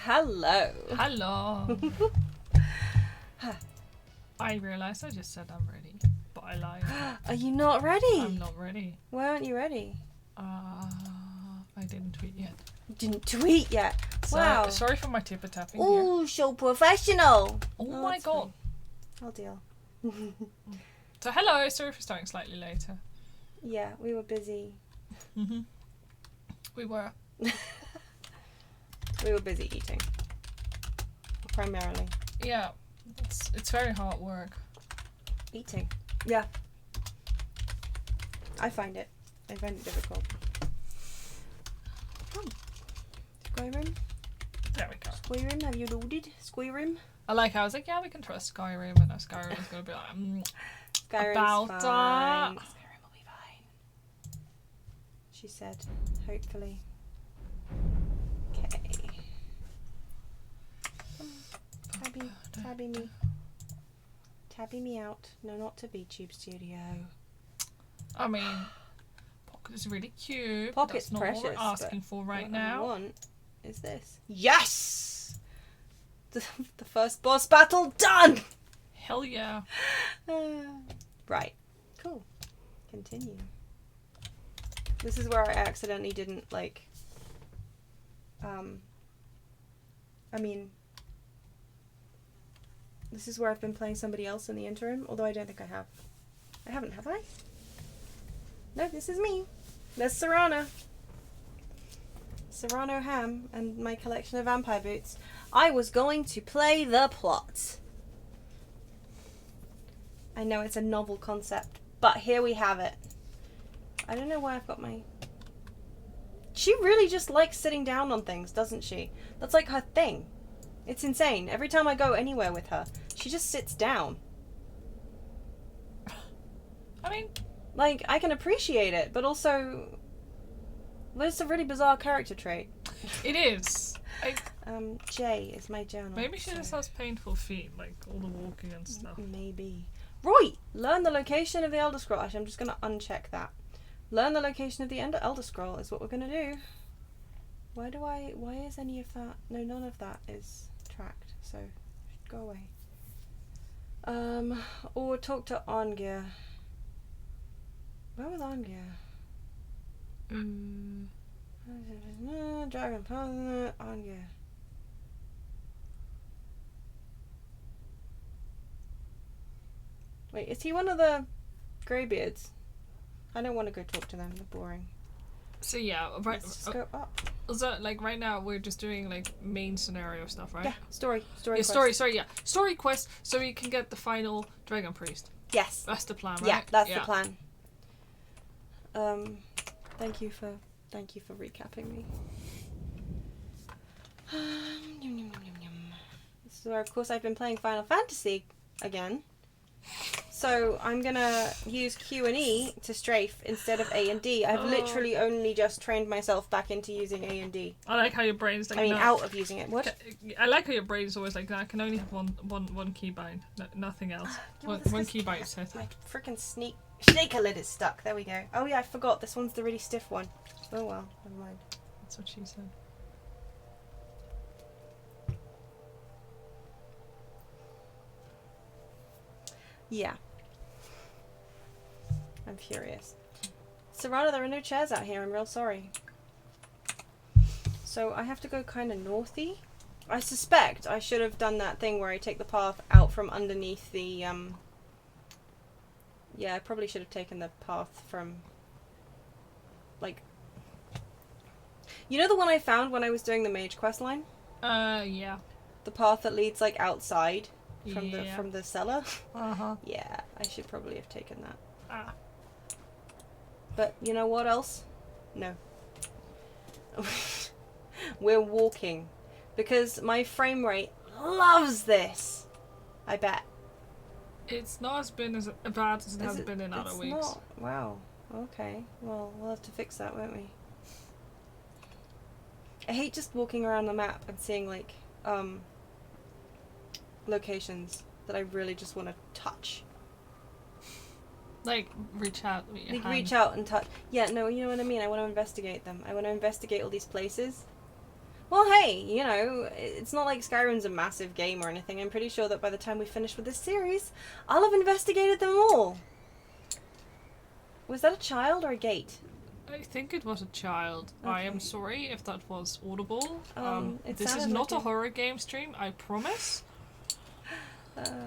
Hello. Hello. I realised I just said I'm ready, but I lied. Are you not ready? I'm not ready. Why aren't you ready? I didn't tweet yet. You didn't tweet yet. So, Wow. Sorry for my tipper tapping here. Ooh, so professional. Oh my god. Fine. I'll deal. So hello, sorry for starting slightly later. Yeah, we were busy. We were. We were busy eating. Primarily. Yeah, it's very hard work. Eating. Yeah. I find it difficult. Skyrim? There we go. Skyrim? Have you loaded? Skyrim? I like how I was like, yeah, we can trust Skyrim, and now Skyrim is going to be like, Skyrim's about fine. that. Skyrim will be fine. She said, hopefully. Okay. Tabby me. Tabby me out. No, not to VTube Studio. I mean, Pocket is really cute. Pocket's That's not precious. what we're asking for right what now. I want is this. Yes! The first boss battle done! Hell yeah. Right. Cool. Continue. This is where I accidentally didn't, like... I mean... This is where I've been playing somebody else in the interim, although I don't think I have. I haven't, have I? No, this is me. There's Serrana. Serrano ham and my collection of vampire boots. I was going to play the plot. I know it's a novel concept, but here we have it. I don't know why I've got my... She really just likes sitting down on things, doesn't she? That's like her thing. It's insane. Every time I go anywhere with her, she just sits down. I mean... Like, I can appreciate it, but also... Well, it's a really bizarre character trait. It is. J is my journal. Maybe she just has painful feet, like all the walking and stuff. Maybe. Right! Learn the location of the Elder Scroll. Actually, I'm just going to uncheck that. Learn the location of the Elder Scroll is what we're going to do. Why is any of that... No, none of that is tracked, so go away. Or talk to Ongear. Where was Ongear? Dragon Ongear. Wait, is he one of the Greybeards? I don't want to go talk to them, they're boring. So yeah, right. Let's just go up. So like right now we're just doing like main scenario stuff, right? Yeah, story yeah, quest. Story quest, so we can get the final Dragon Priest. Yes. That's the plan, right? Yeah, that's the plan. Thank you for recapping me. So of course I've been playing Final Fantasy again. So I'm gonna use Q and E to strafe instead of A and D. I've literally only just trained myself back into using A and D. I like how your brain's like. I mean, out of using it. What? I like how your brain's always like, I can only have one keybind, nothing else. One keybind set. My freaking shaker lid is stuck. There we go. Oh yeah, I forgot. This one's the really stiff one. Oh well, never mind. That's what she said. Yeah. I'm furious. Serrano, there are no chairs out here. I'm real sorry. So I have to go kind of northy. I suspect I should have done that thing where I take the path out from underneath the, Yeah, I probably should have taken the path from, like... You know the one I found when I was doing the mage quest line? Yeah. The path that leads, like, outside from Yeah. the cellar? Uh-huh. Yeah, I should probably have taken that. Ah. But you know what else? No. We're walking. Because my frame rate loves this. I bet. It's not as been as bad as it has been in other weeks. Not? Wow. Okay. Well, we'll have to fix that, won't we? I hate just walking around the map and seeing, like, locations that I really just want to touch. Like, reach out with your hand. Reach out and touch. Yeah, no, you know what I mean? I want to investigate them. I want to investigate all these places. Well, hey, you know, it's not like Skyrim's a massive game or anything. I'm pretty sure that by the time we finish with this series, I'll have investigated them all. Was that a child or a gate? I think it was a child. Okay. I am sorry if that was audible. It This is sounded not like a horror game stream, I promise.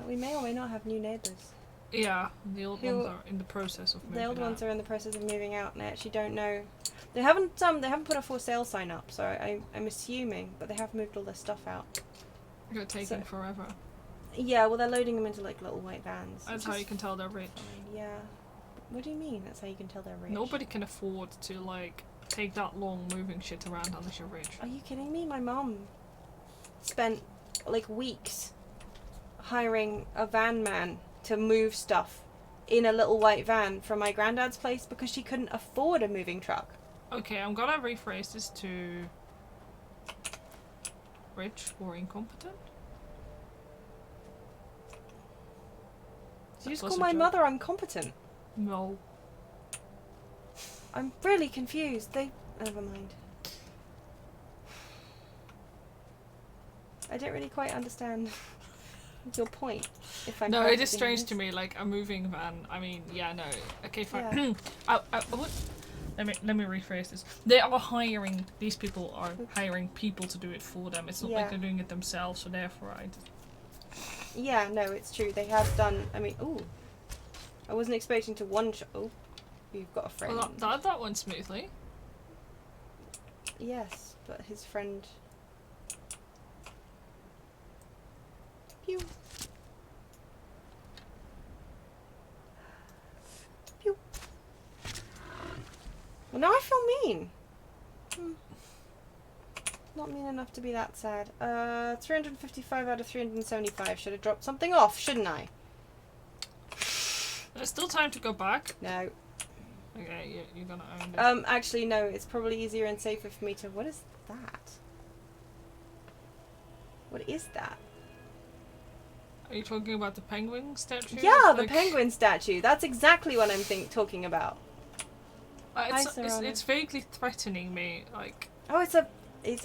We may or may not have new neighbours. Yeah, the old ones are in the process of moving The old ones out. are in the process of moving out, and I actually don't know. They haven't put a for sale sign up, so I'm assuming, but they have moved all their stuff out. You're taking forever. Yeah, well, they're loading them into like little white vans. That's how you can tell they're rich. Yeah. What do you mean? That's how you can tell they're rich? Nobody can afford to like take that long moving shit around unless you're rich. Are you kidding me? My mum spent like weeks hiring a van man to move stuff in a little white van from my granddad's place because she couldn't afford a moving truck. Okay, I'm gonna rephrase this to rich or incompetent. Did you just call my mother incompetent? No. I'm really confused. Never mind. I don't really quite understand your point. If I'm No, it is perfectly strange honest. to me, like a moving van. I mean, yeah, no. Okay, fine. Yeah. I would. Let me rephrase this. They are hiring. These people are hiring people to do it for them. It's not like they're doing it themselves. So therefore, Yeah, no, it's true. They have done. I mean, ooh, I wasn't expecting to one shot. Oh, you've got a friend. Well, that went smoothly. Yes, but his friend. Pew. Pew. Well, now I feel mean. Not mean enough to be that sad. 355 out of 375. Should have dropped something off, shouldn't I? There's still time to go back. No. Okay, you're gonna own it. Actually, no. It's probably easier and safer for me to. What is that? What is that? Are you talking about the penguin statue? Yeah, the Like- penguin statue. That's exactly what I'm talking about. It's vaguely threatening me. Like, Oh, is it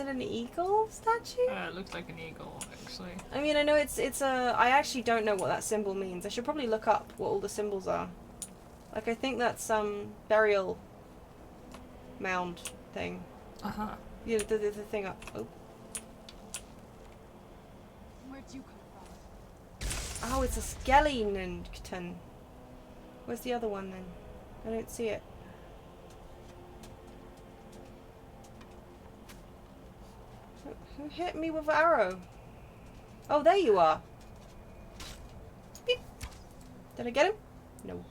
an eagle statue? it looks like an eagle, actually. I mean, I know it's a. I actually don't know what that symbol means. I should probably look up what all the symbols are. Like, I think that's some burial mound thing. Uh huh. Yeah, the thing up. Oh. Where'd you come from? Oh, it's a skeleton. Where's the other one then? I don't see it. Who hit me with an arrow? Oh, there you are. Beep. Did I get him? No.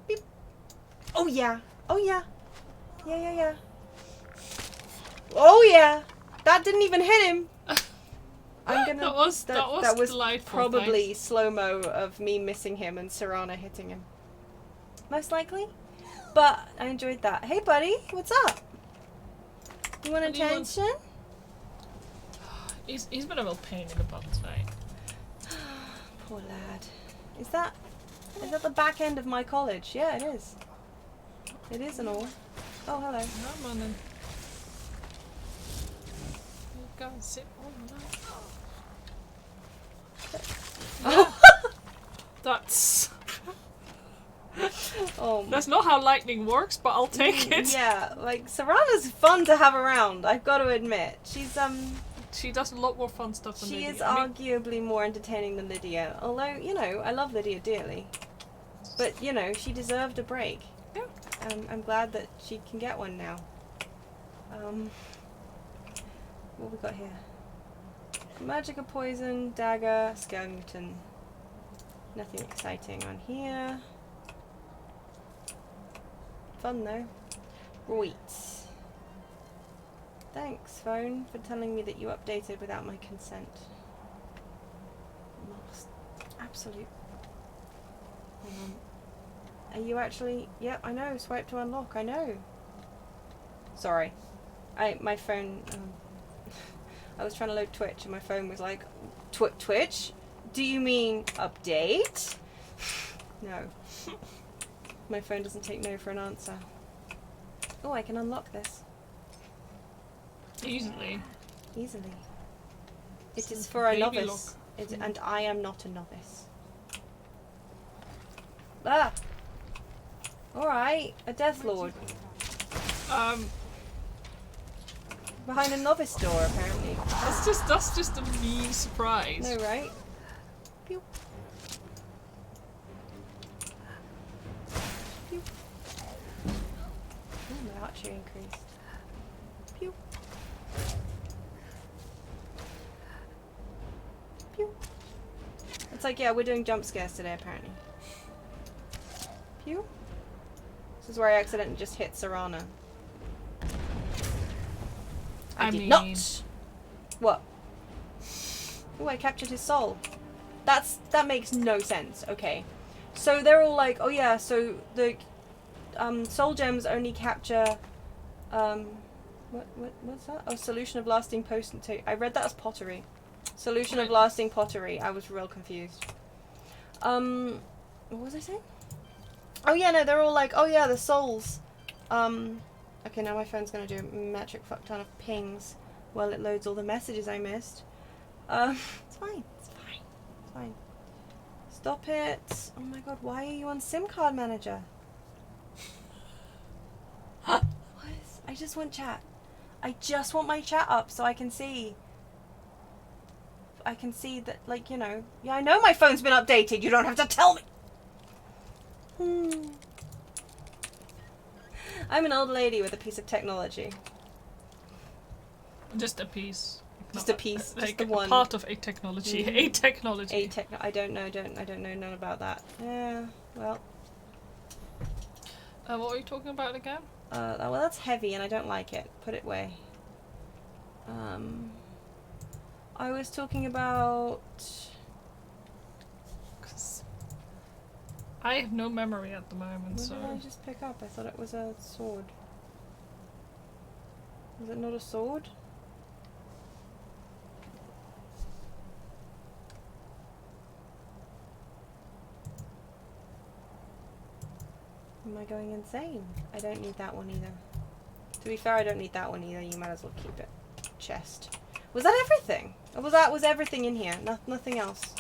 Beep. Oh yeah. Oh yeah. Yeah. Oh yeah. That didn't even hit him. I'm gonna. That was delightful. Probably Thanks. slow-mo of me missing him and Serana hitting him. Most likely. But I enjoyed that. Hey buddy, what's up? You want What do you want? attention? He's been a real pain in the butt today. Poor lad. Is that the back end of my college? Yeah, it is. It is and all. Oh, hello. Come on then. You gotta sit on that. Oh. That's Oh. that's not how lightning works, but I'll take it. Yeah, like Serana's fun to have around. I've got to admit, she's She does a lot more fun stuff than she Lydia. is I mean, arguably more entertaining than Lydia. Although, you know, I love Lydia dearly, but you know, she deserved a break. Yeah. I'm glad that she can get one now. What we got here? Magica poison, dagger, skeleton. Nothing exciting on here. Fun though. Right. Thanks, phone, for telling me that you updated without my consent. Lost. Absolute. Hold on. Are you actually? Yep, I know. Swipe to unlock. I know. Sorry. My phone. I was trying to load Twitch and my phone was like, Twitch? Do you mean update? No. My phone doesn't take no for an answer. Oh, I can unlock this. Easily. Easily. It It's is a for a baby novice. And I am not a novice. Ah! Alright, a Death Lord. Behind a novice door, apparently. That's just a mean surprise. No, right? Pew. Pew. Oh, my archery increased. Pew. Pew. It's like, yeah, we're doing jump scares today, apparently. Pew. This is where I accidentally just hit Serana. I did not! What? Oh, I captured his soul. That makes no sense. Okay. So they're all like, oh yeah, so the soul gems only capture what's that? Oh, solution of lasting potency. I read that as pottery. Solution of lasting pottery. I was real confused. What was I saying? Oh yeah, no, they're all like, oh yeah, the souls. Okay, now my phone's gonna do a metric fuck ton of pings while it loads all the messages I missed. It's fine. It's fine. It's fine. Stop it. Oh my god, why are you on SIM card manager? What? I just want chat. I just want my chat up so I can see. I can see that, like, you know. Yeah, I know my phone's been updated. You don't have to tell me. I'm an old lady with a piece of technology. Just a piece. Just a piece. Like just the one. Part of a technology. A technology. I don't know. I don't know none about that. Yeah. Well. What were you talking about again? Well, that's heavy, and I don't like it. Put it away. I was talking about. I have no memory at the moment, What so. did I just pick up? I thought it was a sword. Is it not a sword? Am I going insane? I don't need that one either. To be fair, I don't need that one either. You might as well keep it. Chest. Was that everything? Or was everything in here? Nothing else.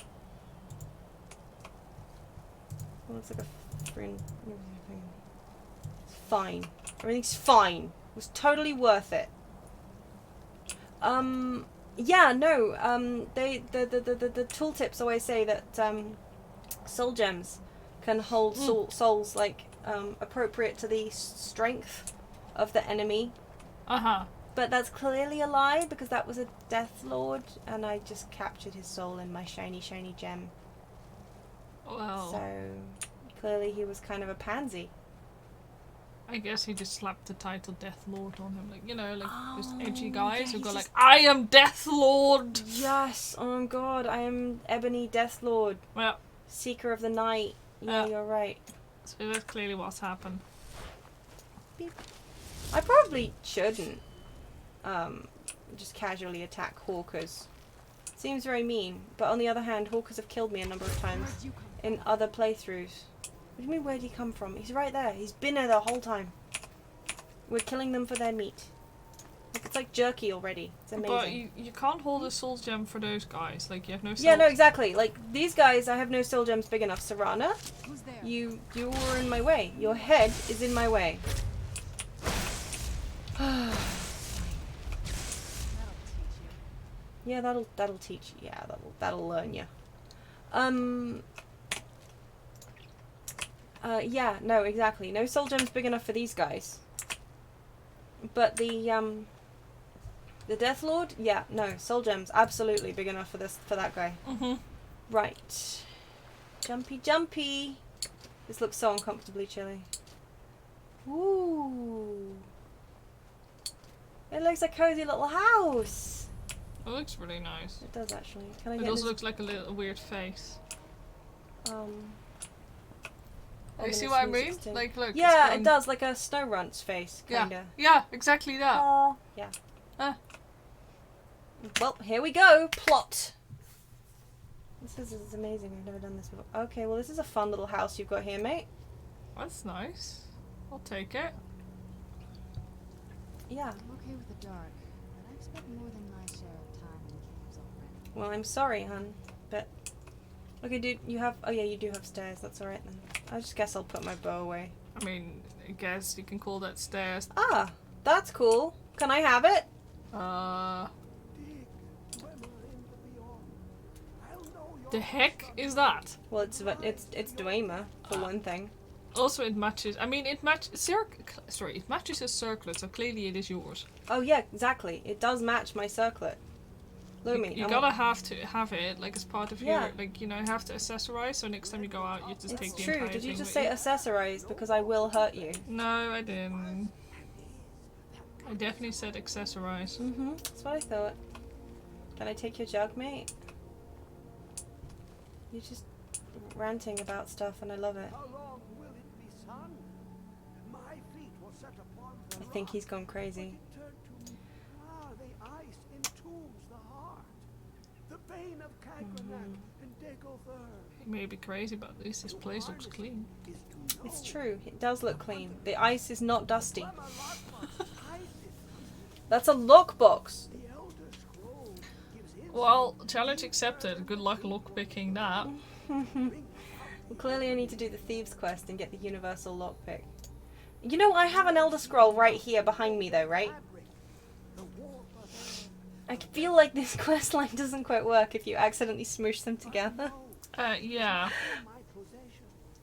It looks like a friend. It's fine. Everything's fine. It was totally worth it. Yeah, no. The tooltips always say that soul gems can hold souls like appropriate to the strength of the enemy. But that's clearly a lie because that was a Death Lord, and I just captured his soul in my shiny gem. Well. So clearly he was kind of a pansy. I guess he just slapped the title Death Lord on him, like, you know, like those edgy yeah, guys who he go just- like, I am Death Lord. Yes. Oh my god, I am Ebony Death Lord, Well, Seeker of the Night. Yeah, you're right. so that's clearly what's happened. Beep. I probably shouldn't just casually attack hawkers. Seems very mean, but on the other hand, hawkers have killed me a number of times Where'd you come in other playthroughs. What do you mean, where'd he come from? He's right there. He's been there the whole time. We're killing them for their meat. Like, it's like jerky already. It's amazing. But you can't hold a soul gem for those guys. Like, you have no souls. Yeah, no, exactly. Like, these guys, I have no soul gems big enough. Serana, Who's there? you were in my way. Your head is in my way. That'll teach you. Yeah, that'll learn you. Yeah, no, exactly. No soul gems big enough for these guys. But the Death Lord, yeah, no, soul gems absolutely big enough for that guy. Right. Jumpy. This looks so uncomfortably chilly. Ooh. It looks a cozy little house. It looks really nice. It does actually. Can I It get also this? looks like a little weird face. You see what I mean? 16. Like, look. Yeah, it does, like a snow runt's face, kinda. Yeah, exactly that. Aww. Yeah. Ah. Well, here we go. Plot. This is amazing. I've never done this before. Okay, well, this is a fun little house you've got here, mate. That's nice. I'll take it. Yeah. I'm okay with the dark, but I've spent more than my share of time in caves already. Well, I'm sorry, hun, but okay, dude, you have. Oh yeah, you do have stairs. That's all right then. I just guess I'll put my bow away. I mean, I guess you can call that stairs. Ah, that's cool. Can I have it? The heck is that? Well, it's Dwemer for one thing. Also, it matches. I mean, it matches. It matches a circlet, so clearly it is yours. Oh yeah, exactly. It does match my circlet. Lumi, You gotta have to have it like as part of Yeah. your like you have to accessorize. So next time you go out, you just take It's the true. entire Did you thing just with say accessorize? Because I will hurt you. No, I didn't. I definitely said accessorize. That's what I thought. Can I take your jug, mate? You're just ranting about stuff, and I love it. I think he's gone crazy. He may be crazy, but at least this place looks clean. It's true. It does look clean. The ice is not dusty. That's a lockbox. Well, challenge accepted. Good luck lockpicking that. Well, clearly I need to do the thieves quest and get the universal lockpick. You know, I have an Elder Scroll right here behind me though, right? I feel like this quest line doesn't quite work if you accidentally smoosh them together. Yeah.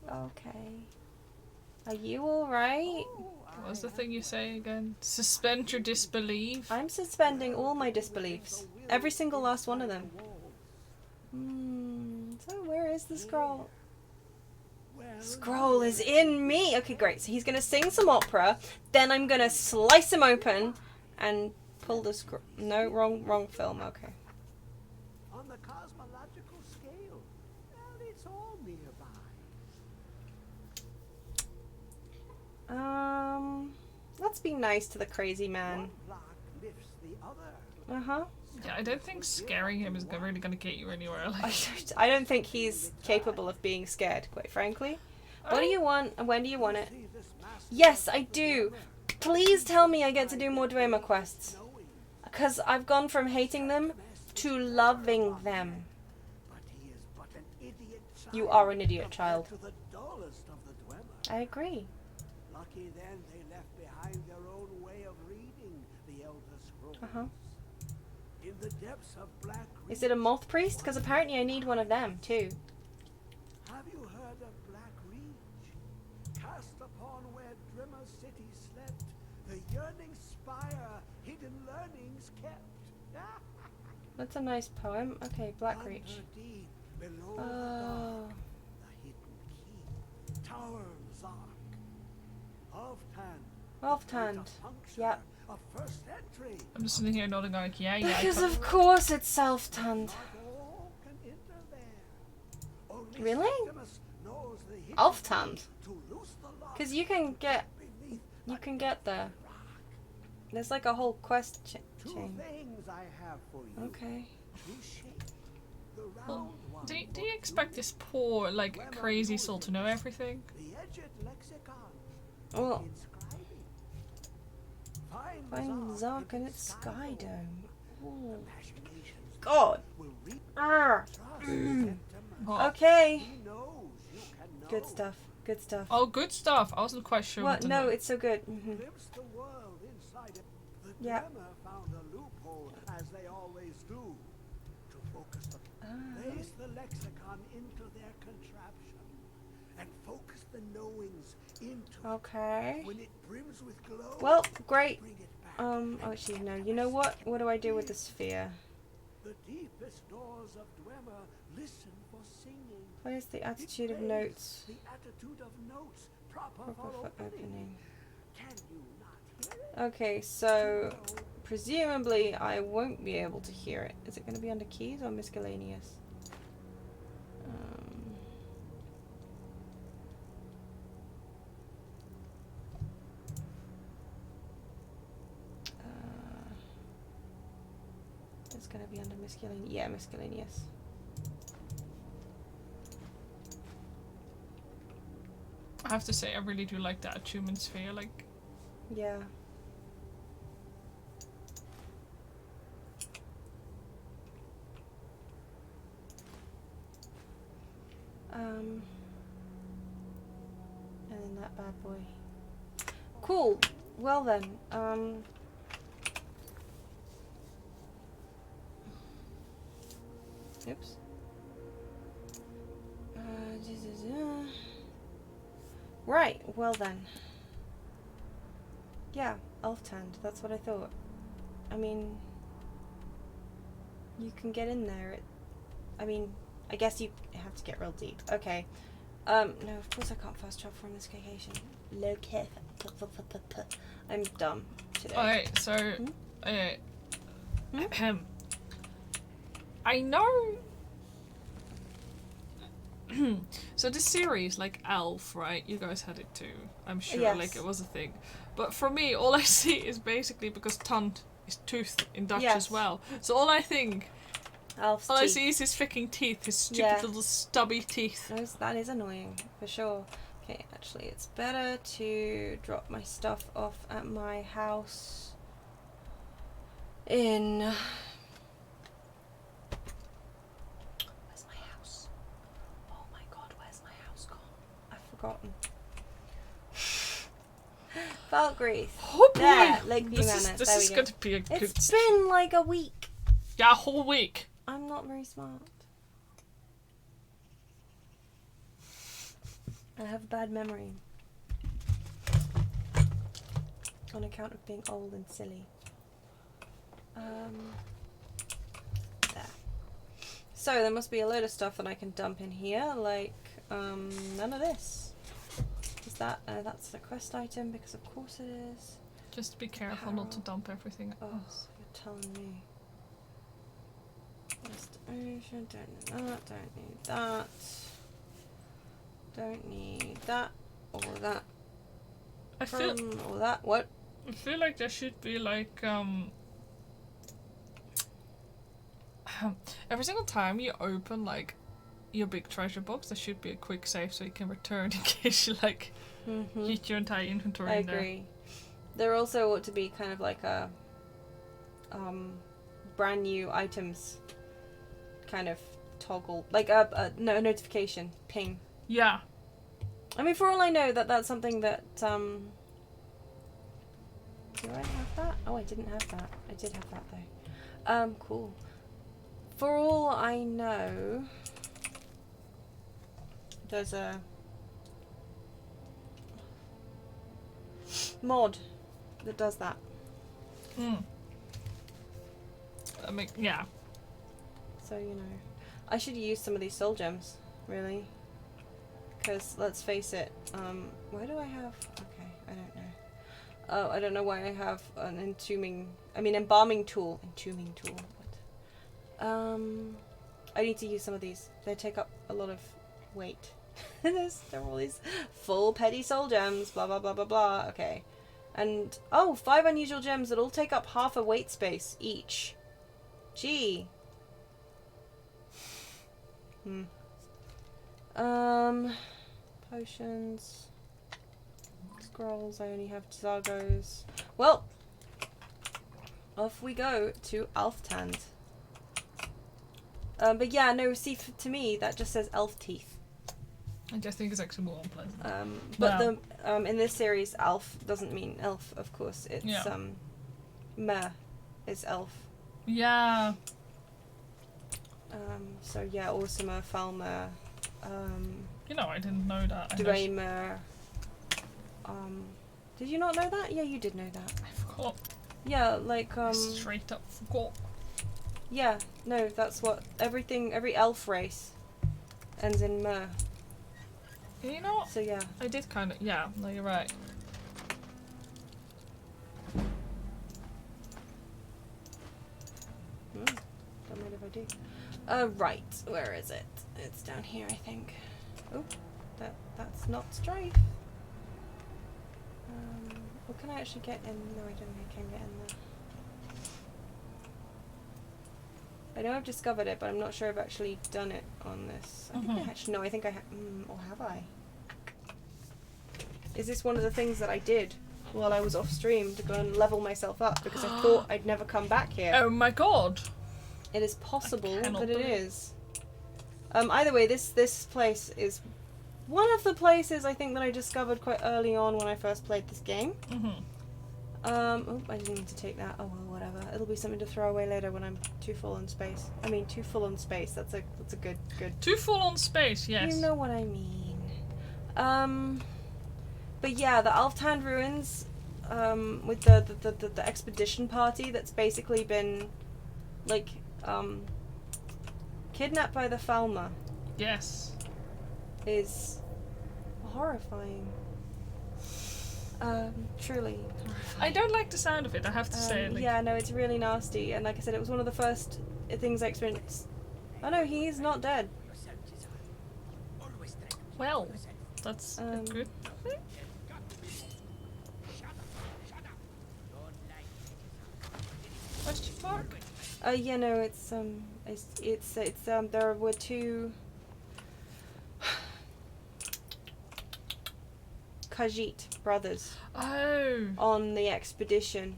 Okay. Are you alright? What's the thing you say again? Suspend your disbelief. I'm suspending all my disbeliefs. Every single last one of them. So where is the scroll? Scroll is in me! Okay, great. So he's gonna sing some opera, then I'm gonna slice him open and pull the scroll. No, wrong film. Okay. On the cosmological scale, well, it's all nearby. Let's be nice to the crazy man. One block lifts the other. Uh-huh. Yeah, I don't think scaring him is really gonna get you anywhere. Like, I don't think he's capable of being scared, quite frankly. What do you want, and when do you want it? Yes, I do. Please tell me I get to do more Dwemer quests. Because I've gone from hating them to loving them. But he is but an idiot child. You are an idiot child. To the dullest of the Dwemer. I agree. Lucky then they left behind their own way of reading the Elder Scrolls. Uh-huh. In the depths of Black Reach. Is it a moth priest? Because apparently I need one of them, too. Have you heard of Black Reach? Cast upon where Dwemer city slept, the yearning spire, hidden learnings kept. That's a nice poem. Okay, Black Reach. Under deep, below the Oh. dark, the hidden key, Tower Zark, Alftand. Yep. a first entry. I'm just sitting here nodding like, yeah. I Because can't- of course it's Self-Tanned. Not all can enter there. Only Really? Septimus knows the hidden Alftand. key to loose the lock Because you can get there. There's like a whole quest Two chain. things I have for you. Okay. Two shapes. The Well, round one. do you expect this poor, like, crazy soul to know everything? The edged lexicon. Well, Inscribing. find Zark and its sky dome. Ooh. Imaginations God. will read. Arr. Trust Septimus. Oh. Okay. He knows you can know. Good stuff. Good stuff. Oh, good stuff. I wasn't quite sure. What? What to No, know. it's so good. Glimpse the world inside it. The Yeah. Dwemer found a loophole, as they always do, to focus the place the lexicon into their contraption and focus the knowings into it. Okay. When it brims with glow, Well, great. bring it back. Oh, actually, no. You know what? What do I do with the sphere? The deepest doors of Dwemer listen for singing. What is the It attitude of plays notes? The attitude of notes proper Proper for for opening. opening. Can you not hear it? Okay, so presumably I won't be able to hear it. Is it going to be under keys or miscellaneous? It's going to be under miscellaneous. Yeah, miscellaneous. I have to say, I really do like that attunement sphere. Like, Yeah. And then that bad boy. Cool. Well then, oops. Right, well then. Yeah, elf tanned, that's what I thought. I mean, you can get in there. I mean, I guess you have to get real deep. Okay. No, of course I can't fast travel from this location. Located. I'm dumb today. Alright, so I know. So this series, like Elf, right? You guys had it too. I'm sure, Yes. like it was a thing. But for me, all I see is basically because tand is tooth in Dutch Yes. as well. So all I think, Elf's all I teeth. see is his freaking teeth, his stupid Yeah. little stubby teeth. That is annoying, for sure. Okay, actually, it's better to drop my stuff off at my house in... Where's my house? Oh my god, where's my house gone? I've forgotten. Falkreath. Oh boy! There, Lakeview This Manor. is There we going go. to be a good. It's been like a week. Yeah, a whole week. I'm not very smart. I have a bad memory. On account of being old and silly. There. So there must be a load of stuff that I can dump in here, like none of this. Is that that's the quest item? Because of course it is. Just be careful not to dump everything at Oh, once. you're telling me. Restoration, don't need that, don't need that. Don't need that or that. I feel Or that. What? I feel like there should be like every single time you open like your big treasure box, there should be a quick save so you can return in case you like eat your entire inventory I in there. agree. There also ought to be kind of like a brand new items kind of toggle, like a notification ping. Yeah. I mean, for all I know, that's something that do I have that? Oh, I didn't have that. I did have that though. Cool. For all I know, there's a mod that does that. I mean, yeah. So, you know, I should use some of these soul gems, really. Because, let's face it, why do I have... Okay, I don't know. Oh, I don't know why I have an embalming tool. Entombing tool. What? I need to use some of these. They take up a lot of weight. There are all these full petty soul gems, blah, blah, blah, blah, blah. Okay. And, 5 unusual gems that all take up half a weight space each. Gee. Potions. Scrolls, I only have Zargos. Well, off we go to Alftand. But yeah, no, see, to me, that just says elf teeth. I just think it's actually more unpleasant. But Wow. in this series, elf doesn't mean elf, of course. It's, mer is elf. Yeah. So yeah, Awesomer, Falmer, You know, I didn't know that. Dwaymer. Did you not know that? Yeah, you did know that. I forgot. Yeah, like I straight up forgot. yeah, no, that's what every elf race ends in mer. You know what? So yeah. I did kind of. Yeah, no, you're right. Don't mind if I do. Right, where is it? It's down here, I think. Oh, that's not Strife. Well, can I actually get in? No, I don't think I can get in there. I know I've discovered it, but I'm not sure I've actually done it on this. I think I actually, no, I think I have, or have I? Is this one of the things that I did while I was off stream to go and level myself up because I thought I'd never come back here? Oh my god! It is possible I cannot that it believe- is. Either way, this place is one of the places I think that I discovered quite early on when I first played this game. Oh, I didn't mean to take that. Oh well, whatever. It'll be something to throw away later when I'm too full on space. I mean, too full on space. That's a good. Too full on space, yes. You know what I mean. But yeah, the Alftand ruins, with the expedition party that's basically been, like, kidnapped by the Falmer. Yes. Is horrifying. Truly. I don't like the sound of it, I have to say. Like, yeah, no, it's really nasty. And like I said, it was one of the first things I experienced. Oh no, he's not dead. well, that's good. Question mark? Yeah, no, it's there were two Khajiit brothers on the expedition.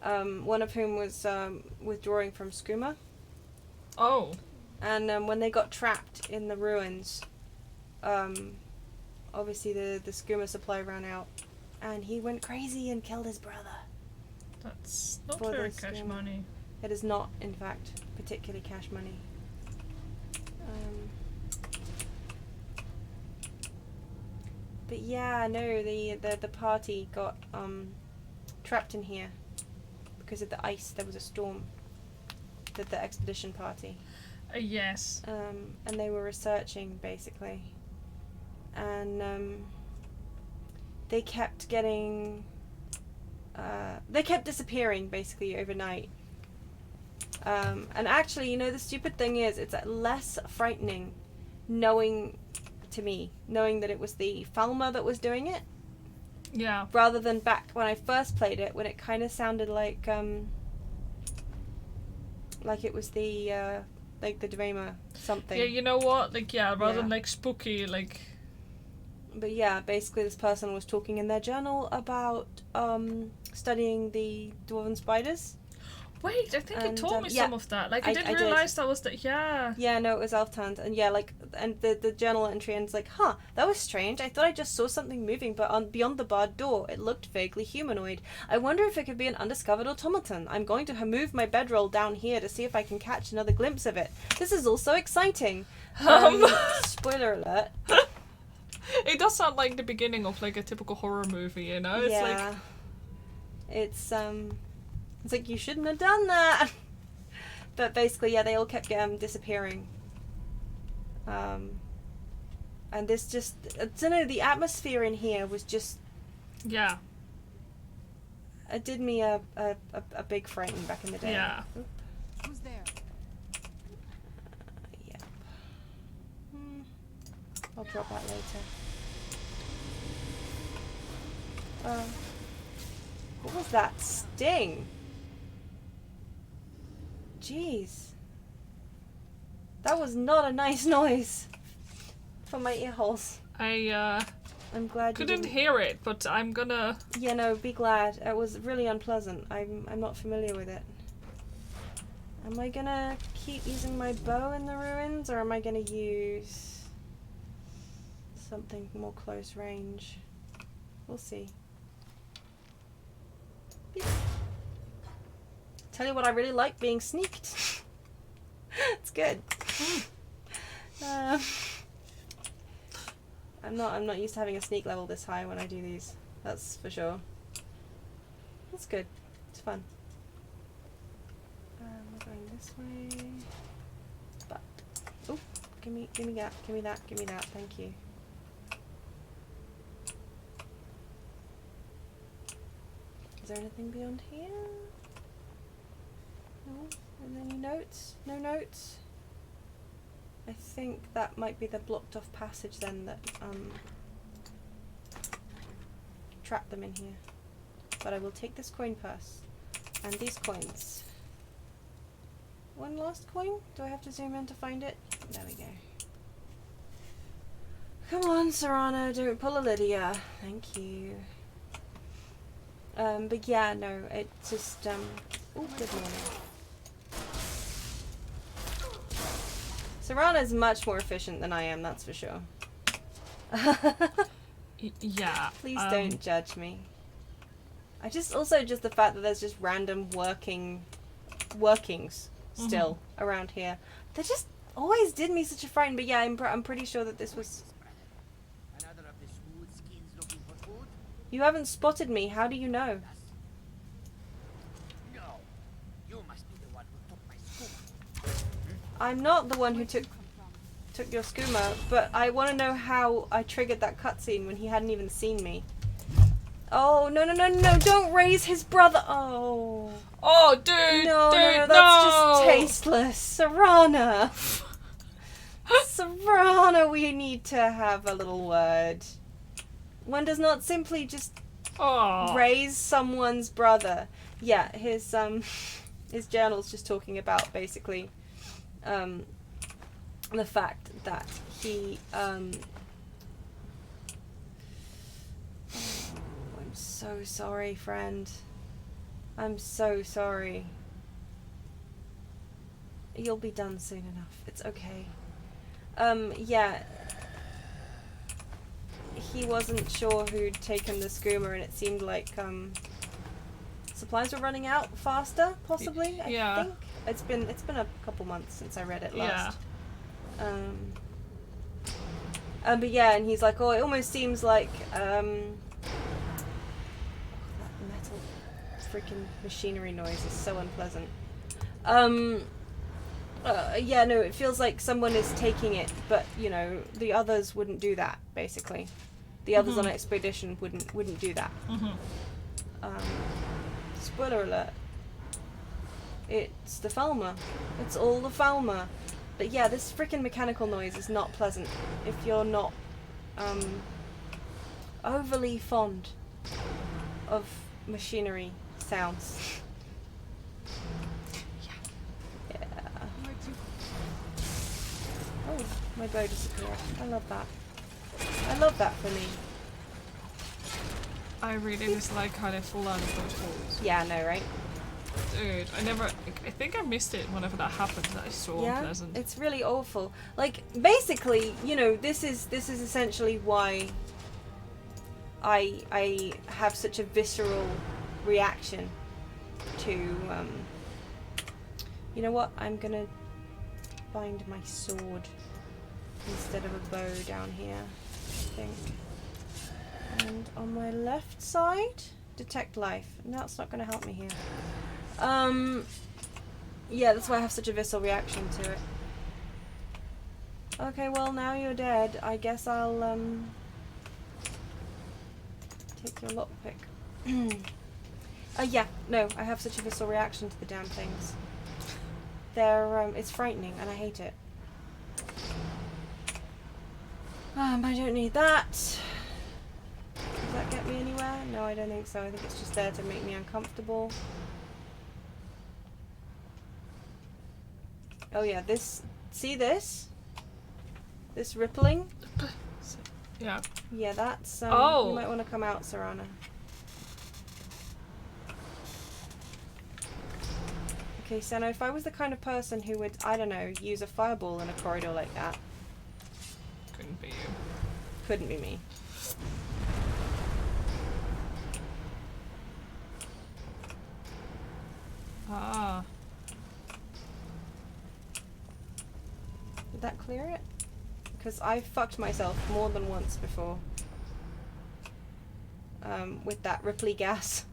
One of whom was withdrawing from Skooma. Oh. And when they got trapped in the ruins, obviously the Skooma supply ran out, and he went crazy and killed his brother. That's not For very the cash Skooma. money. It is not, in fact, particularly cash money. But yeah, no, the party got trapped in here because of the ice. There was a storm. The expedition party. Yes. And they were researching basically, and they kept getting. They kept disappearing basically overnight. And actually, you know, the stupid thing is, it's less frightening knowing that it was the Falmer that was doing it. Yeah. Rather than back when I first played it, when it kind of sounded like it was the Dwemer something. Yeah, you know what? Like, yeah, rather Yeah. than like spooky, like. But yeah, basically this person was talking in their journal about studying the dwarven spiders. Wait, I think you And, told me yeah, some of that. Like, I I didn't did. realize that was the. Yeah. Yeah, no, it was Alftand, and yeah, like, and the journal entry ends like, huh, that was strange. I thought I just saw something moving, but beyond the barred door, it looked vaguely humanoid. I wonder if it could be an undiscovered automaton. I'm going to move my bedroll down here to see if I can catch another glimpse of it. This is all so exciting. Spoiler alert. It does sound like the beginning of like a typical horror movie, you know? It's yeah. like. It's like, you shouldn't have done that. But basically, yeah, they all kept disappearing. And this just, I don't know, the atmosphere in here was just, Yeah. it did me a big frighten back in the day. Yeah. Oop. Who's there? Yeah. I'll drop that later. What was that sting? Jeez. That was not a nice noise for my ear holes. I'm glad you couldn't didn't hear it, but I'm gonna. Yeah, no, be glad. It was really unpleasant. I'm not familiar with it. Am I gonna keep using my bow in the ruins, or am I gonna use something more close range? We'll see. Beep. Tell you what, I really like being sneaked. It's good. I'm not used to having a sneak level this high when I do these. That's for sure. That's good. It's fun. We're going this way. But oh, give me that. Thank you. Is there anything beyond here? No? And any notes? No notes? I think that might be the blocked off passage then that trapped them in here. But I will take this coin purse and these coins. One last coin? Do I have to zoom in to find it? There we go. Come on, Serrano, don't pull a Lydia. Thank you. But yeah, no, it just, oh, good morning. Serana's much more efficient than I am, that's for sure. Yeah. Please don't judge me. I just also just the fact that there's just random workings still around here. They just always did me such a fright. But yeah, I'm pretty sure that this was. Another of the smooth skins looking for food? You haven't spotted me. How do you know? No. You must be the one who took my skooma. I'm not the one who took your skooma, but I want to know how I triggered that cutscene when he hadn't even seen me. Oh, no, don't raise his brother. Oh. Oh, dude. No, dude, that's just tasteless. Serana. Serana, we need to have a little word. One does not simply just raise someone's brother. Yeah, his journal's just talking about basically the fact that he I'm so sorry, friend. I'm so sorry. You'll be done soon enough. It's okay. Yeah. He wasn't sure who'd taken the skooma, and it seemed like supplies were running out faster, possibly. I think it's been a couple months since I read it last. But yeah, and he's like, oh, it almost seems like that metal freaking machinery noise is so unpleasant. Yeah, no, it feels like someone is taking it, but you know, the others wouldn't do that. Basically, the others on expedition wouldn't do that. Spoiler alert. It's the Falmer. It's all the Falmer. But yeah, this freaking mechanical noise is not pleasant if you're not overly fond of machinery sounds. Yeah. Oh, my bow disappeared. I love that. I love that for me. I really dislike how they fall out of those holes. Yeah, I know, right? Dude, I think I missed it whenever that happened. That is so unpleasant. It's really awful. Like, basically, you know, this is essentially why I have such a visceral reaction to you know what? I'm gonna bind my sword instead of a bow down here, I think. And on my left side, detect life. No, that's not gonna help me here. Yeah, that's why I have such a visceral reaction to it. Okay, well, now you're dead. I guess I'll, take your lockpick. Yeah, no, I have such a visceral reaction to the damn things. They're, it's frightening, and I hate it. I don't need that. Does that get me anywhere? No, I don't think so. I think it's just there to make me uncomfortable. Oh yeah, this... See this? This rippling? Yeah. Yeah, that's... You might want to come out, Serana. Okay, so now if I was the kind of person who would, I don't know, use a fireball in a corridor like that... Couldn't be you. Couldn't be me. Ah. Did that clear it? Because I fucked myself more than once before. With that Ripley gas.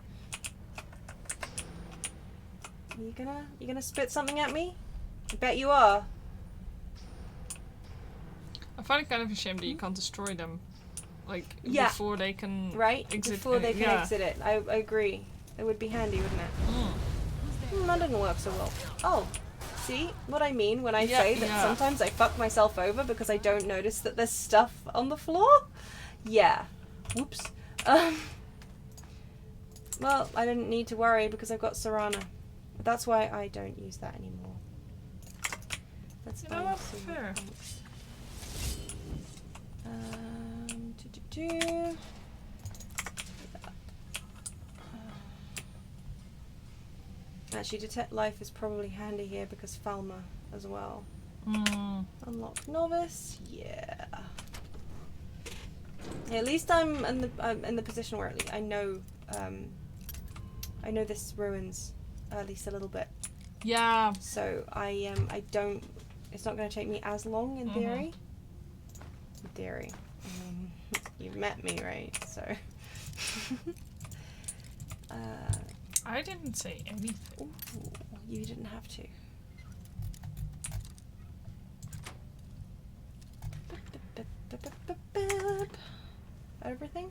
You gonna spit something at me? I bet you are. I find it kind of a shame that you can't destroy them, like before they can exit. Before they can exit it. I agree. It would be handy, wouldn't it? That didn't work so well. Oh, see what I mean when I say that sometimes I fuck myself over because I don't notice that there's stuff on the floor? Yeah. Whoops. Well, I didn't need to worry because I've got Serana. That's why I don't use that anymore. That's fine. That's fair. Actually, detect life is probably handy here because Falmer as well. Unlock novice. Yeah. At least I'm in the position where I know this ruins at least a little bit. Yeah. So I don't. It's not going to take me as long in theory. In theory. You've met me, right? So. I didn't say anything. Ooh, you didn't have to. Everything?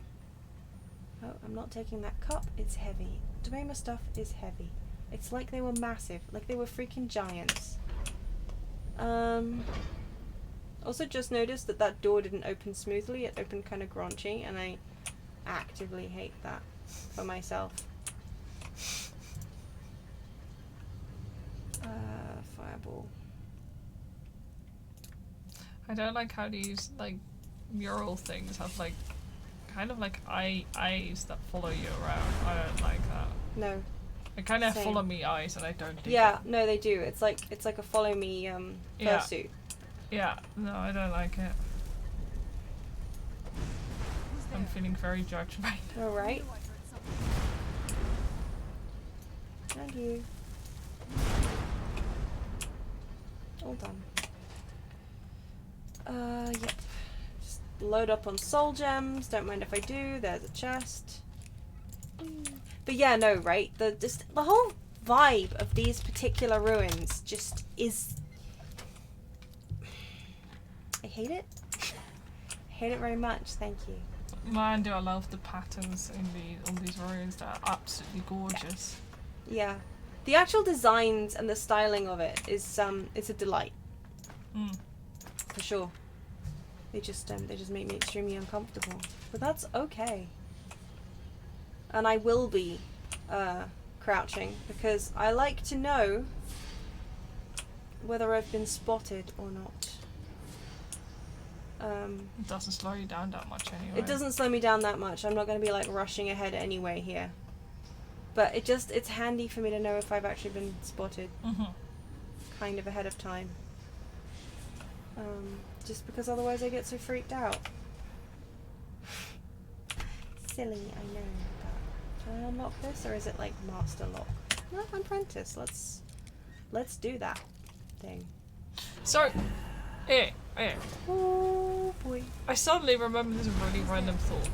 Oh, I'm not taking that cup. It's heavy. Dwemer stuff is heavy. It's like they were massive. Like they were freaking giants. Also just noticed that door didn't open smoothly. It opened kind of graunchy, and I actively hate that for myself. Fireball. I don't like how these like mural things have like kind of like eyes that follow you around. I don't like that. No. They kind of Same. follow me eyes, and I don't dig Yeah, it. no, they do. It's like a follow me fursuit. Yeah, no, I don't like it. I'm feeling very judged right now. All right. And you. All done. Yep. Just load up on soul gems. Don't mind if I do. There's a chest. But yeah, no, right? The whole vibe of these particular ruins just is. I hate it. I hate it very much. Thank you. Man, do I love the patterns in on these ruins. They're absolutely gorgeous. Yeah. The actual designs and the styling of it is it's a delight. For sure. They just make me extremely uncomfortable. But that's okay. And I will be crouching because I like to know whether I've been spotted or not. It doesn't slow you down that much anyway. It doesn't slow me down that much. I'm not going to be like rushing ahead anyway here. But it's handy for me to know if I've actually been spotted kind of ahead of time. Just because otherwise I get so freaked out. Silly, I know. But can I unlock this, or is it like master lock? No, apprentice. Let's do that thing. So, Oh boy. I suddenly remember this really random thought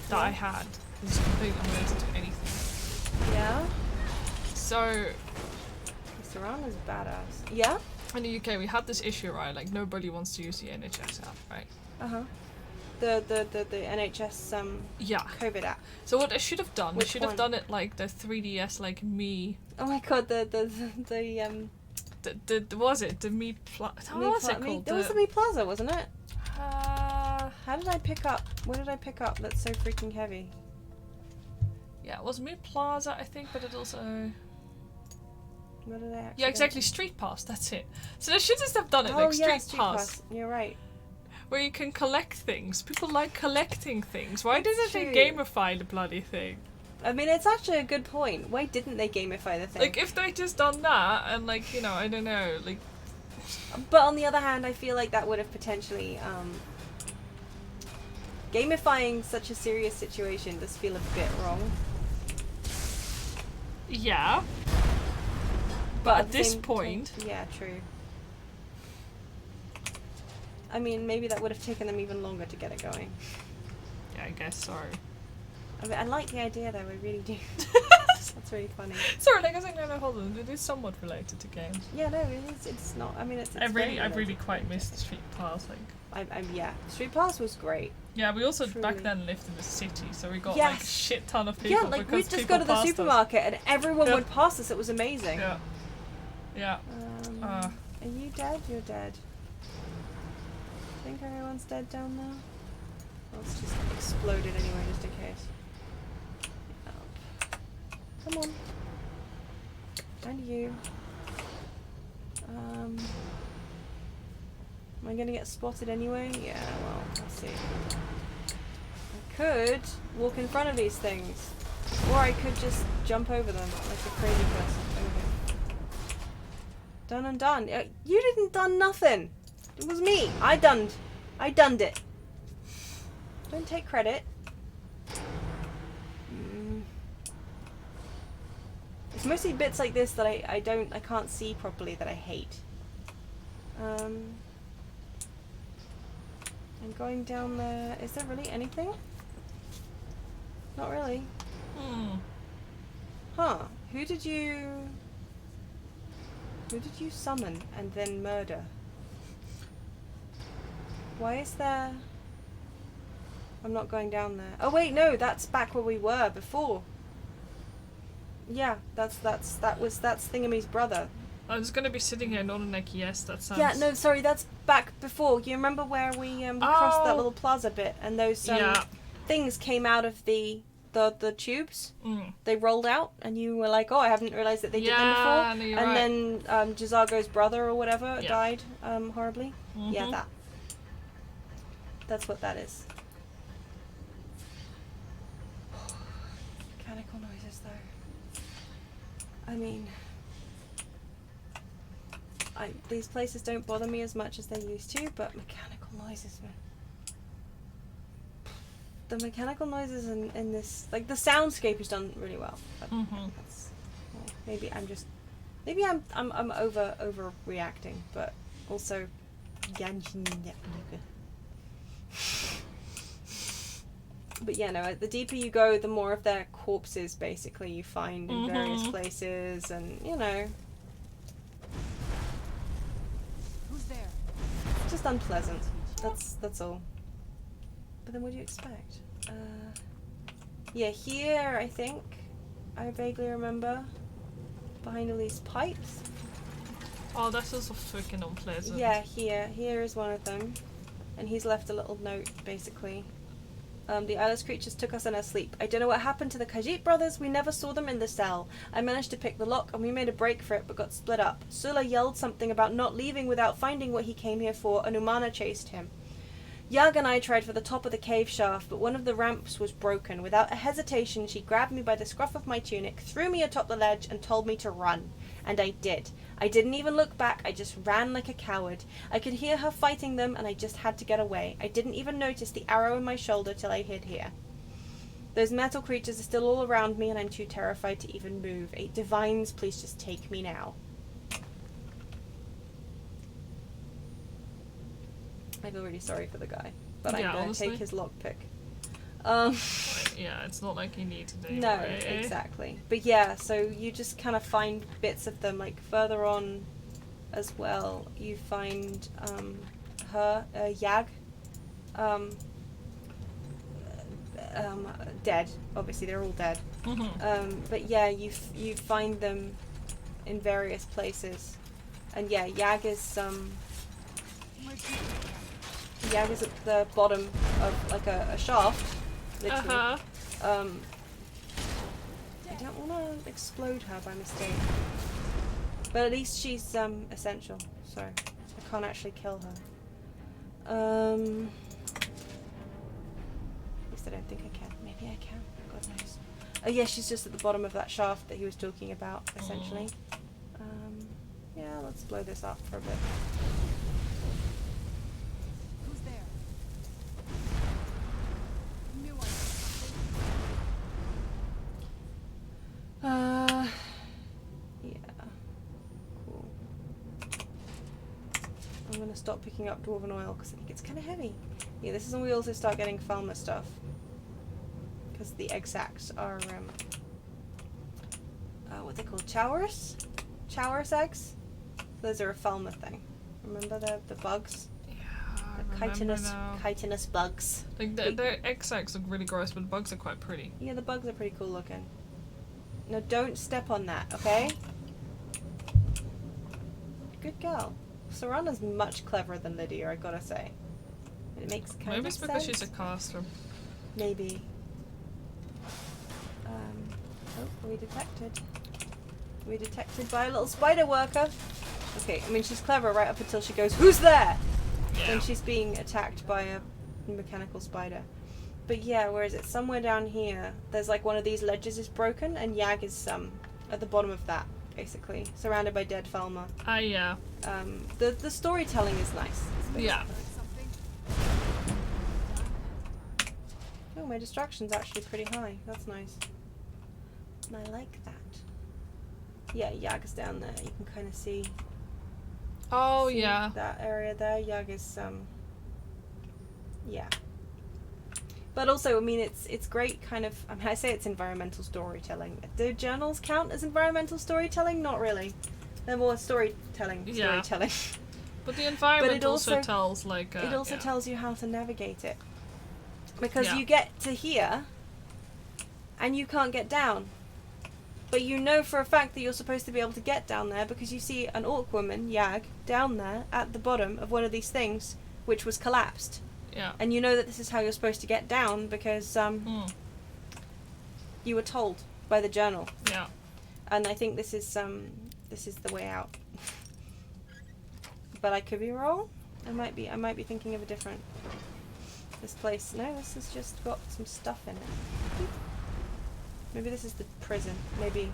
that I had. It's completely unrelated to anything. Yeah? So, Serrano's badass. Yeah? in the UK we had this issue, right? Like nobody wants to use the NHS app, right? Uh-huh. The NHS Yeah. COVID app. So what I should have done, I Which should one? have done it like the 3DS, like Me. Oh my god, the Was it the Me Plus? What was it called? It was the Me Plaza, wasn't it? Uh, How did I pick up? What did I pick up that's so freaking heavy? yeah, it was Me Plaza, I think, but it also. What did I actually Yeah, exactly. Street Pass. That's it. So they should just have done it Oh like yeah, Street Pass, You're right. where you can collect things. People like collecting things. Why That's didn't they true. gamify the bloody thing? I mean, it's actually a good point. Why didn't they gamify the thing? Like, if they just done that and like, you know, I don't know, like. But on the other hand, I feel like that would have potentially gamifying such a serious situation does feel a bit wrong. Yeah. But at the this same point. time- yeah, true. I mean, maybe that would have taken them even longer to get it going. Yeah, I guess so. I mean, I like the idea though, I really do. That's really funny. Sorry, like I was like, no, hold on. It is somewhat related to games. Yeah, no, it's not. I mean, it's I really related. quite missed the Street Pass. Like, yeah, Street Pass was great. yeah, we also back Truly. then lived in the city, so we got Yes. like a shit ton of people. Yeah, like because we'd just people go to the passed us. supermarket and everyone Yeah. would pass us. It was amazing. Yeah. Yeah. Are you dead? You're dead. I think everyone's dead down there. Well, it's just exploded anyway, just in case. Up. Come on. And you. Am I gonna get spotted anyway? Yeah, well, let's see. I could walk in front of these things. Or I could just jump over them like a crazy person. Done and done. You didn't done nothing. It was me. I done it. Don't take credit. It's mostly bits like this that I can't see properly that I hate. I'm going down there. Is there really anything? Not really. Huh. Who did you summon and then murder? Why is there... I'm not going down there. Oh wait, no, that's back where we were before. Yeah, that's Thingamy's brother. I was gonna be sitting here nodding like yes, that sounds... Yeah, no, sorry, that's back before. You remember where we crossed that little plaza bit and those things came out of the tubes? They rolled out and you were like, oh, I haven't realised that they did them before. No, you're and right. then Jazago's brother or whatever died horribly. Yeah, that. That's what that is. Mechanical noises though. I mean... these places don't bother me as much as they used to, but mechanical noises, man. The mechanical noises in this, like the soundscape is done really well. But that's, well, maybe I'm overreacting, but also, but yeah, no. The deeper you go, the more of their corpses basically you find in various places, and you know. Just unpleasant. That's all. But then what do you expect? Yeah, here I think I vaguely remember behind all these pipes. Oh, that's also freaking unpleasant. Yeah, here is one of them, and he's left a little note basically. The eyeless creatures took us in our sleep. I don't know what happened to the Khajiit brothers. We never saw them in the cell. I managed to pick the lock and we made a break for it but got split up. Sula yelled something about not leaving without finding what he came here for, and Umana chased him. Yag and I tried for the top of the cave shaft, but one of the ramps was broken. Without a hesitation, she grabbed me by the scruff of my tunic, threw me atop the ledge, and told me to run. And I did. I didn't even look back, I just ran like a coward. I could hear her fighting them, and I just had to get away. I didn't even notice the arrow in my shoulder till I hid here. Those metal creatures are still all around me, and I'm too terrified to even move. Divines, please just take me now. I feel really sorry for the guy, but I'm going to take his lockpick. Yeah, it's not like you need to do. No, right? exactly. But yeah, so you just kind of find bits of them, like further on as well. You find Yag, dead. Obviously, they're all dead. But yeah, you find them in various places, and yeah, Yag is at the bottom of like a shaft. Literally. I don't want to explode her by mistake. But at least she's essential, so I can't actually kill her. At least I don't think I can. Maybe I can. God knows. Oh yeah, she's just at the bottom of that shaft that he was talking about, essentially. Yeah, let's blow this up for a bit. Yeah. Cool. I'm gonna stop picking up Dwarven Oil because I think it's kind of heavy. Yeah, this is when we also start getting Falmer stuff. Because the egg sacs are, what they call Chowers? Chowers eggs? Those are a Falmer thing. Remember the bugs? Yeah, chitinous bugs. Like their egg sacs look really gross, but the bugs are quite pretty. Yeah, the bugs are pretty cool looking. No, don't step on that, okay? Good girl. Serana's much cleverer than Lydia, I gotta say. And it makes kind of sense. Maybe it's because she's a caster. Maybe. Oh, are we detected? Are we detected by a little spider worker? Okay, I mean she's clever right up until she goes, "Who's there?" Yeah. Then she's being attacked by a mechanical spider. But yeah, where is it? Somewhere down here, there's like one of these ledges is broken, and Yag is at the bottom of that basically, surrounded by dead Falmer. Yeah. The storytelling is nice. Yeah. Oh, my distraction's actually pretty high. That's nice. And I like that. Yeah, Yag's down there. You can kind of see. Oh, see yeah. that area there. Yag is yeah. But also, I mean, it's great kind of. I mean, I say it's environmental storytelling. Do journals count as environmental storytelling? Not really. They're more storytelling. Yeah. Storytelling. But the environment But it also also- tells, like... It also yeah. tells you how to navigate it. Because Yeah. you get to here, and you can't get down. But you know for a fact that you're supposed to be able to get down there because you see an orc woman, Yag, down there at the bottom of one of these things, which was collapsed. Yeah. And you know that this is how you're supposed to get down because you were told by the journal. Yeah. And I think this is the way out. But I could be wrong. I might be thinking of a different. This place. No, this has just got some stuff in it. Maybe this is the prison. Maybe.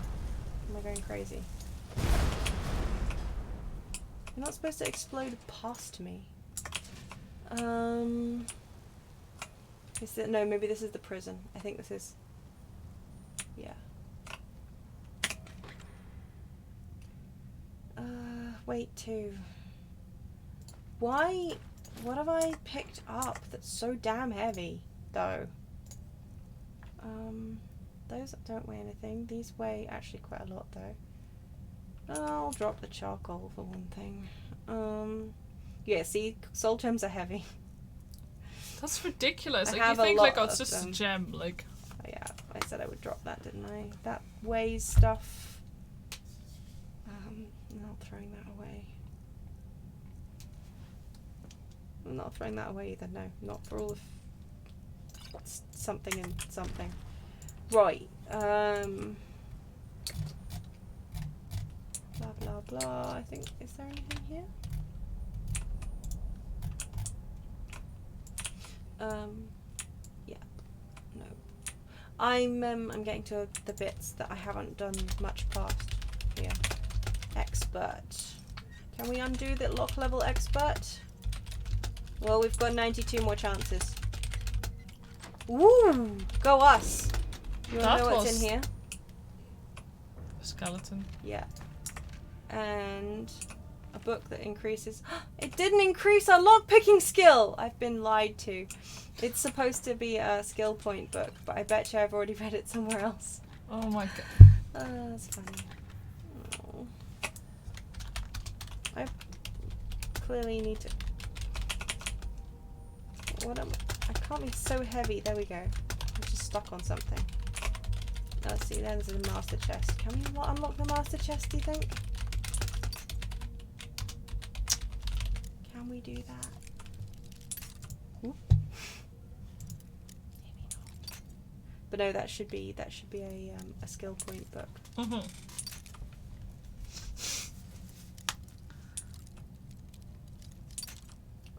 Am I going crazy? You're not supposed to explode past me. Is it, no, maybe this is the prison. I think this is. Yeah. Wait, two. Why? What have I picked up that's so damn heavy, though? Those don't weigh anything. These weigh actually quite a lot, though. I'll drop the charcoal for one thing. Yeah, see, soul gems are heavy. That's ridiculous. I Like, have you a think, lot like, oh, of it's just them. a gem, like... Oh, yeah, I said I would drop that, didn't I? That weighs stuff. Not throwing that away. I'm not throwing that away either, no. Not for all of something and something. Right, blah blah blah. I think, is there anything here? Yeah, no. I'm getting to the bits that I haven't done much past here. Expert. Can we undo the lock level expert? Well, we've got 92 more chances. Woo! Go us! You wanna That know what's was- in here? Skeleton. Yeah. And a book that increases. It didn't increase our lockpicking skill! I've been lied to. It's supposed to be a skill point book, but I bet you I've already read it somewhere else. Oh my god. That's funny. Oh. I clearly need to. What am I can't be so heavy. There we go. I'm just stuck on something. Let's see, there's a master chest. Can we unlock the master chest, do you think? Can we do that? Oop. Maybe not. But no, that should be a skill point book. Mm-hmm.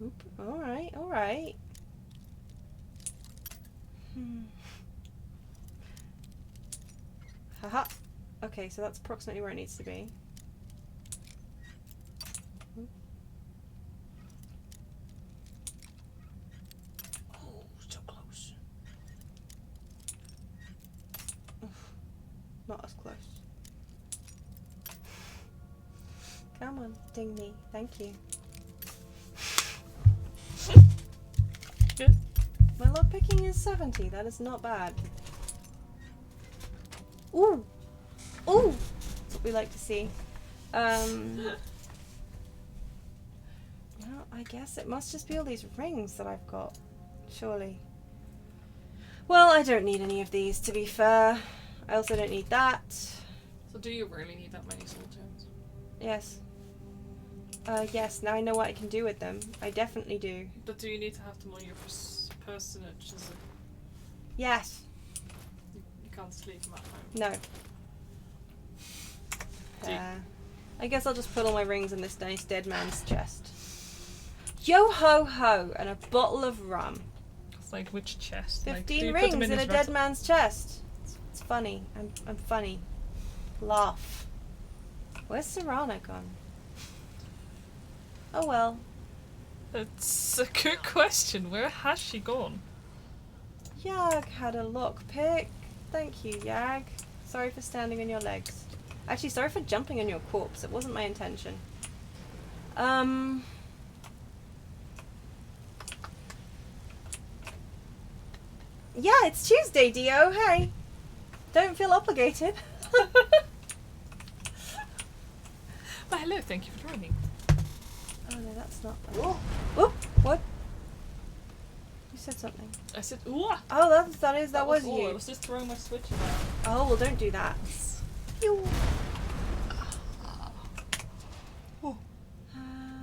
Oop. Alright, alright. Haha. Okay, so that's approximately where it needs to be. Oop. Oh, so close. Oof. Not as close. Come on, ding me. Thank you. Good. My lockpicking is 70. That is not bad. Ooh! Ooh! That's what we like to see. Well, I guess it must just be all these rings that I've got. Surely. Well, I don't need any of these, to be fair. I also don't need that. So do you really need that many soul gems? Yes. Yes, now I know what I can do with them. I definitely do. But do you need to have them on your personage? Is it, Yes. you can't sleep them at home? No. Do you- I guess I'll just put all my rings in this nice dead man's chest. Yo ho ho! And a bottle of rum. It's like, which chest? Like, do 15 you put rings them in his a dead man's chest. It's funny. I'm funny. Laugh. Where's Serana gone? Oh well. It's a good question. Where has she gone? Yag had a lockpick. Thank you, Yag. Sorry for standing on your legs. Actually, sorry for jumping on your corpse. It wasn't my intention. Yeah, it's Tuesday, Dio. Hey. Don't feel obligated. Well, hello, thank you for joining. Oh no, that's not. Oh, whoop! What? You said something. I said, ooh! Oh, that was all. you. I was just throwing my switch around. Oh well, don't do that. Pew.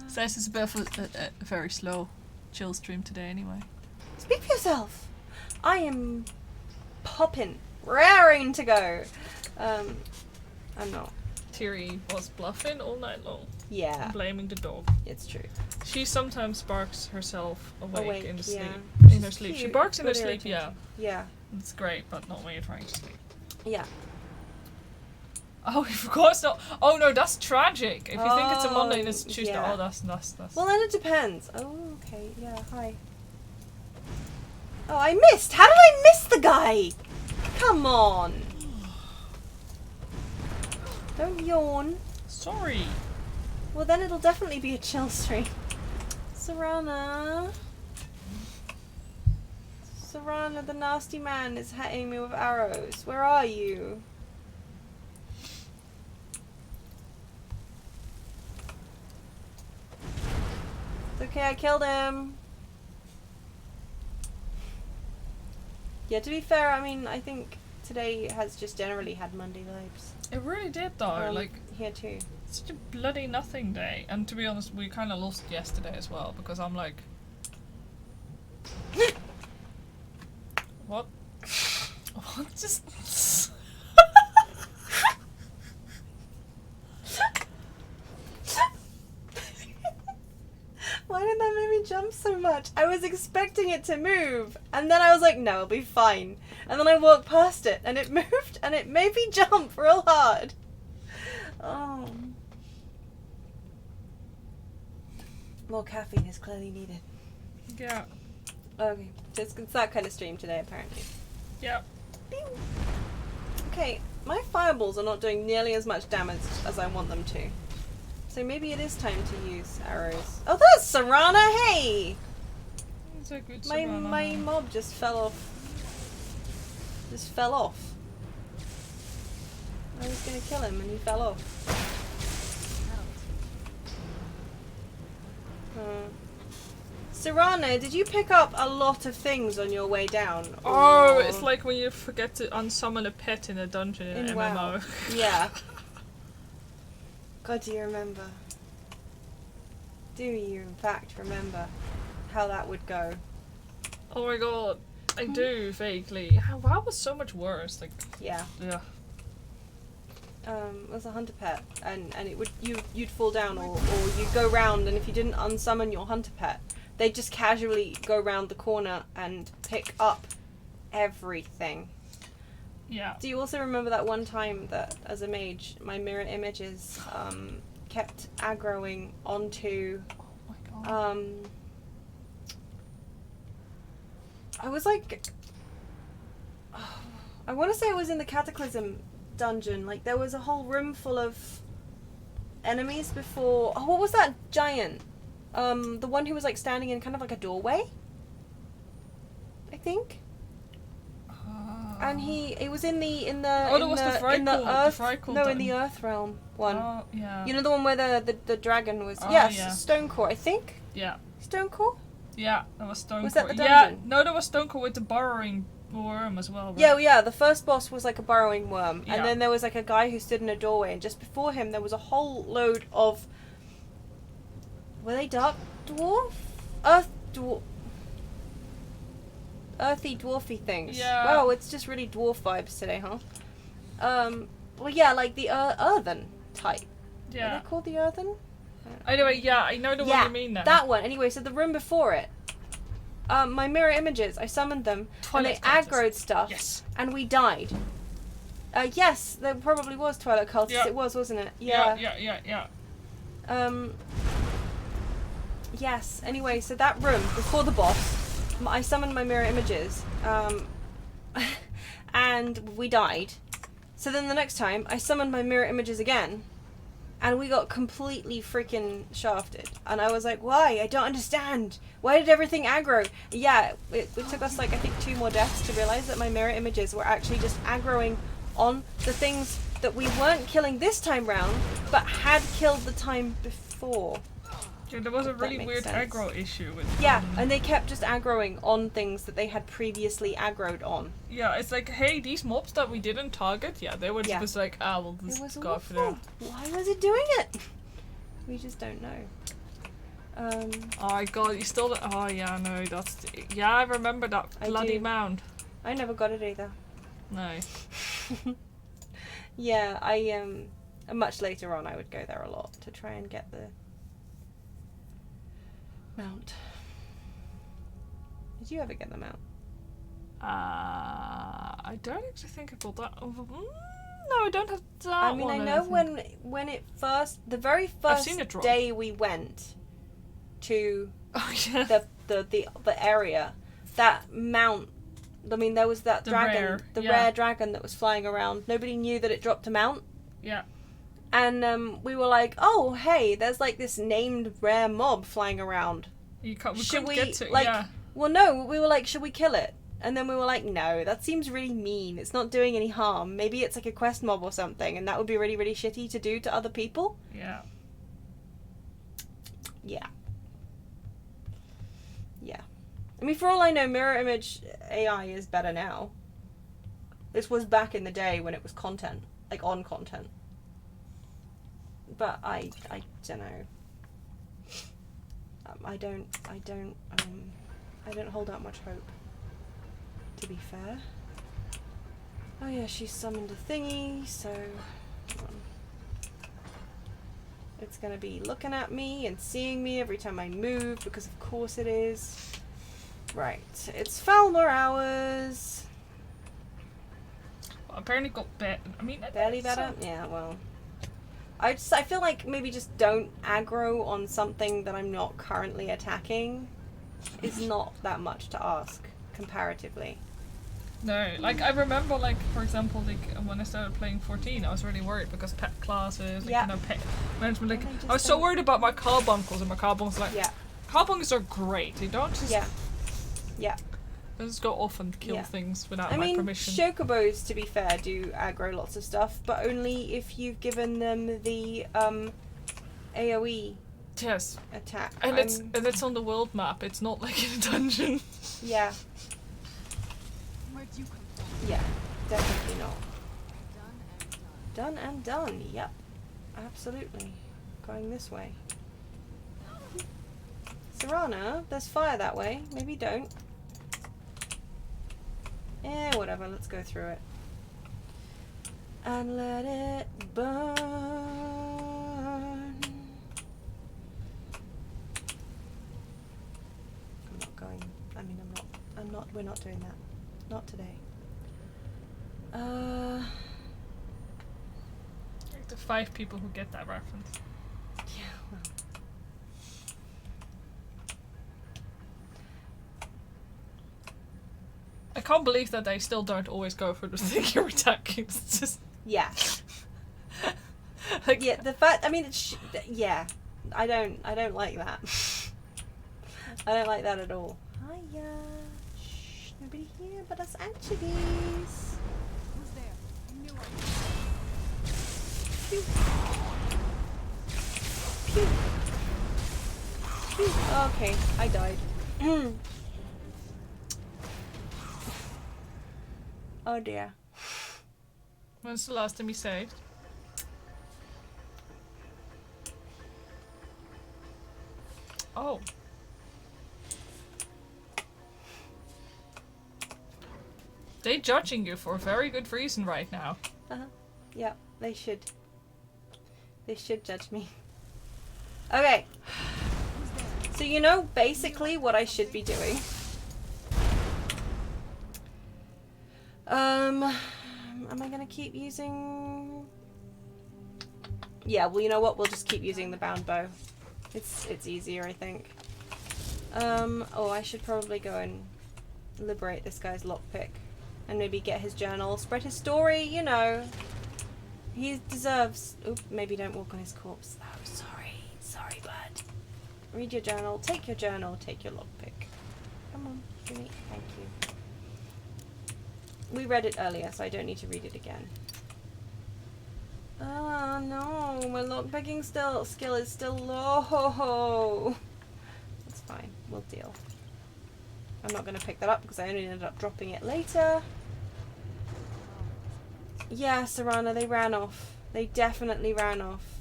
So this is a bit of a very slow, chill stream today anyway. Speak for yourself. I am popping, raring to go. I'm not. Tiri was bluffing all night long, Yeah, blaming the dog. it's true. She sometimes barks herself awake in the sleep. yeah. In her sleep. She Cute, barks in her but sleep, yeah. irritating. Yeah, It's great, but not when you're trying to sleep. yeah. Oh, of course not. Oh no, that's tragic. If you think it's a Monday and it's Oh, Tuesday, yeah. oh, that's. Well, then it depends. Oh, okay. Yeah, hi. Oh, I missed. How did I miss the guy? Come on. Don't yawn. Sorry. Well, then it'll definitely be a chill stream. Serana. Serana, the nasty man, is hitting me with arrows. Where are you? It's okay, I killed him. Yeah, to be fair, I mean, I think today has just generally had Monday vibes. It really did though. Like, here too. such a bloody nothing day. And to be honest, we kind of lost yesterday as well because I'm like, what? What just? Why did that make me jump so much? I was expecting it to move, and then I was like, no, it'll be fine. And then I walked past it, and it moved, and it made me jump real hard. Oh. More caffeine is clearly needed. Yeah. Okay, so it's that kind of stream today, apparently. Yeah. Pew. Okay, my fireballs are not doing nearly as much damage as I want them to. So maybe it is time to use arrows. Oh, there's Serana! Hey! It's a good My Savannah. mob just fell off. Just fell off. I was gonna kill him and he fell off. Serana, did you pick up a lot of things on your way down? Oh, Or- it's like when you forget to unsummon a pet in a dungeon in an WoW. MMO. Yeah. God, do you remember? Do you, in fact, remember how that would go? Oh my god, I do vaguely. WoW was so much worse. Like, Yeah. yeah. It was a hunter pet, and it would you'd fall down, or you'd go round, and if you didn't unsummon your hunter pet, they'd just casually go round the corner and pick up everything. Yeah. Do you also remember that one time that, as a mage, my mirror images kept aggroing onto Oh my god. I was like, I want to say it was in the Cataclysm dungeon. Like, there was a whole room full of enemies before. Oh, what was that giant? The one who was like standing in kind of like a doorway, I think. And it was in the Oh, there was the earth. Vrykul No, in the Earth Realm one. Oh, yeah. You know the one where the dragon was. Oh, Yes, yeah. Stonecore, I think. Yeah. Stonecore. Yeah, that was Stonecore. Was that the Yeah, dungeon? no, that was Stonecore with the burrowing worm as well, right? Yeah, yeah. The first boss was like a burrowing worm, Yeah. and then there was like a guy who stood in a doorway, and just before him there was a whole load of. Were they dark dwarf? Earthy dwarfy things. Yeah. Wow, it's just really dwarf vibes today, huh? Well, yeah, like the earthen type. Are Yeah. they called the earthen? Anyway, yeah, I know the one you mean now. That one. Anyway, so the room before it. My mirror images, I summoned them, Twilight and they Countess. aggroed stuff, Yes. and we died. Yes, there probably was Twilight Cultists. Yeah. It was, wasn't it? Yeah. Yes. Anyway, so that room before the boss, I summoned my mirror images, and we died. So then the next time, I summoned my mirror images again, and we got completely freaking shafted. And I was like, why? I don't understand. Why did everything aggro? Yeah, it took us like, I think 2 more deaths to realize that my mirror images were actually just aggroing on the things that we weren't killing this time round, but had killed the time before. Yeah, there was a If that really makes weird sense. aggro issue with Yeah, and they kept just aggroing on things that they had previously aggroed on. Yeah, it's like, hey, these mobs that we didn't target, they were Yeah. just like, we'll It just was go for awful. them. Why was it doing it? We just don't know. Oh my god, you still oh yeah, no, that's yeah, I remember that I bloody do. mound. I never got it either. No. Yeah, much later on I would go there a lot to try and get the mount. Did you ever get the mount? I don't actually think I got that. No, I don't have that. I mean, one, I know don't think. when it first, the very I've first seen it drop. day we went to Oh yeah. the area, that mount. I mean, there was that The dragon, rare, the yeah. rare dragon that was flying around. Nobody knew that it dropped a mount, Yeah. and we were like, "Oh, hey, there's like this named rare mob flying around. We Should couldn't we get to like?" yeah. Well, no, we were like, "Should we kill it?" And then we were like, "No, that seems really mean. It's not doing any harm. Maybe it's like a quest mob or something, and that would be really, really shitty to do to other people." Yeah. Yeah. Yeah. I mean, for all I know, mirror image AI is better now. This was back in the day when it was content, like on content. But I don't know. I don't hold out much hope, to be fair. Oh yeah, she summoned a thingy, so hold on. It's gonna be looking at me and seeing me every time I move, because of course it is. Right, it's Falmer hours. Well, apparently got Barely better? Yeah, well. I feel like maybe just don't aggro on something that I'm not currently attacking is not that much to ask, comparatively. No, like I remember, like for example, like when I started playing 14, I was really worried because pet classes, like, Yeah. you know, pet management. Like And I just I was so don't- worried about my carbuncles, and my carbuncles like Yeah, carbuncles are great. They don't just yeah, yeah. they just go off and kill Yeah. things without I my mean, permission. chocobos, to be fair, do aggro lots of stuff, but only if you've given them the AoE Yes, attack. and it's on the world map. It's not like in a dungeon. Yeah, Where'd you come from? yeah, definitely not. Done and done. Done and done, yep. Absolutely. Going this way. Serana, there's fire that way. Maybe don't. Whatever, let's go through it. And let it burn. I'm not going. I mean, I'm not. We're not doing that. Not today. Like the 5 people who get that reference. Yeah, well. I can't believe that they still don't always go for the thing you're attacking. It's just Yeah. like Yeah, the fact, I mean, yeah, I don't like that. I don't like that at all. Hiya. Shh, nobody here but us anchovies. Who's there? I knew it. Pew. Pew. Pew. Okay, I died. Oh dear. when's the last time you saved? Oh. They're judging you for a very good reason right now. Yeah, they should. They should judge me. Okay. So you know basically what I should be doing. Am I gonna keep using... Yeah, well, you know what? We'll just keep using the bound bow. It's easier, I think. Oh, I should probably go and liberate this guy's lockpick. And maybe get his journal. Spread his story, you know. He deserves... Oop, maybe don't walk on his corpse. Oh, sorry. Sorry, bud. Read your journal. Take your journal. Take your lockpick. Come on, give me... Thank you. We read it earlier, so I don't need to read it again. Oh, no. My lockpicking skill is still low. That's fine. We'll deal. I'm not going to pick that up because I only ended up dropping it later. Yeah, Serana, they ran off. They definitely ran off.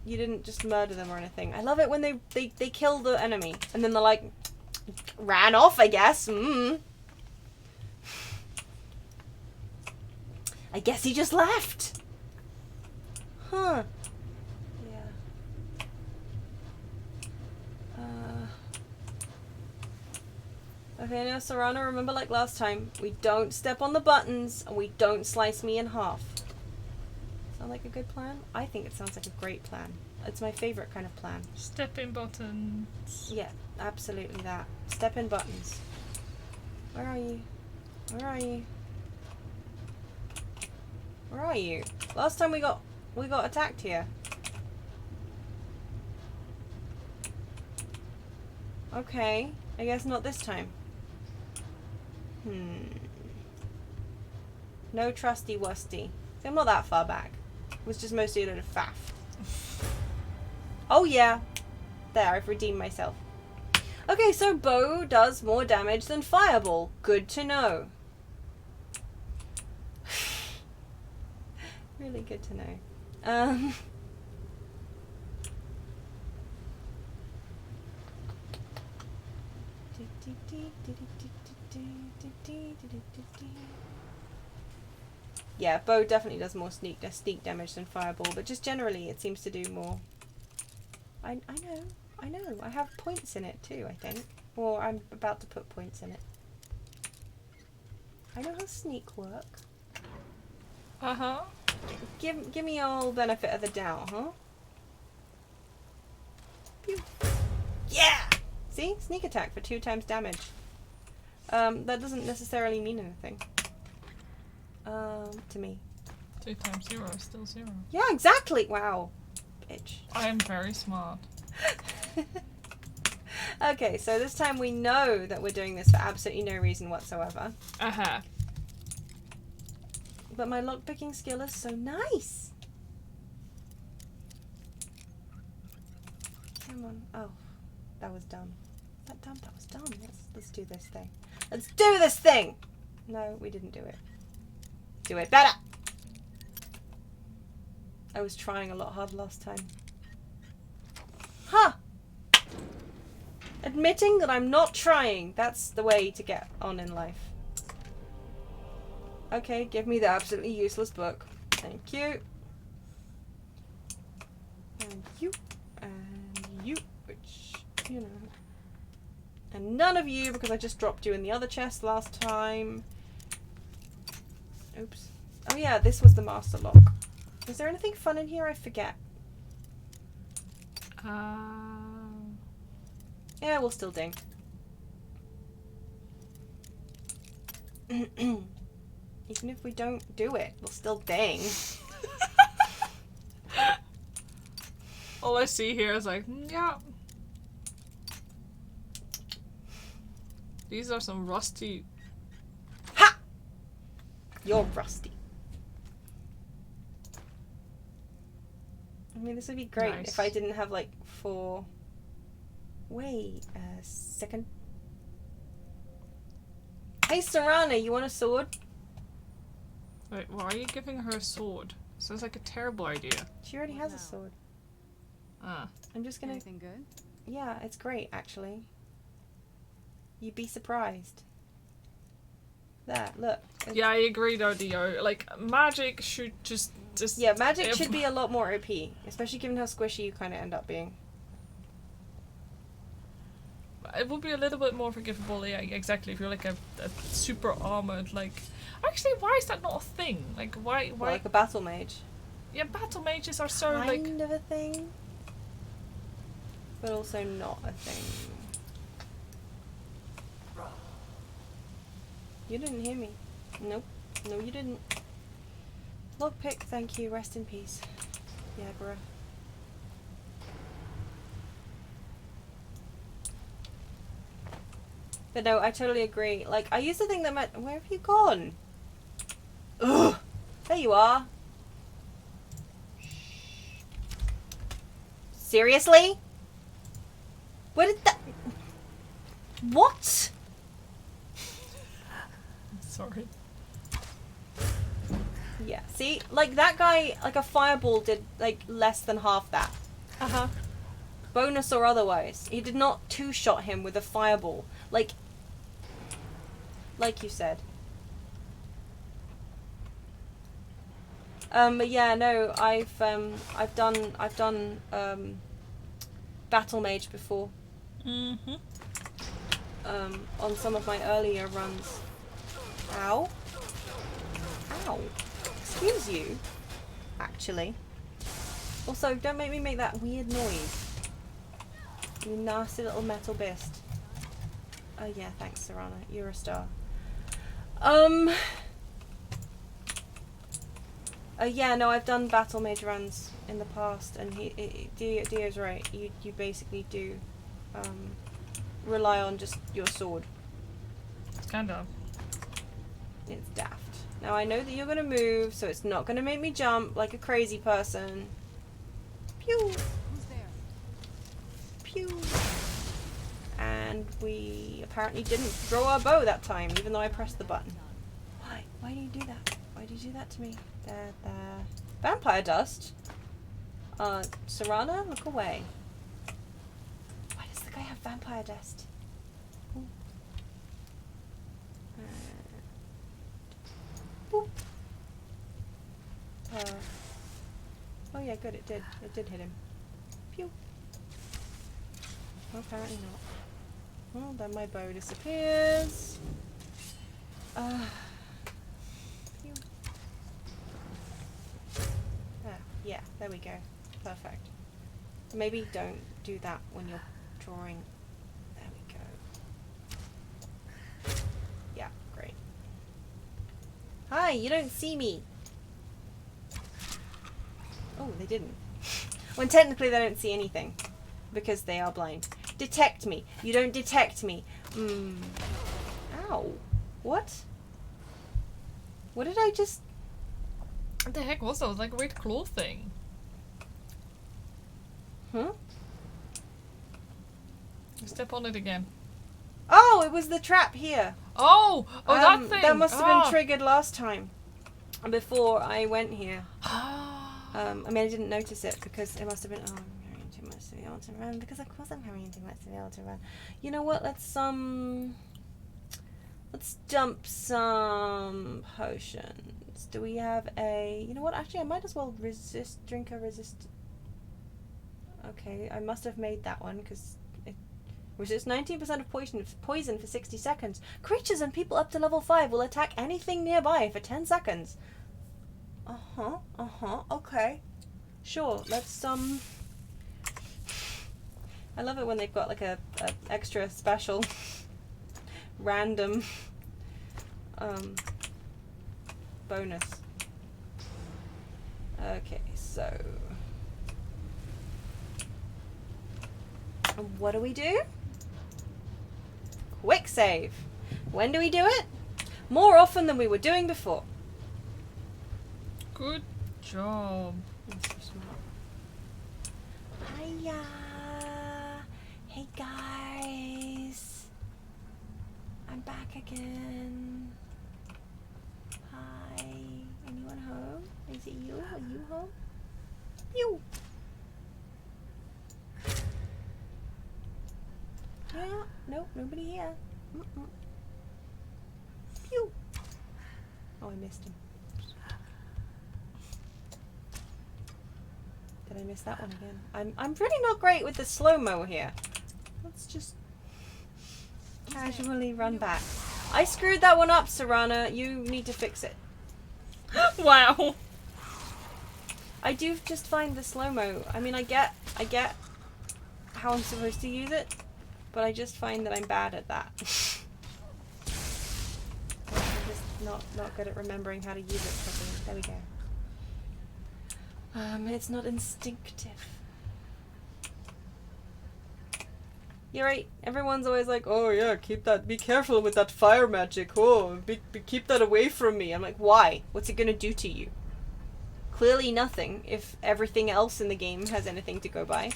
You didn't just murder them or anything. I love it when they kill the enemy and then they're like, ran off, I guess. I guess he just left. Huh. Okay, now Serana, remember like last time, we don't step on the buttons and we don't slice me in half. Sound like a good plan? I think it sounds like a great plan. It's my favorite kind of plan. Step in buttons. Yeah, absolutely that. Step in buttons. Where are you? Where are you? Where are you? Last time we got attacked here. Okay, I guess not this time. No trusty wusty. See, I'm not that far back. It was just mostly a load of faff. Oh yeah. There, I've redeemed myself. Okay, so bow does more damage than fireball. Good to know. Really good to know. Yeah, bow definitely does more sneak damage than fireball, but just generally it seems to do more. I know. I have points in it too, I think. Or I'm about to put points in it. I know how sneak work. Uh-huh. Give me all benefit of the doubt, huh? Pew. Yeah! See? Sneak attack for 2 times damage. That doesn't necessarily mean anything. To me. 2 times 0 is still 0. Yeah, exactly! Wow. Bitch. I am very smart. Okay, so this time we know that we're doing this for absolutely no reason whatsoever. Uh-huh. But my lockpicking skill is so nice! Come on. Oh, that was dumb. That was dumb. Let's do this thing. Let's do this thing! No, we didn't do it. Do it better! I was trying a lot hard last time. Huh! Admitting that I'm not trying. That's the way to get on in life. Okay, give me the absolutely useless book. Thank you. And you. And you. Which, you know. And none of you, because I just dropped you in the other chest last time. Oops. Oh yeah, this was the master lock. Is there anything fun in here? I forget. Yeah, we'll still ding. Even if we don't do it, we'll still ding. All I see here is like, yeah. These are some rusty... Ha! You're rusty. I mean, this would be great Nice. if I didn't have like 4... Wait a second. Hey, Serana, you want a sword? Wait, why are you giving her a sword? Sounds like a terrible idea. She already has a sword. Ah. I'm just gonna... Anything good? Yeah, it's great, actually. You'd be surprised. There, look. It's... Yeah, I agree though, Dio. Like, magic should just... Yeah, magic should be a lot more OP. Especially given how squishy you kind of end up being. it would be a little bit more forgivable, yeah, exactly, if you're like a super armored, like... Actually, why is that not a thing? Like, why... Well, like a battle mage. Yeah, battle mages are so, like... Kind of a thing. But also not a thing. You didn't hear me. Nope. No, you didn't. Lockpick, thank you. Rest in peace. Yeah, bruh. But no, I totally agree. Like, I used to think that where have you gone? Ugh! There you are. Seriously? Where did that... What? Sorry. Yeah, see? Like, that guy, like, a fireball did, like, less than half that. Uh-huh. Bonus or otherwise. He did not two-shot him with a fireball. Like you said. But yeah, no, I've done Battle Mage before. Mm-hmm. On some of my earlier runs. Ow. Ow. Excuse you. Actually. Also, don't make me make that weird noise. You nasty little metal beast. Oh yeah, thanks, Serana. You're a star. Yeah, no, I've done Battle Mage runs in the past, and Dio's right. You basically do rely on just your sword. Kind of. It's daft. Now I know that you're gonna move, so it's not gonna make me jump like a crazy person. Pew! Who's there? Pew! And we apparently didn't draw our bow that time, even though I pressed the button. Why? Why do you do that? Why did you do that to me? There. Vampire dust? Serana, look away. Why does the guy have vampire dust? Ooh. Boop. Oh yeah, good, it did. It did hit him. Pew. Well, apparently not. Well, then my bow disappears. Pew. Yeah, there we go. Perfect. Maybe don't do that when you're drawing. There we go. Yeah, great. Hi, you don't see me. Oh, they didn't. When technically they don't see anything. Because they are blind. Detect me. You don't detect me. Ow. What? What did I just... What the heck was that? It was like a weird claw thing. Huh? Step on it again. Oh, it was the trap here. Oh! Oh, that thing! That must have been triggered last time. Before I went here. I mean, I didn't notice it because it must have been... Oh, I'm carrying too much to be able to run. Because of course I'm carrying too much to be able to run. You know what? Let's dump some potions. Do we have a... You know what? Actually, I might as well drink a resist... Okay, I must have made that one because it resists 19% of poison for 60 seconds. Creatures and people up to level 5 will attack anything nearby for 10 seconds. Okay. Sure, let's I love it when they've got like a extra special random bonus. Okay, so what do we do? Quick save. When do we do it? More often than we were doing before. Good job. That's so smart. Hiya. Hey guys. I'm back again. Hi. Anyone home? Is it you? Are you home? You. Yeah. Nope. Nobody here. Pew. Oh, I missed him. Did I miss that one again? I'm really not great with the slow-mo here. Let's just... casually run back. I screwed that one up, Serana. You need to fix it. Wow. I do just find the slow-mo. I mean, I get how I'm supposed to use it, but I just find that I'm bad at that. I'm just not good at remembering how to use it properly. There we go. It's not instinctive. You're right. Everyone's always like, "Oh yeah, be careful with that fire magic. Oh, keep that away from me." I'm like, why? What's it gonna do to you? Clearly nothing, if everything else in the game has anything to go by.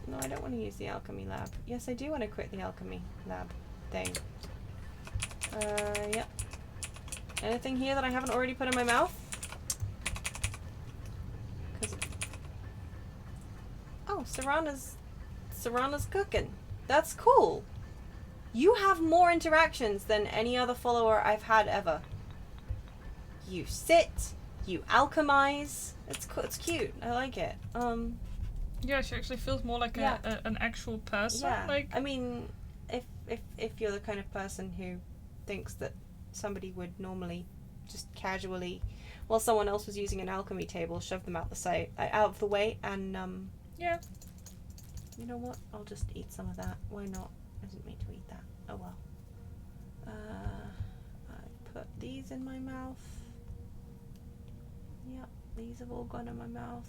No, I don't want to use the alchemy lab. Yes, I do want to quit the alchemy lab thing. Yep. Anything here that I haven't already put in my mouth? Oh, Serana's cooking. That's cool. You have more interactions than any other follower I've had ever. You sit, you alchemize. It's cute. I like it. Yeah, she actually feels more like an actual person. Yeah. Like, I mean, if you're the kind of person who thinks that somebody would normally just casually, while someone else was using an alchemy table, shove them out of the way, and yeah. You know what? I'll just eat some of that. Why not? I didn't mean to eat that. Oh well. I put these in my mouth. Yep, these have all gone in my mouth.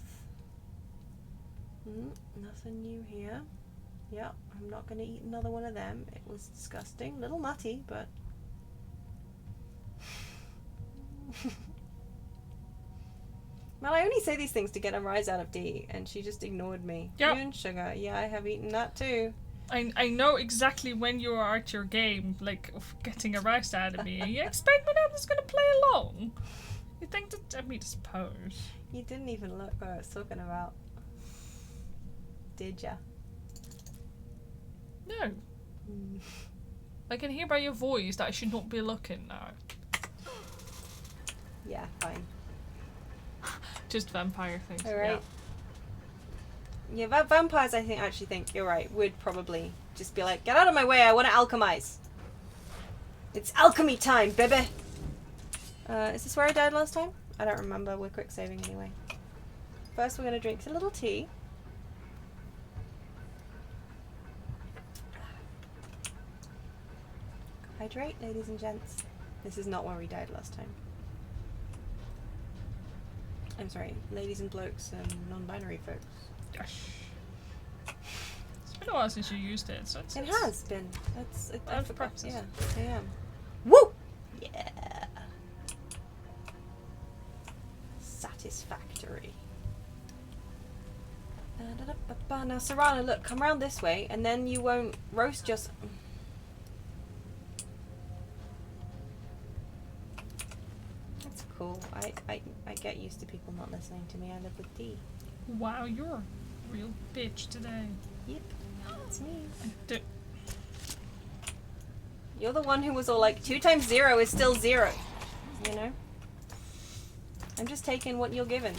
Nothing new here. Yep, I'm not going to eat another one of them. It was disgusting. Little nutty, but... Man, I only say these things to get a rise out of D, and she just ignored me. Yep. Moon sugar. Yeah, I have eaten that too. I know exactly when you are at your game, like, of getting a rise out of me, and you expect me that I'm just going to play along. You think that, I mean, I suppose. You didn't even look what I was talking about. Did ya? No. I can hear by your voice that I should not be looking now. Yeah, fine. Just vampire things. Alright. Yeah, vampires, I actually think, you're right, would probably just be like, get out of my way, I want to alchemize. It's alchemy time, baby! Is this where I died last time? I don't remember, we're quick saving anyway. First we're going to drink a little tea. Hydrate, ladies and gents. This is not where we died last time. I'm sorry, ladies and blokes and non-binary folks. Gosh. It's been a while since you used it. So It has been. I forgot. practice. Yeah, I am. Woo! Yeah. Satisfactory. Now, Serana, look, come round this way, and then you won't roast just. That's cool. I get used to people not listening to me. I live with D. Wow, you're a real bitch today. Yep, that's me. You're the one who was all like, 2 times 0 is still 0. You know? I'm just taking what you're given.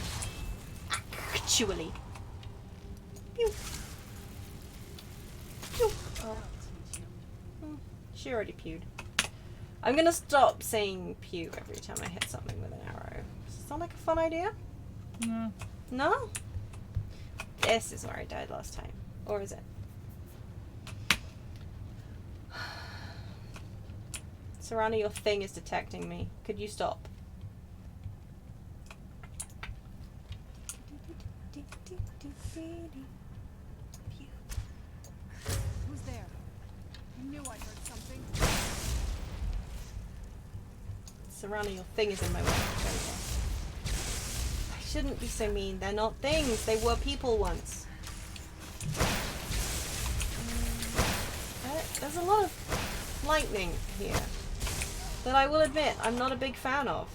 Actually. Pew. Pew. Oh. She already pewed. I'm gonna stop saying pew every time I hit something with an arrow. Does it sound like a fun idea? No. No? This is where I died last time. Or is it? Serana, your thing is detecting me. Could you stop? Who's there? I knew I heard something. Serana, your thing is in my way. There we go. I shouldn't be so mean. They're not things. They were people once. There's a lot of lightning here that I will admit I'm not a big fan of.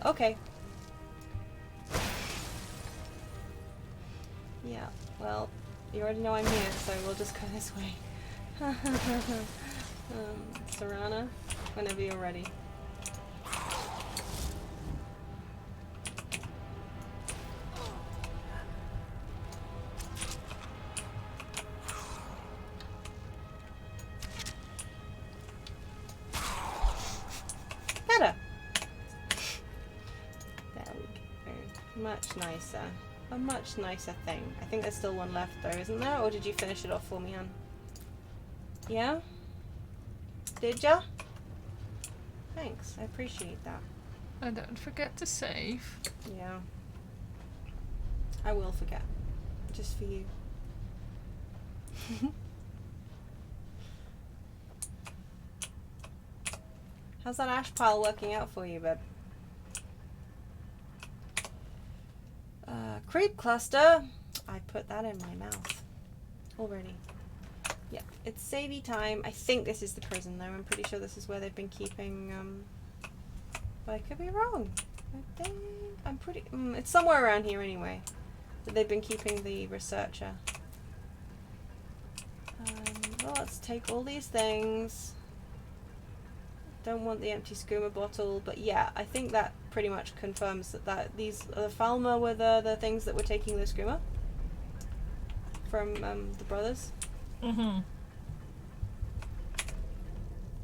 Okay. Yeah, well, you already know I'm here, so we'll just go this way. Serana, whenever you're ready. Much nicer. A much nicer thing. I think there's still one left though, isn't there? Or did you finish it off for me, Han? Yeah? Did ya? Thanks. I appreciate that. And don't forget to save. Yeah. I will forget. Just for you. How's that ash pile working out for you, babe? Creep cluster. I put that in my mouth already. Yeah, it's savey time. I think this is the prison though. I'm pretty sure this is where they've been keeping, but I could be wrong. I think I'm pretty, it's somewhere around here anyway. That they've been keeping the researcher. Well, let's take all these things. Don't want the empty skooma bottle, but yeah, I think that pretty much confirms that these the Falmer were the things that were taking the skooma from the brothers. Mm-hmm.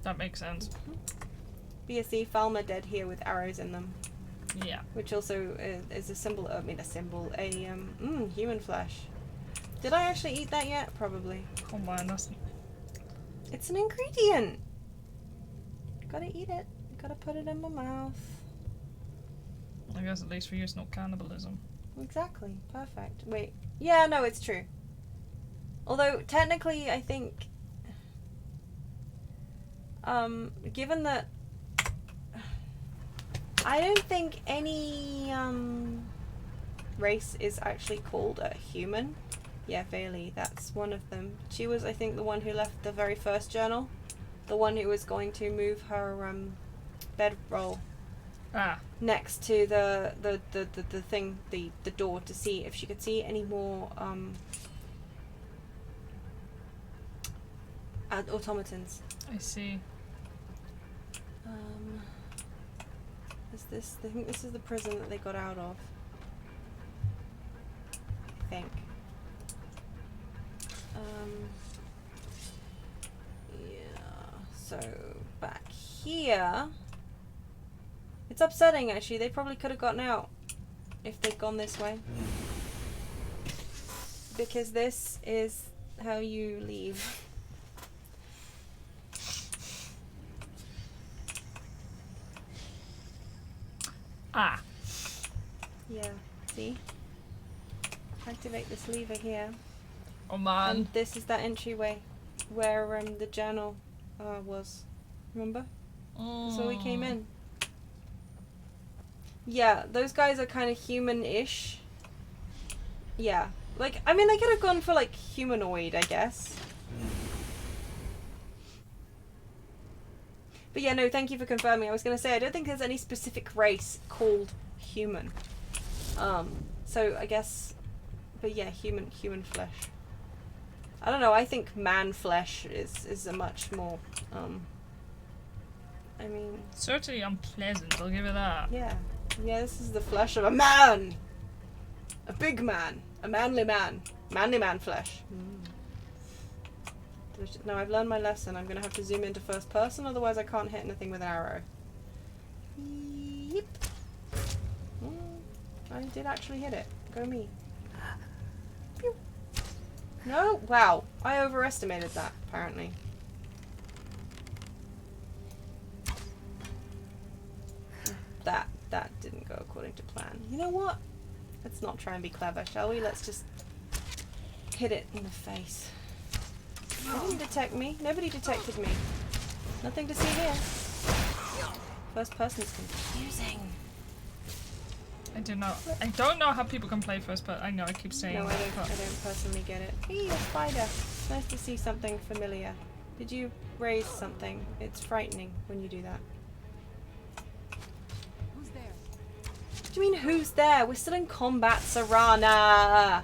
That makes sense. BSC Falmer dead here with arrows in them, Yeah. which also is a symbol. I mean, a symbol. A human flesh. Did I actually eat that yet? Probably. Come on, that's... It's an ingredient. Gotta eat it. Gotta put it in my mouth. I guess at least for you it's not cannibalism. Exactly. Perfect. Wait. Yeah, no, it's true. Although, technically, I think... given that... I don't think any, race is actually called a human. Yeah, Bailey, that's one of them. She was, I think, the one who left the very first journal. The one who was going to move her, bedroll Ah. next to the thing, the door, to see if she could see any more automatons. I see. Is this? I think this is the prison that they got out of. I think. Yeah. So back here. It's upsetting, actually. They probably could have gotten out if they'd gone this way. Because this is how you leave. Ah. Yeah, see? Activate this lever here. Oh man. And this is that entryway where the journal was. Remember? That's where we came in. Yeah, those guys are kind of human-ish. Yeah. Like, I mean, they could have gone for, like, humanoid, I guess. But yeah, no, thank you for confirming. I was going to say, I don't think there's any specific race called human. So I guess, but yeah, human flesh. I don't know, I think man flesh is a much more, I mean... Certainly unpleasant, I'll give it that. Yeah. Yeah, this is the flesh of a man! A big man! A manly man! Manly man flesh. Delicious. No, I've learned my lesson. I'm gonna have to zoom into first person, otherwise I can't hit anything with an arrow. Yep. I did actually hit it. Go me. Pew. No? Wow. I overestimated that, apparently. That didn't go according to plan. You know what? Let's not try and be clever, shall we? Let's just hit it in the face. They didn't detect me. Nobody detected me. Nothing to see here. First person is confusing. I don't know how people can play first, but I know I keep saying No, I that. don't personally get it. Hey, a spider. Nice to see something familiar. Did you raise something? It's frightening when you do that. Who's there? What do you mean, who's there? We're still in combat, Sarana!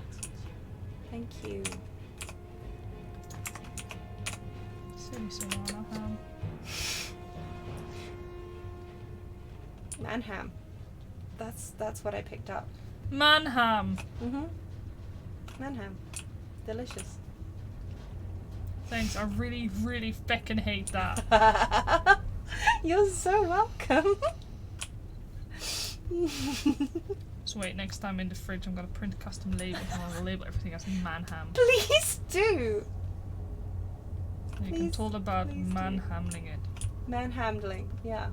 Thank you. Silly Savannah. Manham. That's what I picked up. Manham. Manham. Delicious. Thanks, I really, really feckin' hate that. You're so welcome. So wait, next time in the fridge, I'm gonna print a custom label and I'm gonna label everything as manham. Please do. You can Please, talk about please do. manhamling it. Manhandling, yeah.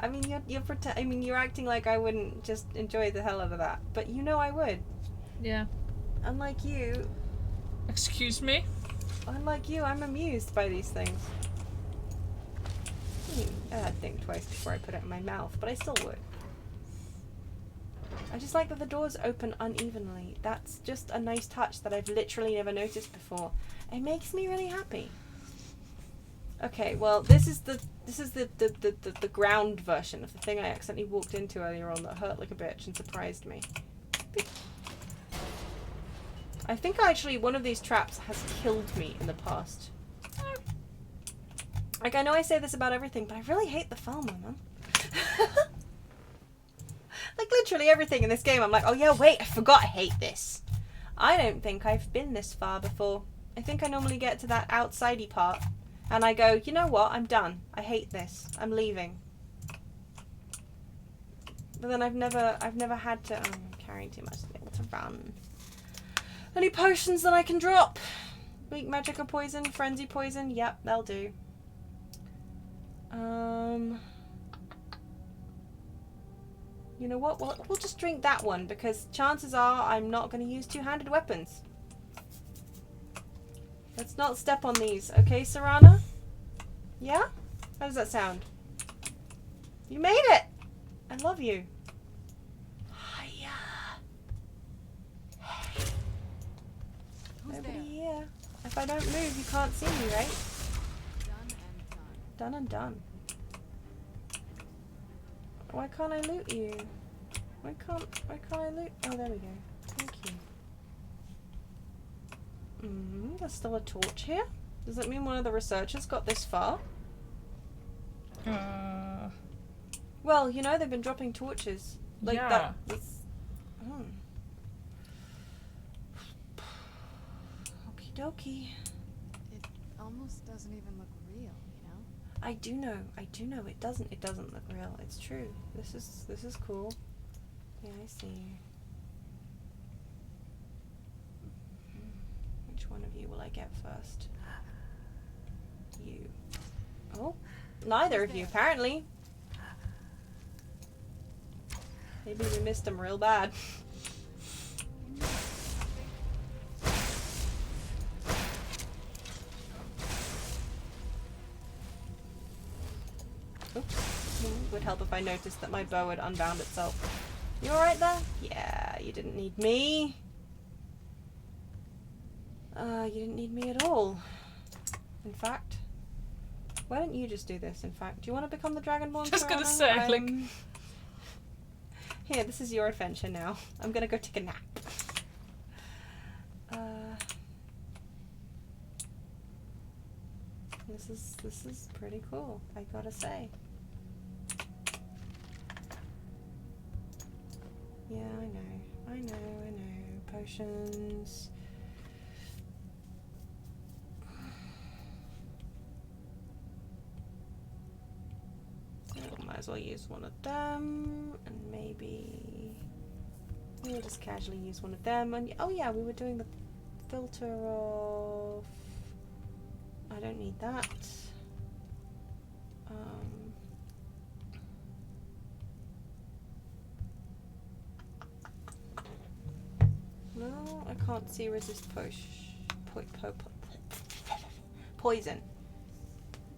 I mean, you're acting like I wouldn't just enjoy the hell out of that, but you know I would. Yeah. Unlike you, Excuse me? I'm amused by these things. I'd think twice before I put it in my mouth, but I still would. I just like that the doors open unevenly. That's just a nice touch that I've literally never noticed before. It makes me really happy. Okay, well, this is the ground version of the thing I accidentally walked into earlier on that hurt like a bitch and surprised me. I think actually one of these traps has killed me in the past. Like, I know I say this about everything, but I really hate the farmer, man. Like, literally everything in this game, I'm like, oh yeah, wait, I forgot I hate this. I don't think I've been this far before. I think I normally get to that outsidey part, and I go, you know what, I'm done. I hate this. I'm leaving. But then I've never had to, I'm carrying too much to be able to run. Any potions that I can drop? Weak magic or poison? Frenzy poison? Yep, they'll do. You know what? We'll just drink that one because chances are I'm not going to use two-handed weapons. Let's not step on these, okay, Serana? Yeah? How does that sound? You made it! I love you. Hiya. Hey. Nobody here. If I don't move, you can't see me, right? Done and done. Why can't I loot you? Why can't I loot? Oh, there we go. Thank you. There's still a torch here? Does that mean one of the researchers got this far? Well, you know, they've been dropping torches. Like yeah. that. Okie dokie. It almost doesn't even look real, you know? I do know it doesn't look real. It's true. This is cool. Yeah, I see you. Which one of you will I get first? You. Oh, neither of you apparently. Maybe we missed him real bad. Oops. Would help if I noticed that my bow had unbound itself. You alright there? Yeah, you didn't need me. You didn't need me at all. In fact. Why don't you just do this, in fact? Do you want to become the Dragonborn? Just gonna Serana? say, like... Here, this is your adventure now. I'm gonna go take a nap. This is pretty cool, I gotta say. Yeah, I know. Potions. Oh, might as well use one of them, and maybe we'll just casually use one of them. And oh yeah, we were doing the filter of. I don't need that. No, I can't see resist poison.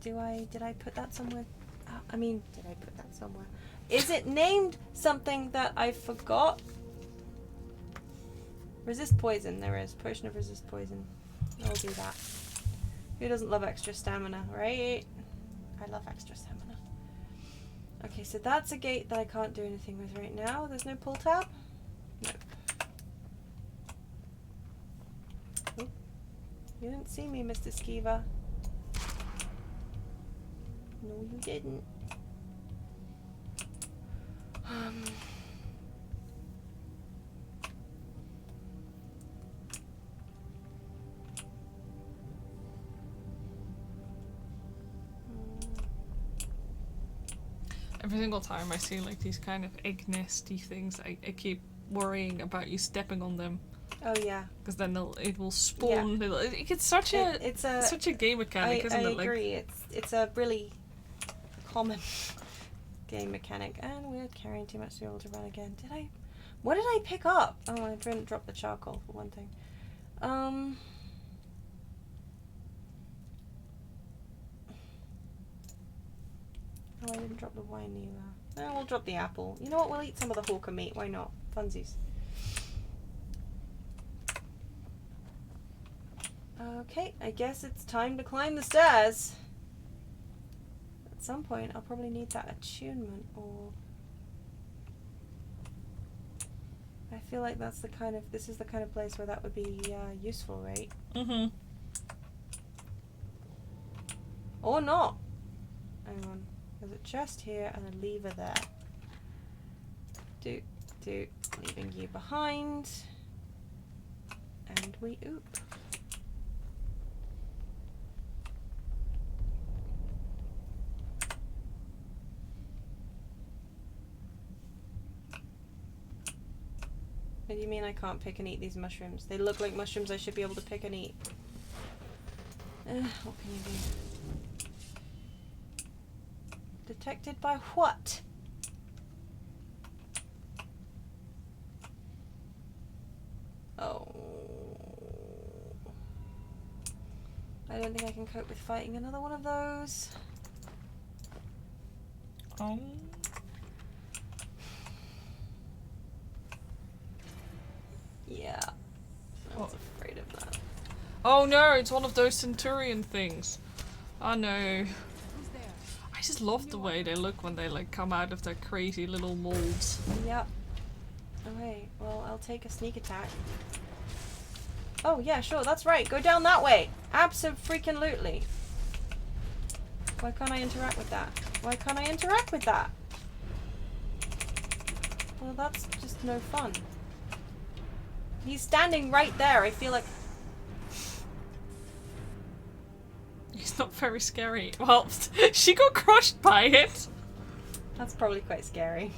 Did I put that somewhere? Did I put that somewhere? Is it named something that I forgot? Resist poison, there is. Potion of resist poison. I'll do that. Who doesn't love extra stamina, right? I love extra stamina. Okay, so that's a gate that I can't do anything with right now. There's no pull tab? Nope. Oh, you didn't see me, Mr. Skiva. No, you didn't. Every single time I see like these kind of egg nesty things, I keep worrying about you stepping on them. Oh yeah. Because then it will spawn. Yeah. It's such a game mechanic, isn't it? I agree. It's a really common game mechanic. And we're carrying too much to be able to run again. What did I pick up? Oh, I didn't drop the charcoal for one thing. Oh, I didn't drop the wine either. No, we'll drop the apple. You know what? We'll eat some of the hawker meat. Why not? Funsies. Okay, I guess it's time to climb the stairs. At some point, I'll probably need that attunement, or... I feel like this is the kind of place where that would be useful, right? Mm-hmm. Or not. Hang on. There's a chest here and a lever there. Leaving you behind. And we oop. What do you mean I can't pick and eat these mushrooms? They look like mushrooms I should be able to pick and eat. What can you do? Detected by what? Oh. I don't think I can cope with fighting another one of those. Oh. Yeah. I was afraid of that. Oh no, it's one of those Centurion things. Oh no. I just love the way they look when they like come out of their crazy little molds. Yep. Okay, well I'll take a sneak attack. Oh yeah, sure, that's right. Go down that way. Abso-freaking-lutely. Why can't I interact with that? Why can't I interact with that? Well, that's just no fun. He's standing right there. I feel like... He's not very scary. Well, she got crushed by it. That's probably quite scary.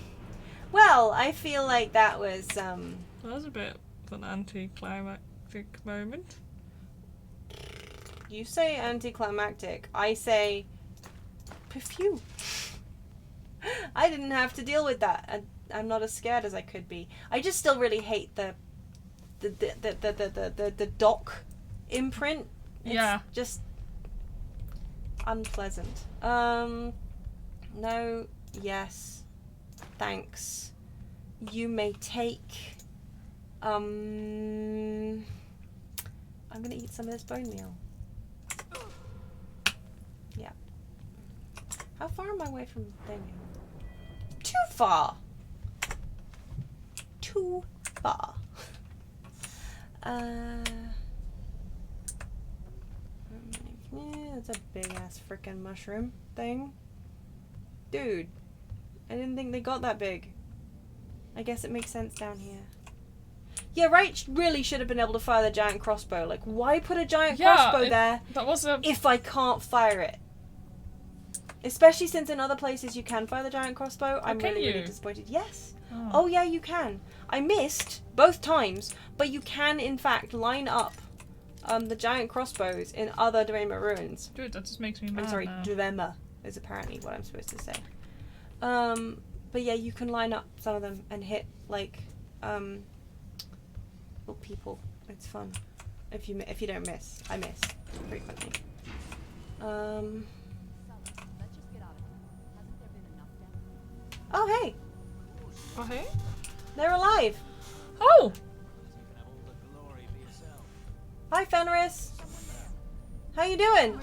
Well, I feel like that was, That was a bit of an anticlimactic moment. You say anticlimactic. I say... Phew. I didn't have to deal with that. I'm not as scared as I could be. I just still really hate the dock imprint. It's just unpleasant. No, yes, thanks. You may take. I'm gonna eat some of this bone meal. Yeah. How far am I away from thing? Too far. Too far. It's a big ass frickin' mushroom thing. Dude, I didn't think they got that big. I guess it makes sense down here. Yeah, right, really should have been able to fire the giant crossbow. Like, why put a giant crossbow there if I can't fire it? Especially since in other places you can fire the giant crossbow. I'm really disappointed. Yes. Oh yeah, you can. I missed both times, but you can in fact line up the giant crossbows in other Dwemer ruins. Dude, that just makes me mad. I'm sorry, Dwemer is apparently what I'm supposed to say. But yeah, you can line up some of them and hit like little people. It's fun. If you don't miss, I miss frequently. Oh hey. Oh hey. They're alive. Oh. Hi Fenris. How you doing?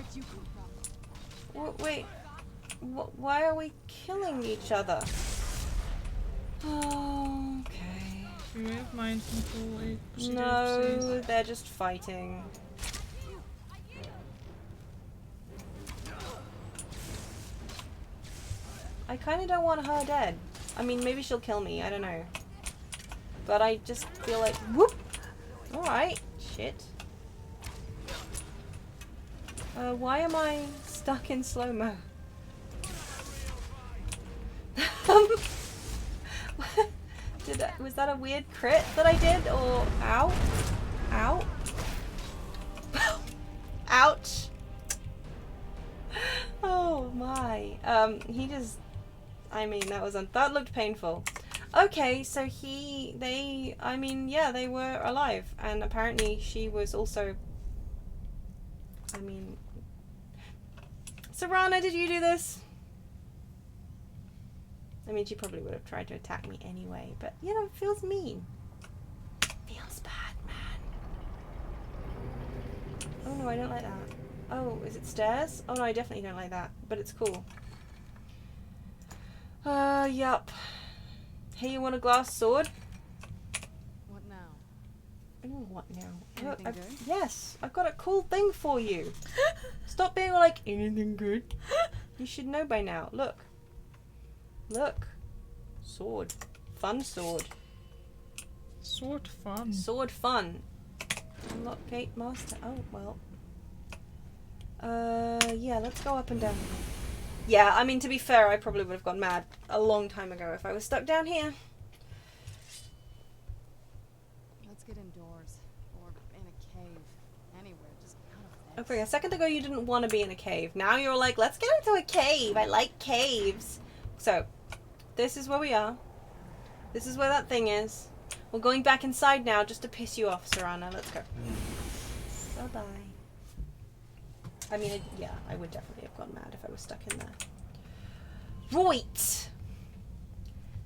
Wait. Why are we killing each other? Oh, okay. Do we have mind control? No, they're just fighting. I kind of don't want her dead. I mean, maybe she'll kill me. I don't know. But I just feel like, whoop. All right. Shit. Why am I stuck in slow-mo? Was that a weird crit that I did? Or ow? Ow? Ouch! Oh my. He just... I mean, that looked painful. Okay, so I mean, yeah, they were alive. And apparently she was also... I mean... Serana, did you do this? I mean, she probably would have tried to attack me anyway, but, you know, it feels mean. Feels bad, man. Oh no, I don't like that. Oh, is it stairs? Oh no, I definitely don't like that, but it's cool. Yup. Hey, you want a glass sword? What now? Ooh, what now? Anything good? Yes, I've got a cool thing for you. Stop being like, anything good? You should know by now. Look. Look. Sword. Fun sword. Sword fun. Sword fun. Unlock gate master. Oh, well. Yeah, let's go up and down. Yeah, I mean, to be fair, I probably would have gone mad a long time ago if I was stuck down here. Let's get indoors. Or in a cave. Anywhere, just out of this. Okay, a second ago you didn't want to be in a cave. Now you're like, let's get into a cave. I like caves. So, this is where we are. This is where that thing is. We're going back inside now just to piss you off, Serana. Let's go. Bye-bye. I mean, yeah, I would definitely have gone mad if I was stuck in there. Right!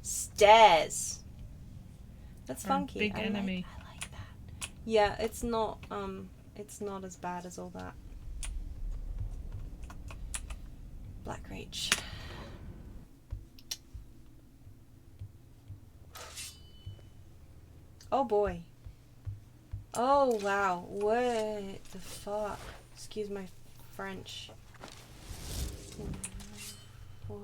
Stairs. That's Our funky. big enemy. I like that. Yeah, it's not as bad as all that. Black Reach. Oh boy. Oh wow. What the fuck? Excuse my French. What?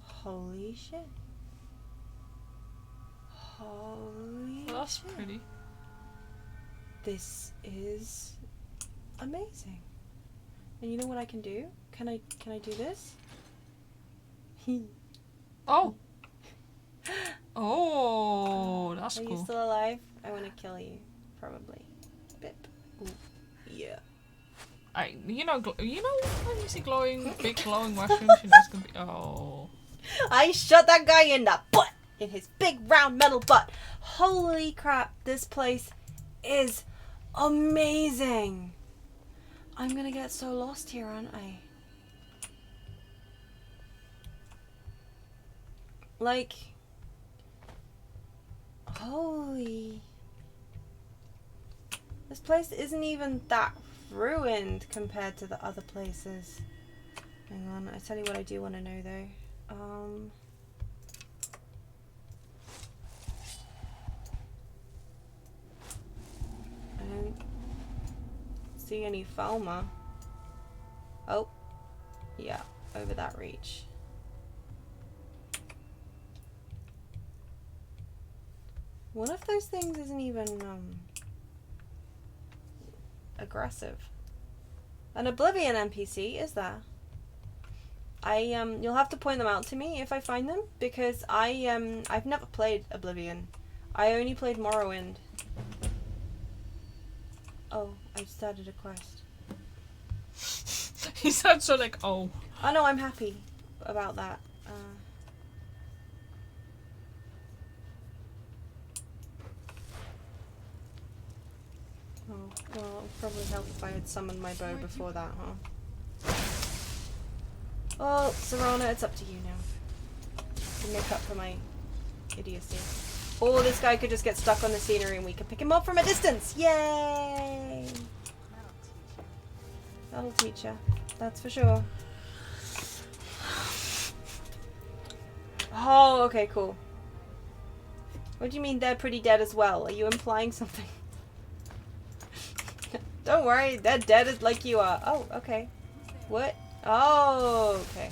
Holy shit. Holy Well, that's shit. pretty. This is amazing. And you know what I can do? Can I do this? Oh! Oh, that's Are you cool. still alive? I want to kill you. Probably. Bip. Ooh. Yeah. You know when you see big glowing mushrooms, you know it's gonna be. Oh. I shot that guy in the butt! In his big round metal butt! Holy crap, this place is amazing! I'm gonna get so lost here, aren't I? Like... Holy... This place isn't even that ruined compared to the other places. Hang on, I tell you what I do want to know though. I don't see any Falmer. Oh, yeah, over that reach. One of those things isn't even aggressive. An Oblivion NPC is there. You'll have to point them out to me if I find them, because I've never played Oblivion. I only played Morrowind. Oh, I started a quest. He sounds so like, oh. Oh no, I'm happy about that. Oh, well, it would probably help if I had summoned my bow before that, huh? Well, Serana, it's up to you now. To make up for my idiocy. Or this guy could just get stuck on the scenery and we can pick him up from a distance! Yay! That'll teach ya. That's for sure. Oh, okay, cool. What do you mean they're pretty dead as well? Are you implying something? Don't worry, they're dead as like you are. Oh, okay. What? Oh, okay.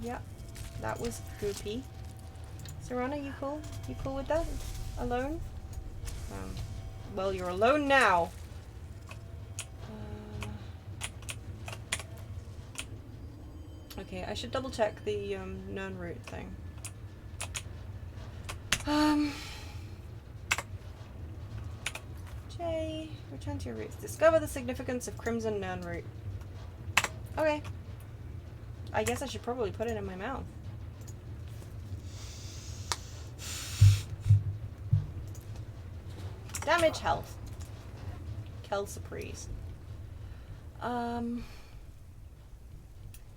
Yep. That was goopy. Serana, you cool? You cool with that? Alone? Well, you're alone now. Okay, I should double check the known route thing. J, return to your roots. Discover the significance of Crimson Known Root. Okay. I guess I should probably put it in my mouth. Damage, health. Kel Surprise.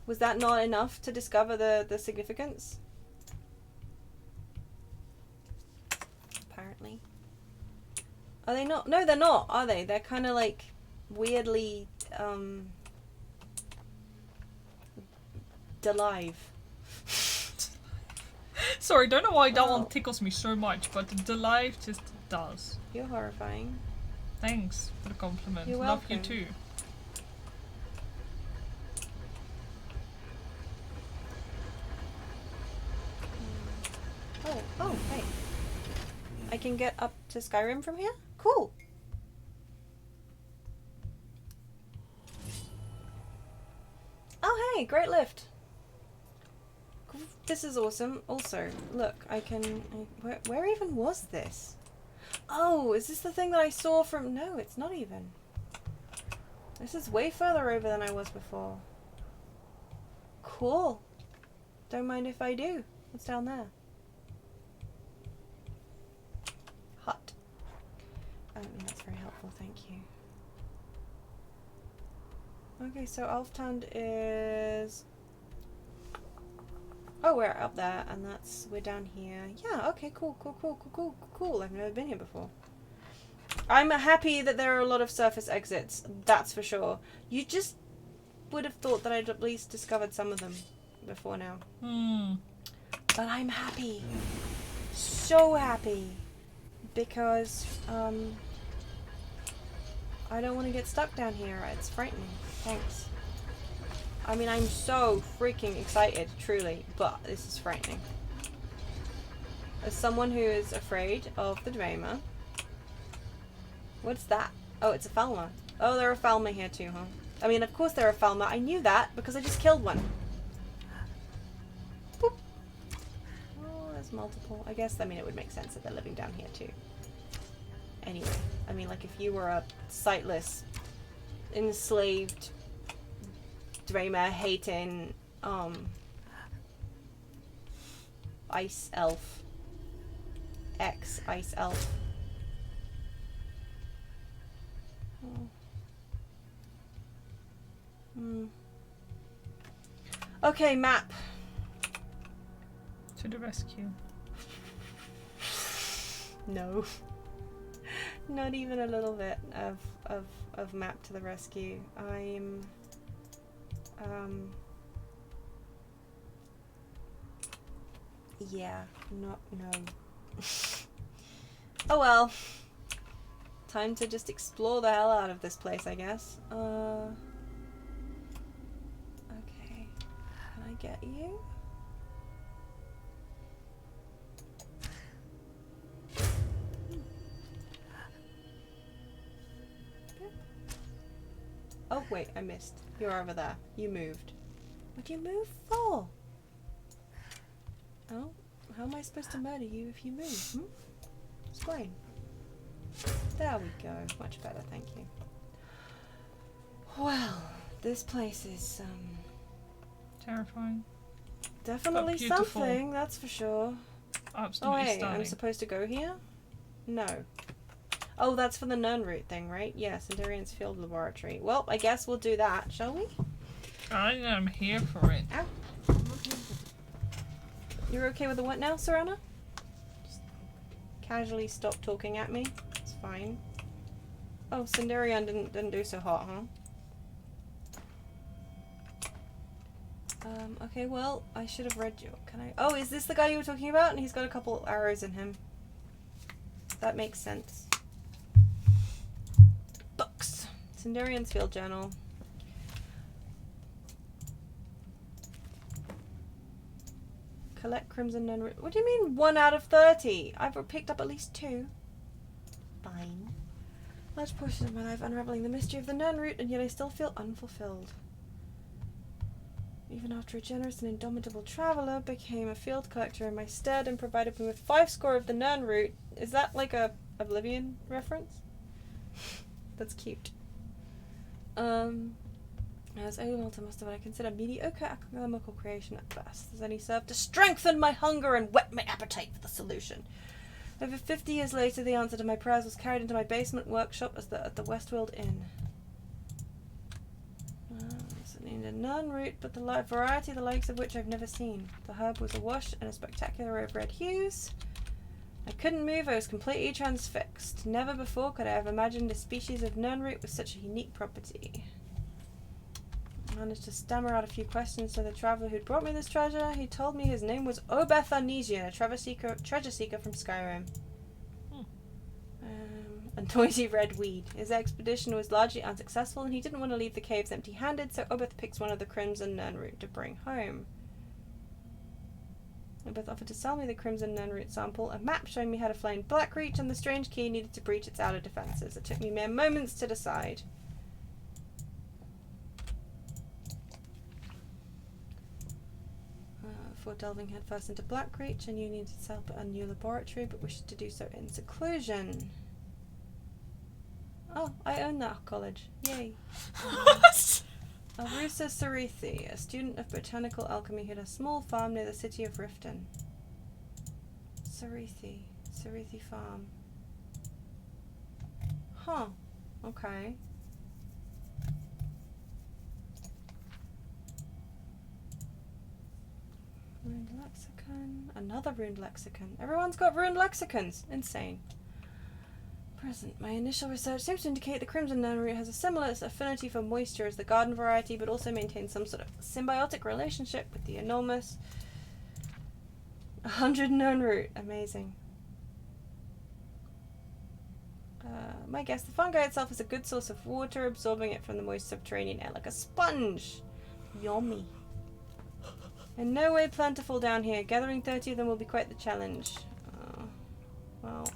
Was that not enough to discover the significance? Apparently. Are they not? No, they're not, are they? They're kind of like weirdly alive. Sorry, don't know why that Oh. one tickles me so much, but the life just does. You're horrifying. Thanks for the compliment. You're Love you welcome. too. Oh, hey. I can get up to Skyrim from here? Cool. Oh, hey, great lift. This is awesome. Also, look, I can... where even was this? Oh, is this the thing that I saw from... No, it's not even. This is way further over than I was before. Cool. Don't mind if I do. What's down there? Hut. I don't think that's very helpful, thank you. Okay, so Alftown is... Oh, we're up there, and we're down here. Yeah, okay, cool. I've never been here before. I'm happy that there are a lot of surface exits, that's for sure. You just would have thought that I'd at least discovered some of them before now. But I'm happy. So happy. Because, I don't want to get stuck down here. It's frightening. Thanks. I mean, I'm so freaking excited, truly, but this is frightening. As someone who is afraid of the Dwemer. What's that? Oh, it's a Falmer. Oh, there are Falmer here too, huh? I mean, of course there are Falmer. I knew that because I just killed one. Boop. Oh, there's multiple. I guess, I mean, it would make sense that they're living down here too. Anyway, I mean, like, if you were a sightless, enslaved, Dwemer-hating, ice elf. Ex-ice elf. Okay, map. To the rescue. No. Not even a little bit of map to the rescue. I'm yeah, no. Oh well. Time to just explore the hell out of this place, I guess. Okay. Can I get you? Oh, wait, I missed. You're over there. You moved. What'd you move for? Oh, how am I supposed to murder you if you move? Explain. There we go. Much better, thank you. Well, this place is, Terrifying. definitely But beautiful. something, that's for sure. Absolutely Oh, hey, stunning. I'm supposed to go here? No. Oh, that's for the known route thing, right? Yeah, Centurion's Field Laboratory. Well, I guess we'll do that, shall we? I am here for it. Ow. You're okay with the what now, Serana? Just casually stop talking at me. It's fine. Oh, Cinderion didn't do so hot, huh? Okay, well, I should have read you. Can I? Oh, is this the guy you were talking about? And he's got a couple arrows in him. That makes sense. Books. Cinderion's Field Journal. Collect Crimson Known Root. What do you mean 1 out of 30? I've picked up at least 2. Fine. Large portion of my life unraveling the mystery of the Known Root, and yet I still feel unfulfilled. even after a generous and indomitable traveller became a field collector in my stead and provided me with 5 score of the Nern root. Is that like a Oblivion reference? That's cute. As Walter must have I consider mediocre alchemical creation at best. Has only served to strengthen my hunger and whet my appetite for the solution. Over 50 years later, the answer to my prayers was carried into my basement workshop at the Westworld Inn. It named a Nern root, but the variety the likes of which I've never seen. The herb was awash in a spectacular row of red hues. I couldn't move, I was completely transfixed. Never before could I have imagined a species of Nern root with such a unique property. I managed to stammer out a few questions to the traveller who'd brought me this treasure. He told me his name was Obeth Arnesian, a treasure seeker from Skyrim. A noisy red weed. His expedition was largely unsuccessful and he didn't want to leave the caves empty-handed, so Obeth picks one of the crimson Nern root to bring home. Obeth offered to sell me the crimson Nern root sample, a map showing me how to fly Blackreach, and the strange key needed to breach its outer defences. It took me mere moments to decide. Before delving headfirst into Blackreach, I knew I needed to set up a new laboratory, but wished to do so in seclusion. Oh, I own that college. Yay. Arusa Sarithi, a student of botanical alchemy who had a small farm near the city of Riften. Sarithi farm. Huh. Okay. Ruined lexicon. Another ruined lexicon. Everyone's got ruined lexicons. Insane. Present. My initial research seems to indicate the crimson Nern root has a similar affinity for moisture as the garden variety, but also maintains some sort of symbiotic relationship with the enormous 100 Nern root. Amazing. My guess, the fungi itself is a good source of water, absorbing it from the moist subterranean air like a sponge. Yummy. In no way plentiful down here. Gathering 30 of them will be quite the challenge. Well...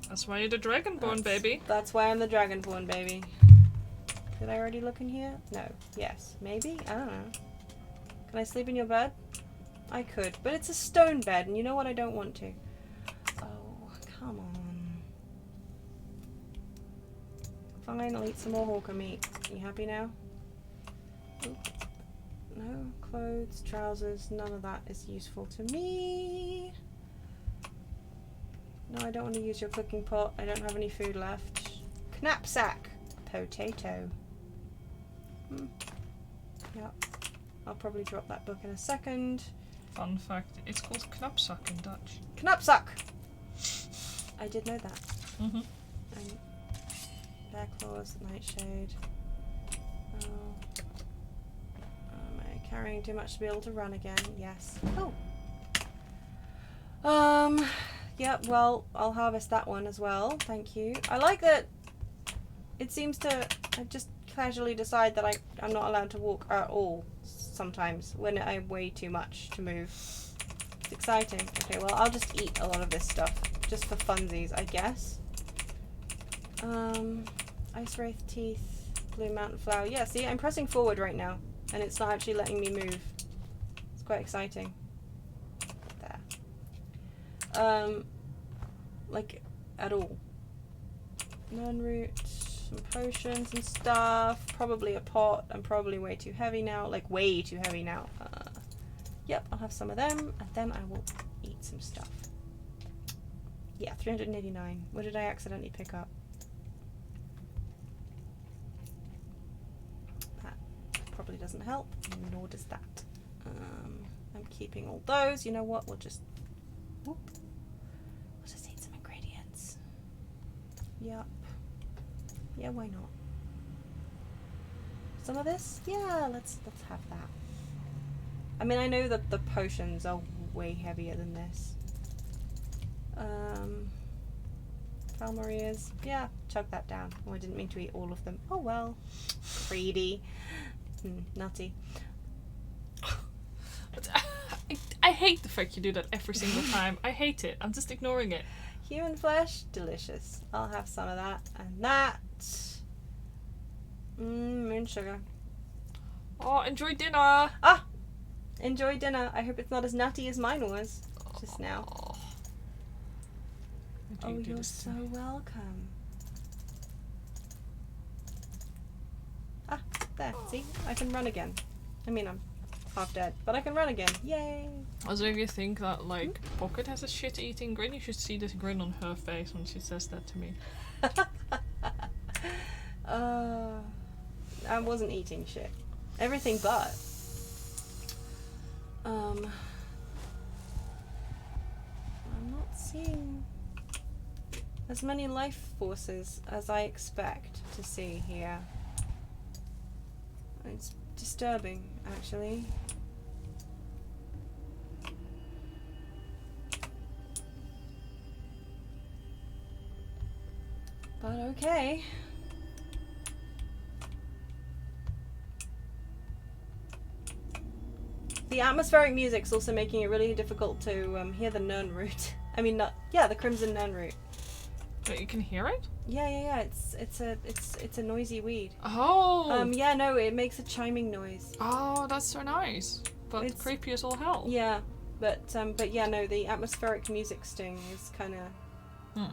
That's why you're the Dragonborn, baby. That's why I'm the Dragonborn, baby. Did I already look in here? No. Yes. Maybe? I don't know. Can I sleep in your bed? I could. But it's a stone bed, and you know what? I don't want to. Oh, come on. Fine, I'll eat some more hawker meat. You happy now? Oop. No. Clothes, trousers, none of that is useful to me. No, I don't want to use your cooking pot. I don't have any food left. Knapsack. Potato. Yep. I'll probably drop that book in a second. Fun fact, it's called knapsack in Dutch. Knapsack! I did know that. Mm-hmm. And bear claws, nightshade. Oh. Am I carrying too much to be able to run again? Yes. Oh. Yeah, well, I'll harvest that one as well. Thank you. I like that it seems to... I just casually decide that I'm not allowed to walk at all sometimes when I weigh too much to move. It's exciting. Okay, well, I'll just eat a lot of this stuff just for funsies, I guess. Ice Wraith Teeth, Blue Mountain Flower. Yeah, see, I'm pressing forward right now and it's not actually letting me move. It's quite exciting. Like, at all. Nern root, some potions and stuff, probably a pot. I'm probably way too heavy now, like way too heavy now. Yep, I'll have some of them, and then I will eat some stuff. Yeah, 389. What did I accidentally pick up? That probably doesn't help, nor does that. I'm keeping all those. You know what, we'll just... Whoop. We'll just eat some ingredients. Yep. Yeah, why not? Some of this? Yeah, let's have that. I mean, I know that the potions are way heavier than this. Falmarias. Yeah, chug that down. Oh, I didn't mean to eat all of them. Oh well. Greedy. Nutty. I hate the fact you do that every single time. I hate it. I'm just ignoring it. Human flesh, delicious. I'll have some of that and that. Moon sugar. Oh, enjoy dinner! Ah! Enjoy dinner. I hope it's not as nutty as mine was just now. Why do Oh, you do you're this to so me? welcome. Ah, there. See? I can run again. I mean, I'm half dead, but I can run again. Yay! Also, if you think that, like, Pocket has a shit-eating grin, you should see this grin on her face when she says that to me. I wasn't eating shit. Everything but. I'm not seeing as many life forces as I expect to see here. It's disturbing, actually. But okay. The atmospheric music's also making it really difficult to hear the Nern root. I mean, not the Crimson Nern root. Wait, you can hear it? Yeah. It's a noisy weed. Oh! Yeah, no, it makes a chiming noise. Oh, that's so nice. But It's- creepy as all hell. Yeah, but yeah, no, the atmospheric music sting is kind of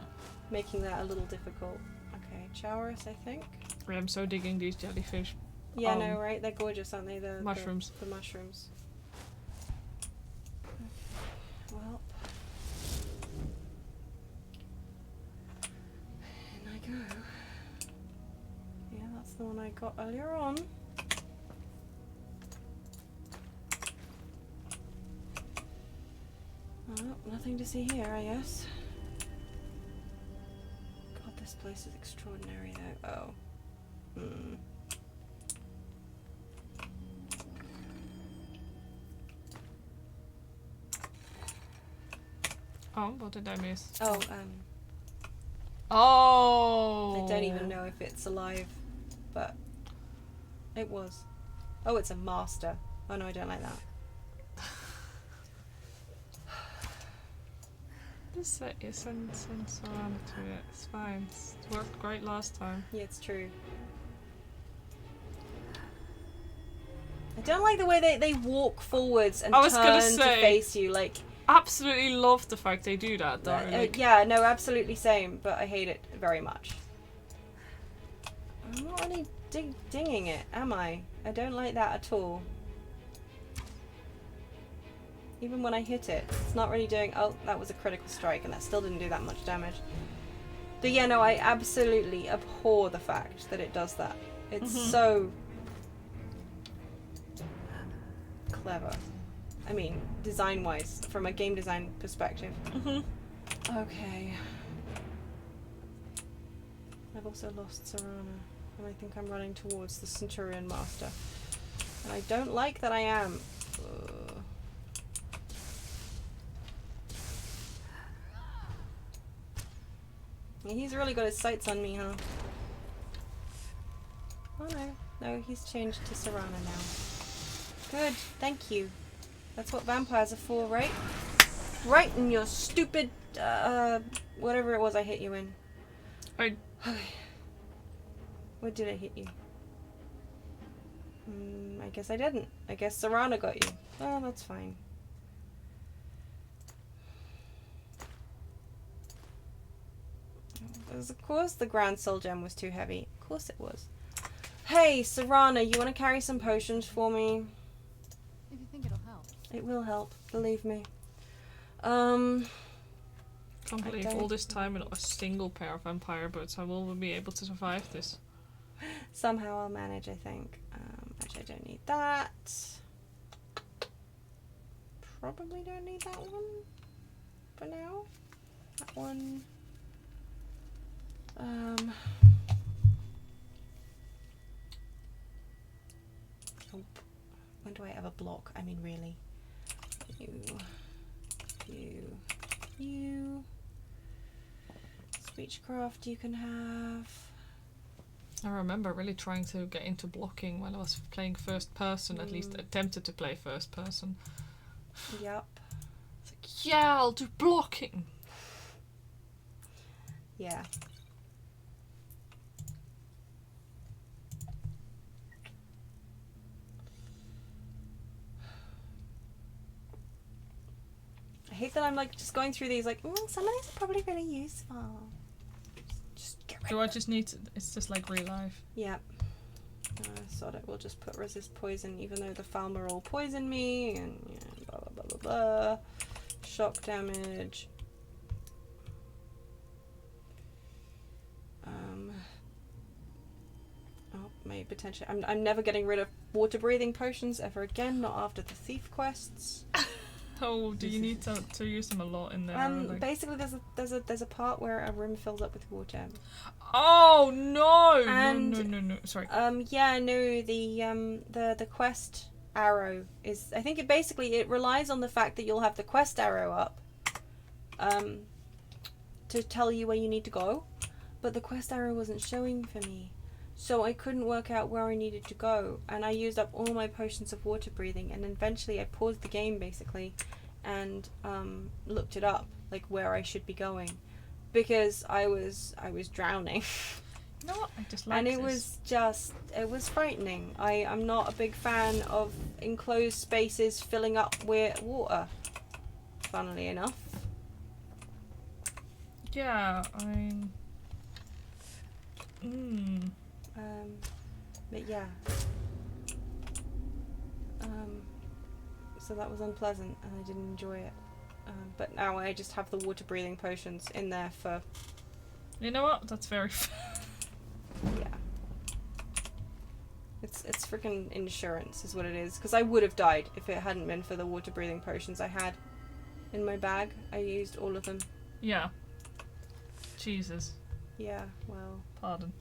making that a little difficult. Okay, Chaurus, I think. I'm so digging these jellyfish. Yeah, no, right? They're gorgeous, aren't they? The Mushrooms. The mushrooms. Okay, well. In I go. Yeah, that's the one I got earlier on. Oh, nothing to see here, I guess. God, this place is extraordinary, though. Oh. Oh, what did I miss? Oh, Oh! I don't even know if it's alive, but it was. Oh, it's a master. Oh no, I don't like that. This isn't around to it. It's fine. It worked great last time. Yeah, it's true. I don't like the way they walk forwards and I was gonna turn to say- face you, like... Absolutely love the fact they do that, though. Like, yeah, no, absolutely same, but I hate it very much. I'm not really dinging it, am I? I don't like that at all. Even when I hit it, it's not really doing... Oh, that was a critical strike, and that still didn't do that much damage. But yeah, no, I absolutely abhor the fact that it does that. It's so... clever. I mean, design-wise, from a game design perspective. Okay. I've also lost Serana, and I think I'm running towards the Centurion Master. And I don't like that I am. Ugh. He's really got his sights on me, huh? Oh no. No, he's changed to Serana now. Good, thank you. That's what vampires are for, right? Right in your stupid, whatever it was I hit you in. I What did I hit you? I guess I didn't. I guess Serana got you. Oh, that's fine. Of course the Grand Soul Gem was too heavy. Of course it was. Hey, Serana, you want to carry some potions for me? If you think it'll help. It will help, believe me. can't I believe don't- all this time and not a single pair of vampire boots. I will be able to survive this. Somehow I'll manage, I think. Actually, I don't need that. Probably don't need that one for now. That one. Oh, when do I ever block? I mean, really. You. Speechcraft you can have. I remember really trying to get into blocking when I was playing first person, at least attempted to play first person. Yup. It's like, yeah, I'll do blocking. Yeah. I hate that I'm like just going through these like, some of these are probably really useful. Just get rid Do of I it. just need to... It's just like real life. Yep. Sod it, we'll just put resist poison, even though the Falmer all poison me, and yeah, blah blah blah blah blah. Shock damage. Oh, maybe potentially. I'm never getting rid of water breathing potions ever again. Not after the thief quests. Oh, do you need to use them a lot in there? Like... Basically, there's a part where a room fills up with water. Oh no! And, No! Sorry. Yeah, no. The quest arrow is. I think it relies on the fact that you'll have the quest arrow up, to tell you where you need to go, but the quest arrow wasn't showing for me, so I couldn't work out where I needed to go, and I used up all my potions of water breathing, and eventually I paused the game basically, and looked it up, like where I should be going, because I was drowning. You know what? I just like And it this. was frightening. I'm not a big fan of enclosed spaces filling up with water, funnily enough. Yeah, But yeah. So that was unpleasant and I didn't enjoy it. But now I just have the water breathing potions in there for... You know what? That's very Yeah. It's freaking insurance is what it is. Because I would have died if it hadn't been for the water breathing potions I had in my bag. I used all of them. Yeah. Jesus. Yeah, well... Pardon.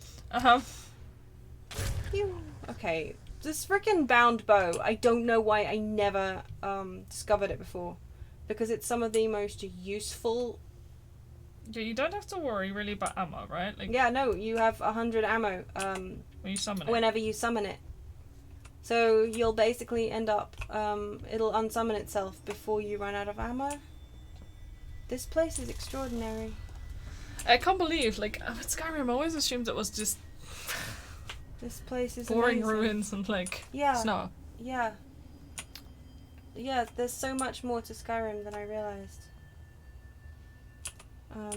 Phew. Okay, this freaking bound bow, I don't know why I never discovered it before. Because it's some of the most useful... Yeah, you don't have to worry really about ammo, right? Like, Yeah, no, you have 100 ammo when you summon it. whenever you summon it. So you'll basically end up, it'll unsummon itself before you run out of ammo. This place is extraordinary. I can't believe, like, with Skyrim, I always assumed it was just This place is boring amazing. ruins and, like, Yeah. snow. Yeah. Yeah, there's so much more to Skyrim than I realised.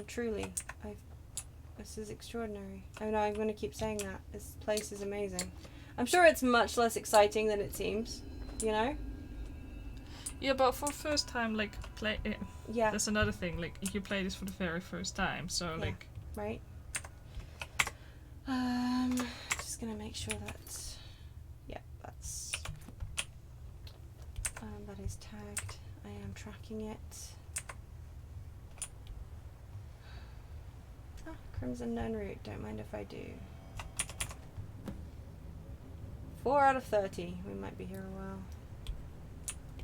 Truly. This is extraordinary. I know, I'm going to keep saying that. This place is amazing. I'm sure it's much less exciting than it seems, you know? Yeah, but for first time, like, play it. Yeah. That's another thing, like, you play this for the very first time, so, Yeah. like... Right? Just gonna make sure that... Yeah, that's... that is tagged. I am tracking it. Ah, Crimson Nun Route. Don't mind if I do. 4 out of 30. We might be here a while.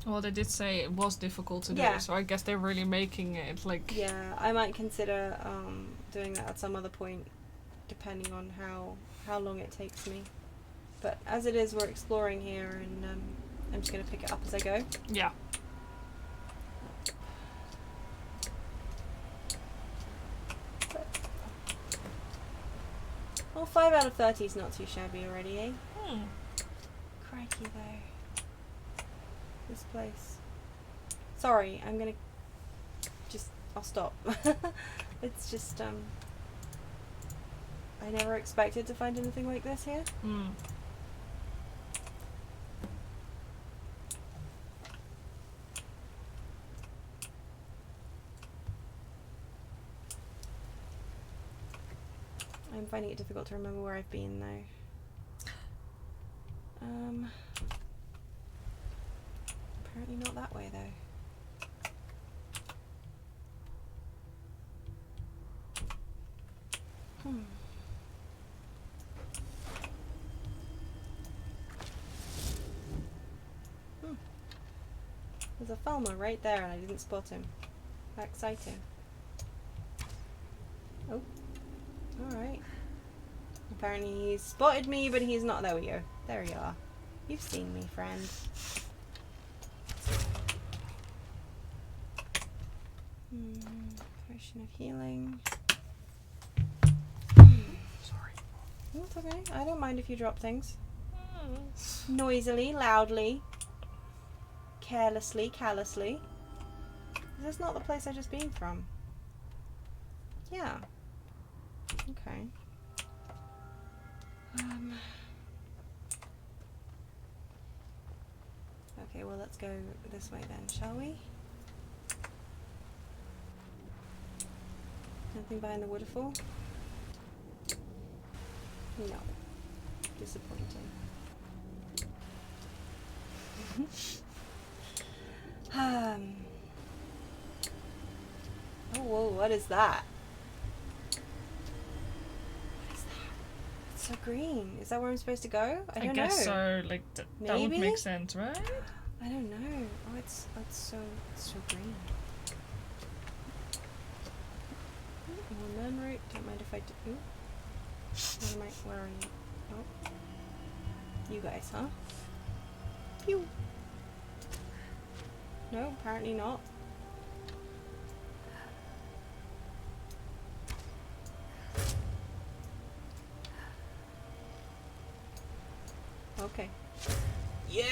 Well, they did say it was difficult to Yeah. do, so I guess they're really making it, like... Yeah, I might consider doing that at some other point, depending on how long it takes me. But as it is, we're exploring here, and I'm just going to pick it up as I go. Yeah. Well, 5 out of 30 is not too shabby already, eh? Hmm. Crikey, though. This place. Sorry, I'm gonna I'll stop. It's just, I never expected to find anything like this here. Hmm. I'm finding it difficult to remember where I've been, though. Apparently not that way, though. There's a Falmer right there and I didn't spot him. How exciting. Oh. Alright. Apparently he's spotted me, but he's not. There we go. There you are. You've seen me, friend. Potion of healing. Sorry. That's okay. I don't mind if you drop things. Noisily, loudly, carelessly, callously. Is this not the place I just been from? Yeah. Okay. Okay, well let's go this way then, shall we? Nothing behind the waterfall? No. Disappointing. Oh, whoa, what is that? What is that? It's so green. Is that where I'm supposed to go? I don't know. guess so. Like that would Maybe? make sense, right? I don't know. Oh, it's so green. Oh, none route. Don't mind if I do. Ooh. Where are you? Oh. You guys, huh? You. No, apparently not. Okay. Yeah!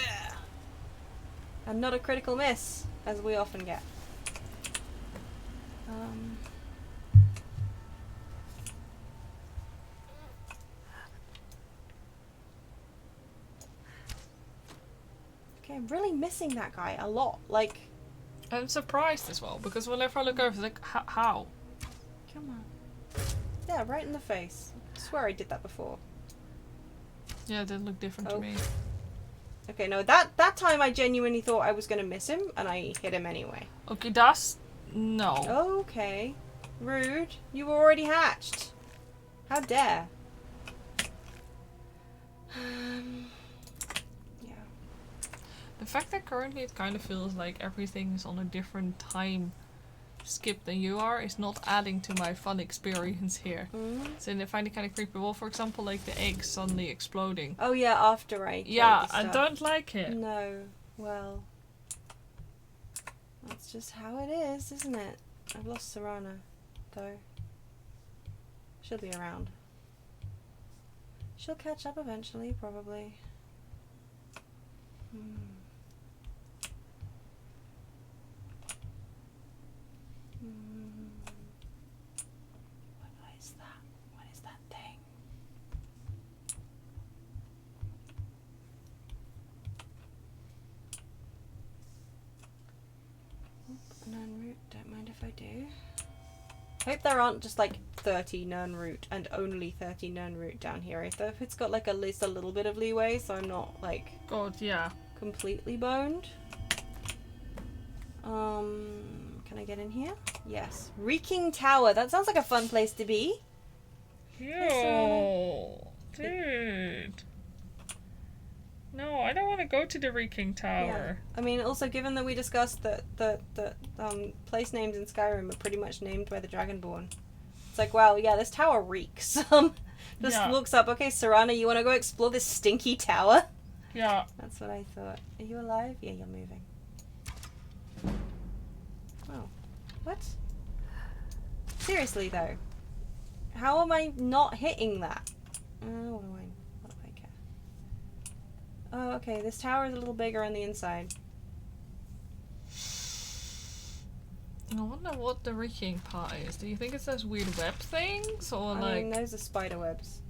And not a critical miss, as we often get. Okay, I'm really missing that guy a lot. Like, I'm surprised as well because whenever I look over, it's like, how? come on. Yeah, right in the face. I swear I did that before. Yeah, it did look different to me. Okay, no, that time I genuinely thought I was gonna miss him, and I hit him anyway. Okay, that's no. Okay. Rude. You were already hatched. How dare. Yeah. The fact that currently it kind of feels like everything's on a different time skip than you are is not adding to my fun experience here. So I find it kind of creepy. Well, for example, like the eggs suddenly exploding. Oh yeah, after I Yeah, the I stuff. don't like it. No. Well. That's just how it is, isn't it? I've lost Serana, though. She'll be around. She'll catch up eventually, probably. What is that? What is that thing? Known route, don't mind if I do. Hope there aren't just like 30 known route and only 30 known route down here. I hope it's got like at least a little bit of leeway so I'm not like God, yeah. completely boned. Can I get in here? Yes. Reeking Tower. That sounds like a fun place to be. Yo, dude. No, I don't want to go to the Reeking Tower. Yeah. I mean, also given that we discussed that the place names in Skyrim are pretty much named by the Dragonborn. It's like, wow, yeah, this tower reeks. Just looks up, okay, Serana, you want to go explore this stinky tower? Yeah. That's what I thought. Are you alive? Yeah, you're moving. Oh. What? Seriously, though. How am I not hitting that? What do I care? Oh, okay, this tower is a little bigger on the inside. I wonder what the Reeking part is. Do you think it's those weird web things, or I like? mean, those are spider webs.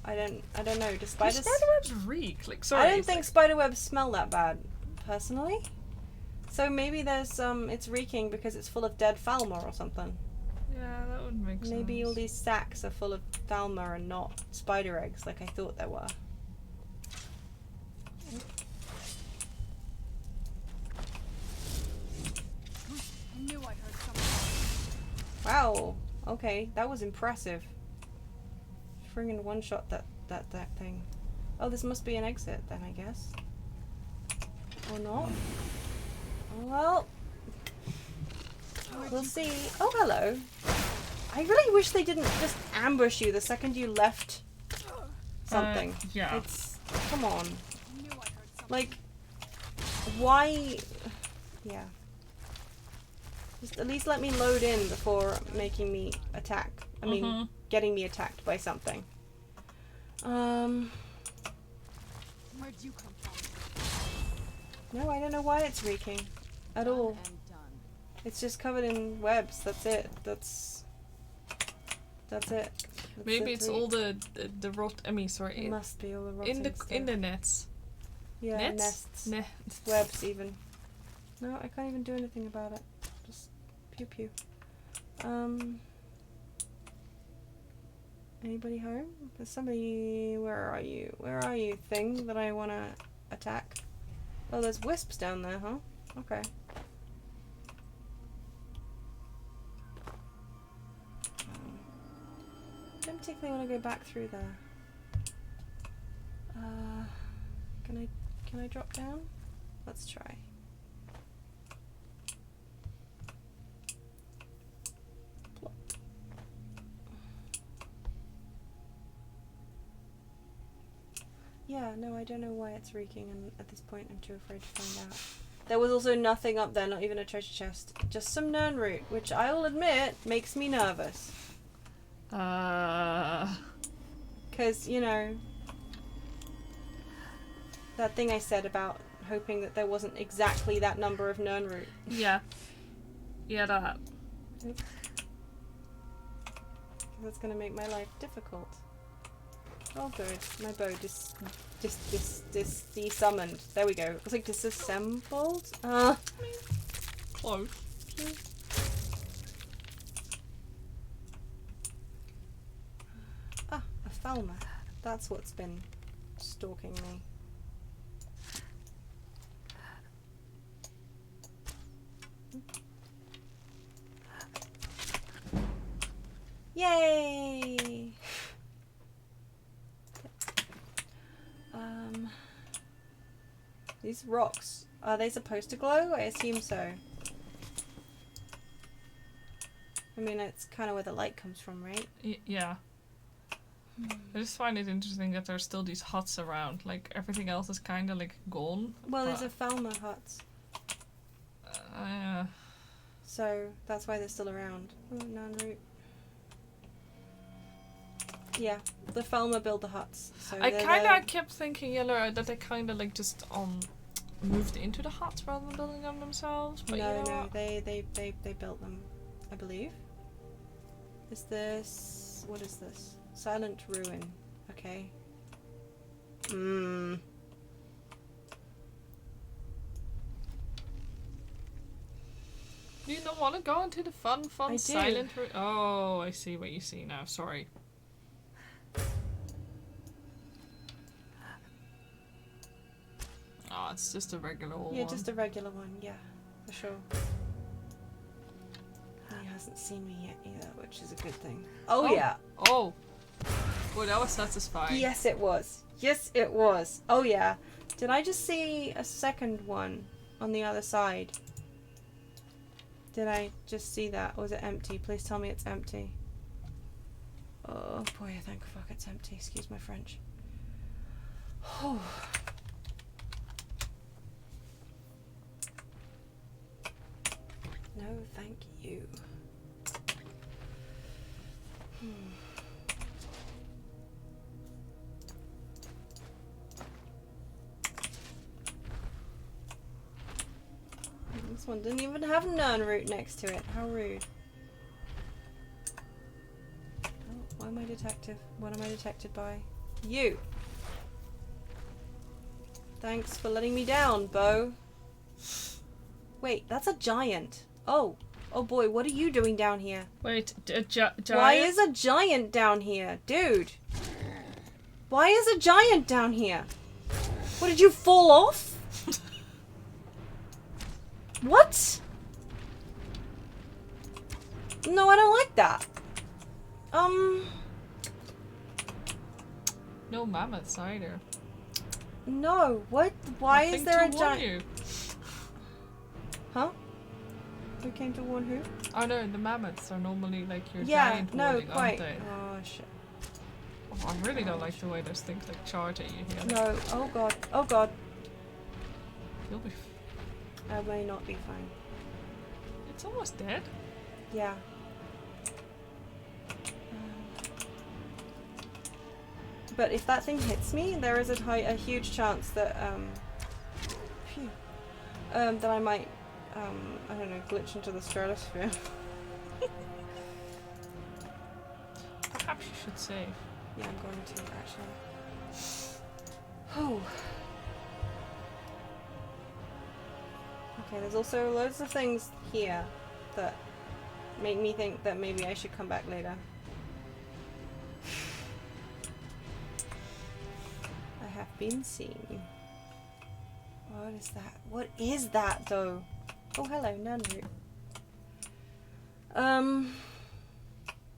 I don't know. Do Do spiders? spider webs reek? Like, sorry. I don't it's think like- spider webs smell that bad, personally. So maybe there's it's reeking because it's full of dead Falmer or something. Yeah, that would make sense. Maybe all these sacks are full of Falmer and not spider eggs like I thought they were. I knew I heard something. Wow. Okay, that was impressive. Friggin' one-shot that thing. Oh, this must be an exit then, I guess. Or not? Oh, well. We'll see. Oh, hello. I really wish they didn't just ambush you the second you left something. Yeah. It's... Come on. I knew I heard something. Like, why... Yeah. Just at least let me load in before making me attack. I mean, getting me attacked by something. Where'd you come from? No, I don't know why it's reeking. at Done all. and done. It's just covered in webs. That's it. That's it. That's Maybe the it's tweet. all the rot. I mean, sorry. It must be all the rotting in the stuff. nets. Yeah, Nets? nests. Webs even. No, I can't even do anything about it. Just pew pew. Anybody home? There's somebody. Where are you? Where are you, thing that I wanna attack? Oh, there's wisps down there, huh? Okay. Don't particularly want to go back through there. Can I drop down? Let's try. Plop. Yeah, no, I don't know why it's reeking, and at this point I'm too afraid to find out. There was also nothing up there, not even a treasure chest. Just some nern root, which I will admit makes me nervous. Because, you know, that thing I said about hoping that there wasn't exactly that number of nern root. Yeah. Yeah, that. Oops. That's going to make my life difficult. Oh good, my bow desummoned. There we go. It was like disassembled. Close. Ah, a Falmer. That's what's been stalking me. Yay! These rocks, are they supposed to glow? I assume so. I mean, it's kind of where the light comes from, right? Yeah. I just find it interesting that there's still these huts around. Like, everything else is kind of, like, gone. Well, there's a Falmer hut. Yeah. So, that's why they're still around. Oh, non-root. Yeah, the Falmer build the huts. So I they're kind there. of kept thinking, yeah, that they kind of, like, just, moved into the huts rather than building them themselves. But no, you know no, what? they built them, I believe. Is this... what is this? Silent Ruin. Okay. Hmm. Do you not want to go into the fun I do. silent room? Oh, I see what you see now. Sorry. Oh, it's just a regular old Yeah, one. just a regular one, yeah, for sure. He hasn't seen me yet either, which is a good thing. Oh, yeah. Oh. Well, that was satisfying. Yes, it was. Yes, it was. Oh, yeah. Did I just see a second one on the other side? Did I just see that? Or was it empty? Please tell me it's empty. Oh, boy, thank fuck it's empty. Excuse my French. Oh. No, thank you. This one didn't even have nern root next to it. How rude. Oh, why am I detective? What am I detected by? You! Thanks for letting me down, Bo. Wait, that's a giant. Oh. Oh boy, what are you doing down here? Wait, a giant? Why is a giant down here? Dude. Why is a giant down here? What, did you fall off? What? No, I don't like that. No mammoths either. No, what? Why is there a giant? You. Huh? Who came to warn who? Oh no, the mammoths are normally like your Yeah, giant no, warning, quite. aren't they? Oh, shit. Oh, I really don't like the way those things like charge at you here. No, oh god, oh god. You'll be. I may not be fine. It's almost dead. Yeah. But if that thing hits me, there is a huge chance that that I might I don't know, glitch into the stratosphere. Perhaps you should save. Yeah, I'm going to, actually. Oh. Okay, there's also loads of things here that make me think that maybe I should come back later. I have been seen. What is that? What is that, though? Oh, hello, Nunroot.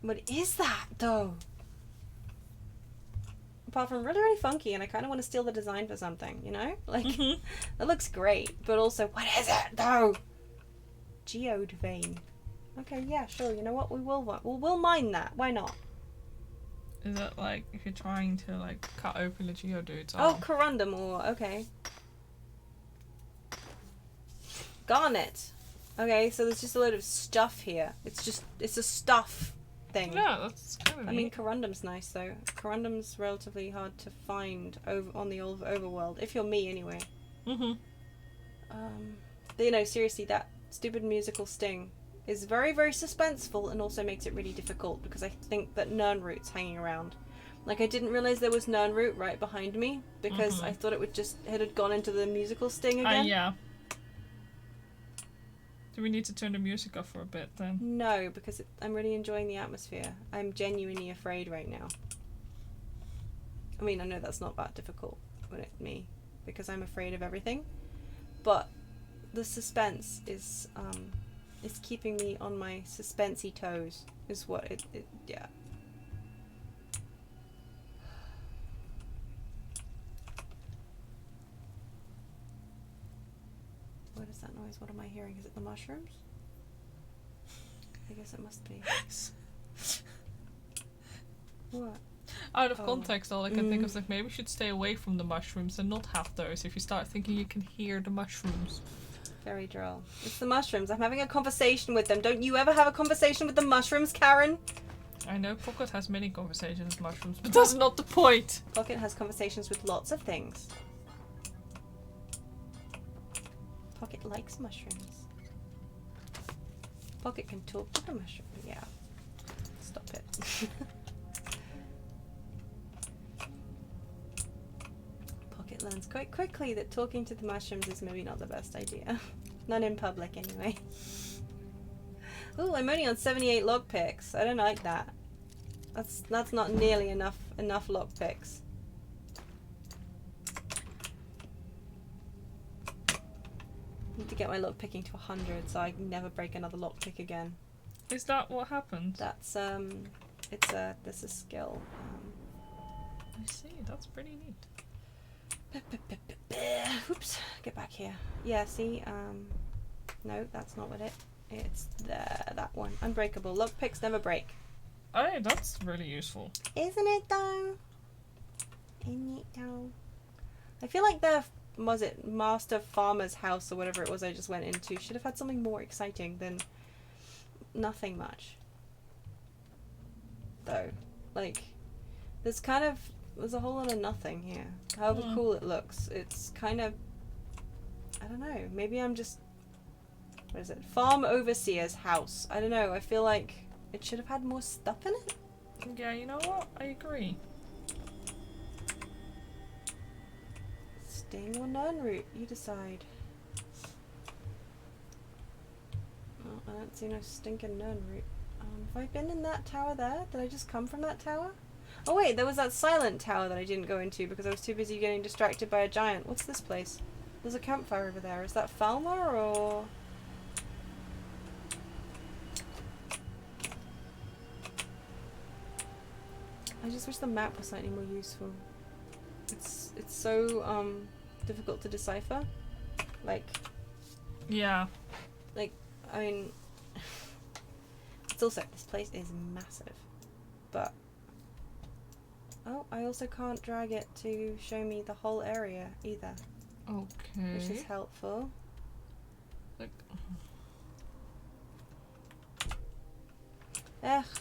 What is that, though? Apart from really, really funky, and I kind of want to steal the design for something, you know? Like, that looks great, but also, what is it, though? Geode vein. Okay, yeah, sure, you know what? We'll mine that. Why not? Is that like if you're trying to like cut open the geodude's Oh, arm? corundum ore. Okay. Garnet. Okay, so there's just a load of stuff here. It's a stuff thing. Yeah, that's kind of I mean, neat. corundum's nice though. Corundum's relatively hard to find on the old overworld. If you're me, anyway. Mhm. You know, seriously, that stupid musical sting is very, very suspenseful and also makes it really difficult because I think that Nirnroot's hanging around. Like, I didn't realize there was Nirnroot right behind me because I thought it had gone into the musical sting again. Yeah. Do we need to turn the music off for a bit then? No, because I'm really enjoying the atmosphere. I'm genuinely afraid right now. I mean, I know that's not that difficult when it's me because I'm afraid of everything, but the suspense is keeping me on my suspensey toes. Is what it yeah. What is that noise? What am I hearing? Is it the mushrooms? I guess it must be. What? Out of context, all I can think of is like maybe we should stay away from the mushrooms and not have those. If you start thinking you can hear the mushrooms. Very droll. It's the mushrooms. I'm having a conversation with them. Don't you ever have a conversation with the mushrooms, Karen? I know Pocket has many conversations with mushrooms, but that's not the point. Pocket has conversations with lots of things. Pocket likes mushrooms. Pocket can talk to the mushroom. Yeah. Stop it. Pocket learns quite quickly that talking to the mushrooms is maybe not the best idea. Not in public, anyway. Ooh, I'm only on 78 lockpicks. I don't like that. That's not nearly enough lockpicks. Need to get my lockpicking to 100 so I can never break another lockpick again. Is that what happened? That's this is skill. I see, that's pretty neat. Oops, get back here. Yeah, see, no, that's not what it's that one. Unbreakable. Lockpicks never break. Oh, that's really useful. Isn't it though? Isn't it though? I feel like the Master Farmer's house or whatever it was I just went into should have had something more exciting than nothing much. Though. Like, there's a whole lot of nothing here. However cool it looks, it's kind of, I don't know, maybe I'm just, what is it? Farm Overseer's house. I don't know, I feel like it should have had more stuff in it. Yeah, you know what? I agree. Sting or Nirnroot, you decide. Well, I don't see no stinking Nirnroot. Have I been in that tower there? Did I just come from that tower? Oh wait, there was that silent tower that I didn't go into because I was too busy getting distracted by a giant. What's this place? There's a campfire over there. Is that Falmer or... I just wish the map was slightly more useful. It's so difficult to decipher. Like... Yeah. Like, I mean... It's also, this place is massive. But... Oh, I also can't drag it to show me the whole area either. Okay. Which is helpful. Like,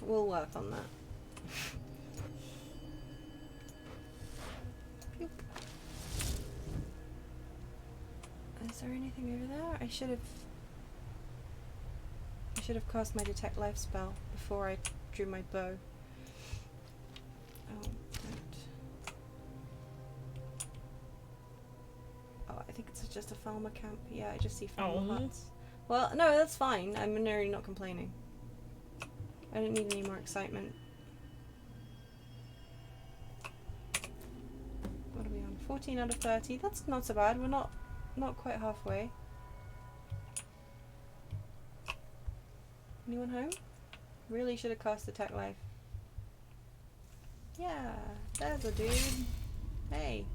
We'll work on that. Pew. Is there anything over there? I should have Should have cast my detect life spell before I drew my bow. Oh, don't. Oh, I think it's just a farmer camp. Yeah, I just see farmer Oh. huts. Well, no, that's fine. I'm really not complaining. I don't need any more excitement. What are we on? 14 out of 30. That's not so bad. We're not quite halfway. Anyone home? Really should have cast Detect Life. Yeah, there's a dude. Hey.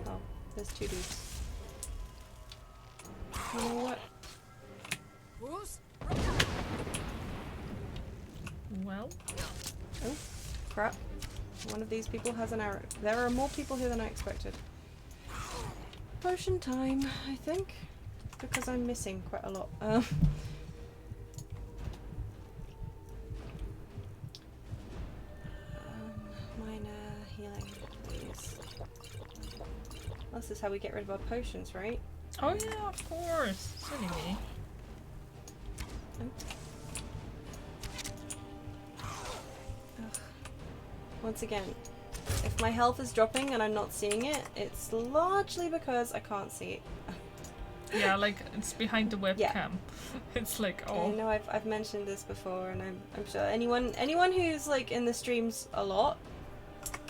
Oh, there's two dudes. You know what? Well, Oh, crap. One of these people has an arrow. There are more people here than I expected. Potion time, I think. Because I'm missing quite a lot. Minor healing, please. This is how we get rid of our potions, right? oh yeah, of course. Silly me. Ugh. Once again, if my health is dropping and I'm not seeing it, it's largely because I can't see it. Yeah, like it's behind the webcam. Yeah. It's like, I oh. know I've mentioned this before, and I'm sure anyone who's like in the streams a lot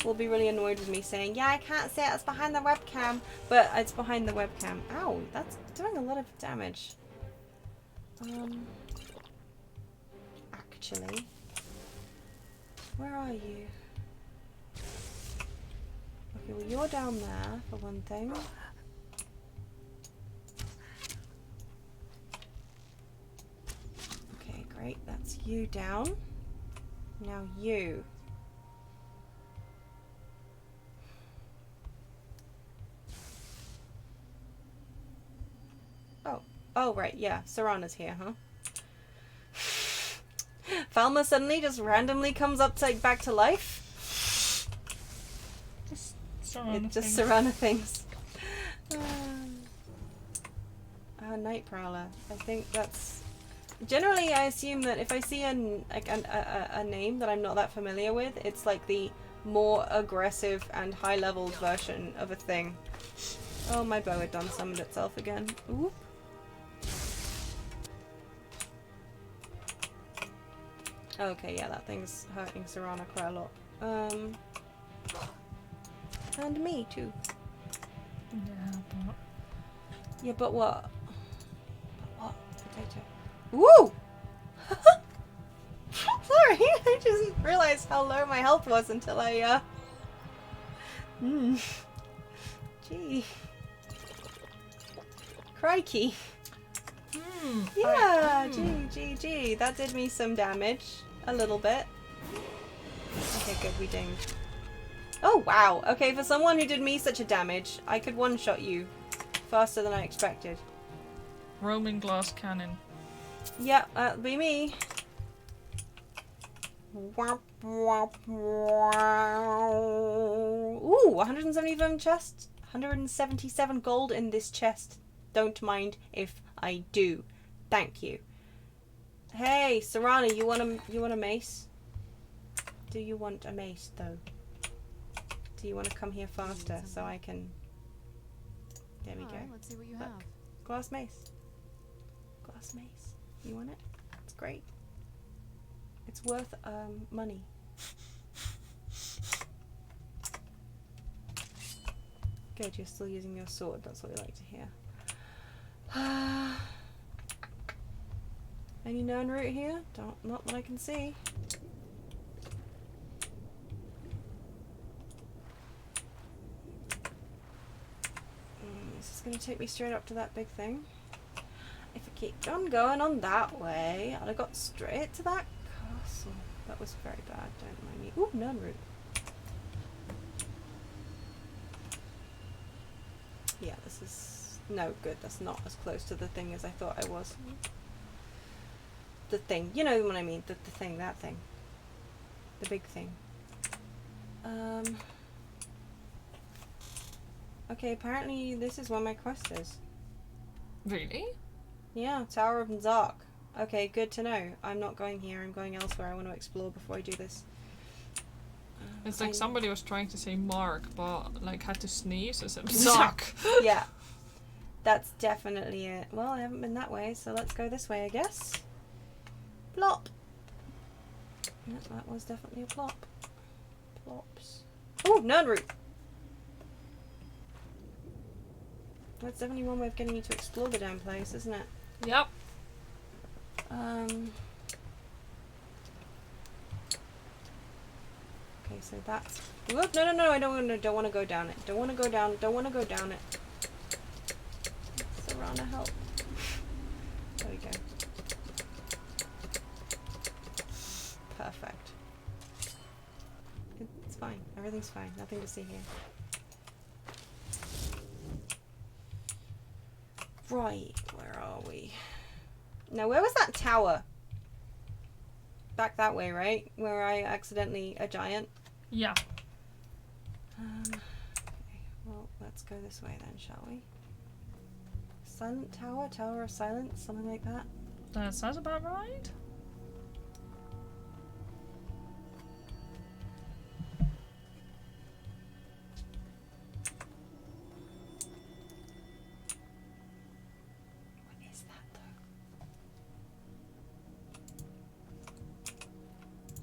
will be really annoyed with me saying, yeah, I can't see it, it's behind the webcam, but it's behind the webcam. Ow, that's doing a lot of damage. Actually, where are you? Okay, well you're down there for one thing. Okay, great, that's you down. Now you. Oh, right, yeah. Serana's here, huh? Falma suddenly just randomly comes up to, like, back to life. Just Serana Just thing. Serana things. Night Prowler. I think that's... Generally, I assume that if I see a name that I'm not that familiar with, it's like the more aggressive and high-leveled version of a thing. Oh, my bow had done summoned itself again. Ooh. Okay, yeah, that thing's hurting Serana quite a lot. And me too. Yeah, but Yeah, but what? But what? Potato. Woo! Sorry, I just realized how low my health was until I, Gee. Crikey. Yeah, gee. That did me some damage. A little bit. Okay, good, we dinged. Oh, wow. Okay, for someone who did me such a damage, I could one-shot you faster than I expected. Roman glass cannon. Yeah, that'll be me. Ooh, 177 chest. 177 gold in this chest. Don't mind if I do. Thank you. Hey, Serana, you want a mace? Do you want a mace though? Do you want to come here faster so I can? There we go. Alright, let's see what you Look. have. Glass mace. Glass mace. You want it? It's great. It's worth money. Good, you're still using your sword. That's what we like to hear. Any known route here? Not that I can see. This is going to take me straight up to that big thing. If I keep on going on that way, I'd have got straight to that castle. That was very bad, don't mind me. Ooh, known route. Yeah, this is... No, good. That's not as close to the thing as I thought I was. The thing. You know what I mean. The thing. That thing. The big thing. Okay, apparently this is where my quest is. Really? Yeah, Tower of Nzark. Okay, good to know. I'm not going here. I'm going elsewhere. I want to explore before I do this. It's like somebody was trying to say Mark, but like had to sneeze and said suck. Yeah. That's definitely it. Well, I haven't been that way, so let's go this way, I guess. Plop. Yep, that was definitely a plop. Plops. Oh, nerd root. That's definitely one way of getting you to explore the damn place, isn't it? Yep. Okay, so that's. Whoop! No! I don't want to go down it. Don't want to go down. Don't want to go down it. Serana, help! There we go. Perfect. It's fine. Everything's fine. Nothing to see here. Right, where are we? Now, where was that tower? Back that way, right? Where I accidentally a giant. Yeah. Okay, well, let's go this way then, shall we? Silent Tower? Tower of Silence? Something like that? That sounds about right. What is that, though?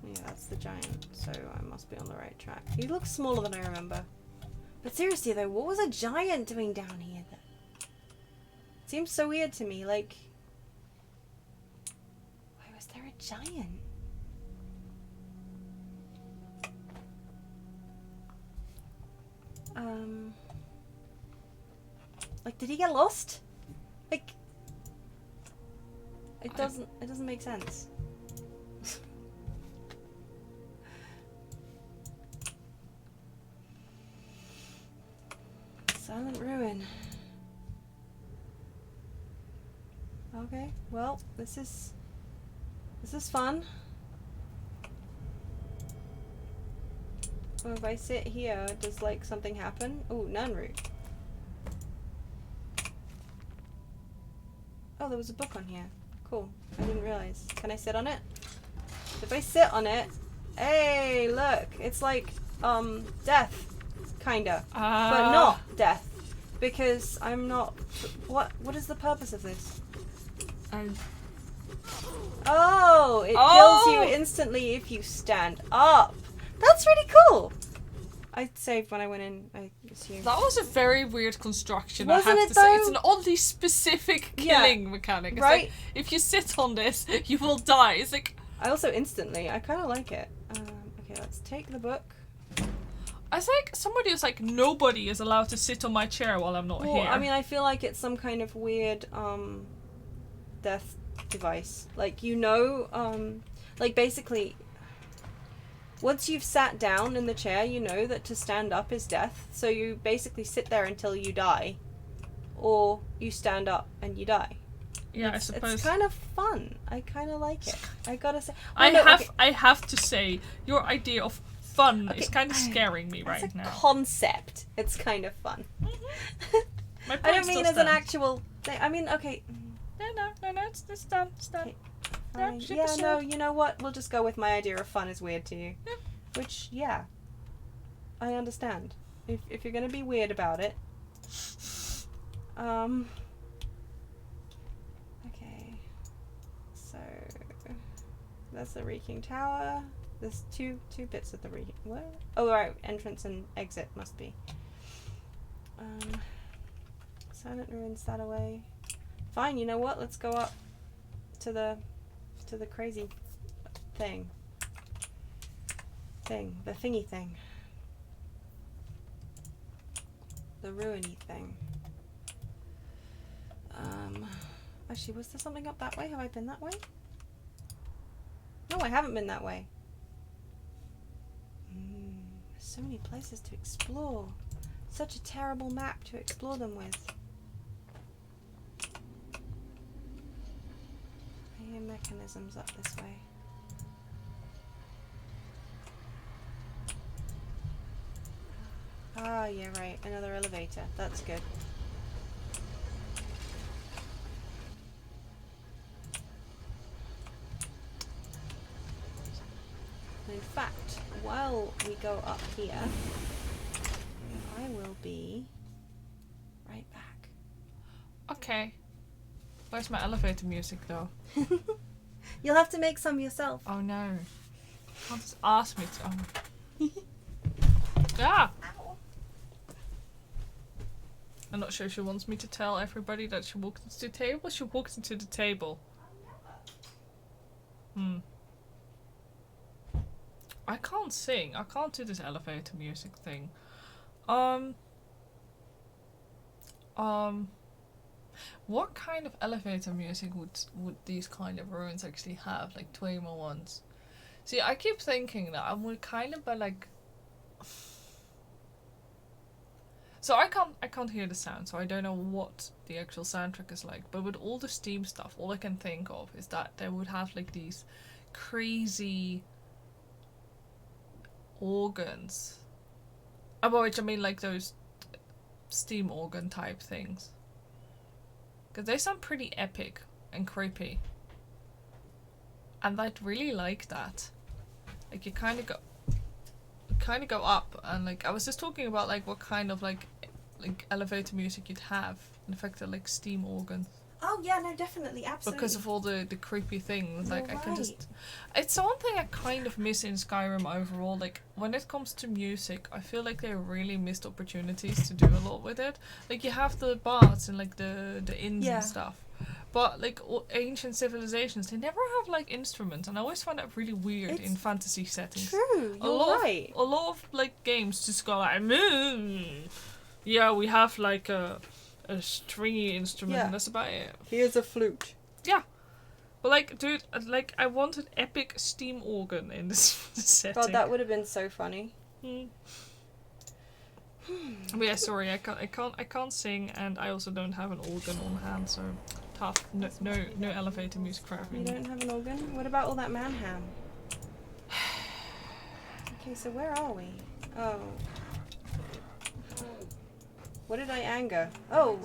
Yeah, that's the giant, so I must be on the right track. He looks smaller than I remember. But seriously, though, what was a giant doing down here, then? Seems so weird to me, like... Why was there a giant? Like, did he get lost? Like... It doesn't make sense. Silent Ruin. Okay, well, this is fun. Well, if I sit here, does like something happen? Oh, none root. Oh, there was a book on here. Cool. I didn't realize. Can I sit on it? If I sit on it, hey, look, it's like death, kinda, but not death, because I'm not. What is the purpose of this? Oh, it kills you instantly if you stand up. That's really cool. I saved when I went in, I assume. That was a very weird construction, Wasn't I have it, to say. though? It's an oddly specific killing mechanic. It's right? like, if you sit on this, you will die. It's like... I also instantly, I kind of like it. Okay, let's take the book. I think somebody was like, nobody is allowed to sit on my chair while I'm not here. I mean, I feel like it's some kind of weird, death device. Like, like basically... Once you've sat down in the chair, you know that to stand up is death. So you basically sit there until you die. Or you stand up and you die. Yeah, I suppose. It's kind of fun. I kind of like it. I gotta say. I have to say, your idea of fun is kind of scaring me right now. As a concept, it's kind of fun. My point I don't mean still as an stands. actual thing. I mean, okay. No, it's done. It's done. Okay. Yeah, Yeah, no, you know what? We'll just go with my idea of fun is weird to you. Yeah. Which, yeah. I understand. If you're gonna be weird about it. Okay. So that's the Reeking Tower. There's two bits of the Reeking. What? Oh, right. Entrance and exit must be. Silent Ruins that away. Fine. You know what? Let's go up to the crazy thing. The thingy thing. The ruiny thing. Actually, was there something up that way? Have I been that way? No, I haven't been that way. There's so many places to explore. Such a terrible map to explore them with. I hear mechanisms up this way. Ah, yeah, right. Another elevator. That's good. while we go up here, I will be right back. Okay. Where's my elevator music though? You'll have to make some yourself. Oh no. Can't just ask me to. Oh. Ah! I'm not sure if she wants me to tell everybody that she walked into the table. She walked into the table. I can't sing. I can't do this elevator music thing. What kind of elevator music would these kind of ruins actually have? Like Twamer ones. See, I keep thinking that I would kind of be like. So I can't hear the sound, so I don't know what the actual soundtrack is like. But with all the Steam stuff, all I can think of is that they would have like these crazy organs. About which I mean like those Steam organ type things. Because they sound pretty epic and creepy. And I'd really like that. Like you kind of go up and like I was just talking about like what kind of like elevator music you'd have, and the fact that like Steam organs. Oh yeah, no, definitely, absolutely. Because of all the creepy things, like You're I can right. just. It's the one thing I kind of miss in Skyrim overall. Like when it comes to music, I feel like they really missed opportunities to do a lot with it. Like you have the bards and like the inns Yeah. and stuff, but like ancient civilizations, they never have like instruments, and I always find that really weird It's in fantasy settings. True, A you're lot right. Of, a lot of like games just go like, yeah, we have like a stringy instrument, Yeah. and that's about it. Here's a flute. Yeah. But like, dude, like I want an epic Steam organ in this setting. God, that would have been so funny. But yeah, sorry, I can't sing, and I also don't have an organ on hand, so tough. No elevator music for You everyone. don't have an organ? What about all that manham? Okay, so where are we? Oh. What did I anger? Oh,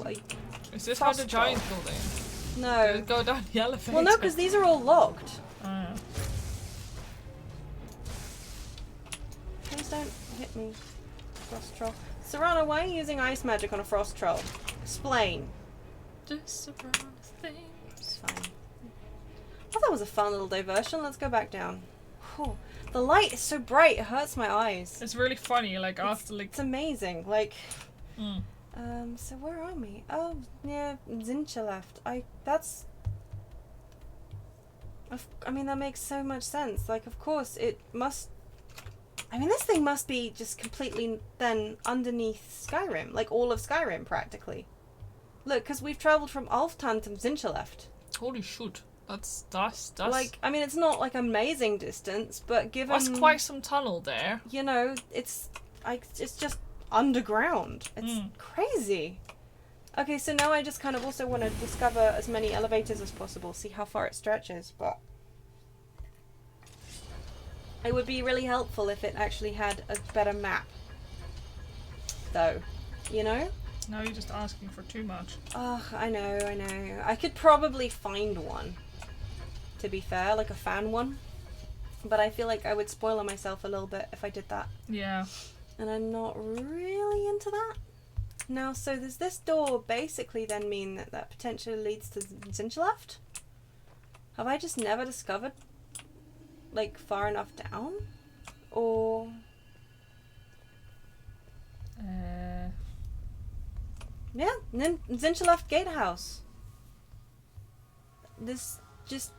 Is this how the Frost giant building? no. Go down the elevator. Well, no, because these are all locked. Please don't hit me, frost troll. Serrano, why are you using ice magic on a frost troll? Explain. Just around the thing. It's fine. I thought that was a fun little diversion. Let's go back down. Whew. The light is so bright, it hurts my eyes. It's really funny, like after like. It's amazing. Like, Mm. so where are we? Oh, near Zinchileft. I mean, that makes so much sense. Like, of course, it must. I mean, this thing must be just completely then underneath Skyrim, like all of Skyrim practically. Look, because we've travelled from Alftan to Zinchileft. Holy shit. That's Like, I mean, it's not like amazing distance, but given that's quite some tunnel there. you know, it's just underground. It's crazy. Okay, so now I just kind of also want to discover as many elevators as possible, see how far it stretches, but it would be really helpful if it actually had a better map, though, you know? Now you're just asking for too much. Oh, I know. I could probably find one, to be fair, like a fan one, but I feel like I would spoil myself a little bit if I did that. Yeah. And I'm not really into that. Now, so does this door basically then mean that potentially leads to Zinchileft? Have I just never discovered, like, far enough down? Or... yeah, Zinchileft Gatehouse. This just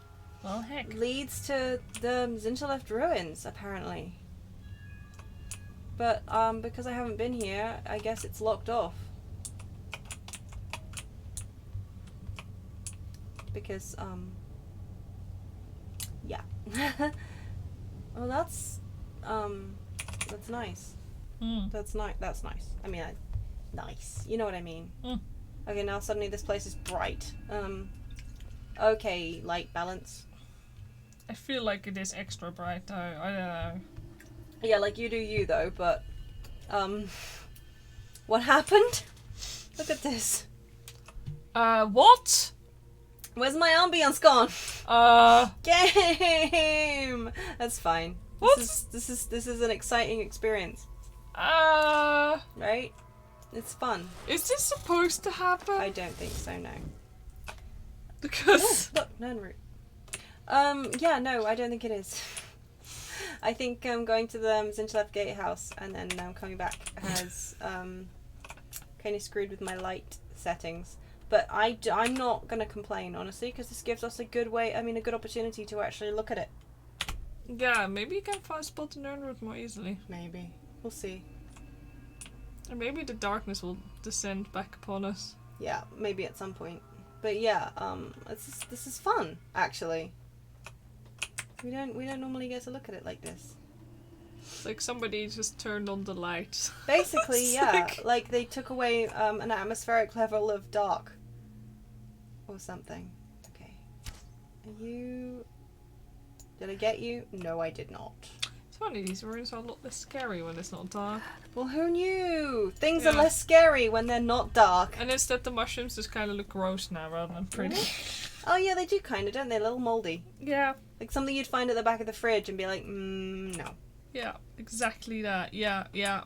Well, heck. leads to the Zinchileft ruins, apparently. But, because I haven't been here, I guess it's locked off. Because, yeah. Well, that's nice. That's nice. I mean, nice. You know what I mean. Okay, now suddenly this place is bright. Okay, light balance. I feel like it is extra bright though. I don't know. Yeah, like you do you though, but what happened? Look at this. What? Where's my ambience gone? Uh, Game! That's fine. What? This is an exciting experience, Uh, right? It's fun. is this supposed to happen? I don't think so, no. Because Look, nern root. Yeah, no, I don't think it is. I think going to the Zinchlev Gatehouse and then coming back has kind of screwed with my light settings. But I'm not going to complain, honestly, because this gives us a good opportunity to actually look at it. yeah, maybe you can find spot the nerd root more easily. Maybe. We'll see. And maybe the darkness will descend back upon us. Yeah, maybe at some point. But yeah, this is fun, actually. We don't normally get to look at it like this. It's like somebody just turned on the light. Basically, It's yeah. Like they took away an atmospheric level of dark. Or something. Okay. Are you... Did I get you? No, I did not. It's funny, these rooms are a lot less scary when it's not dark. Well, who knew? Things are Yeah. less scary when they're not dark. And it's that the mushrooms just kind of look gross now rather than pretty. Oh yeah, they do kind of, don't they? A little mouldy. Yeah. Like something you'd find at the back of the fridge and be like, no. Yeah, exactly that. Yeah, yeah.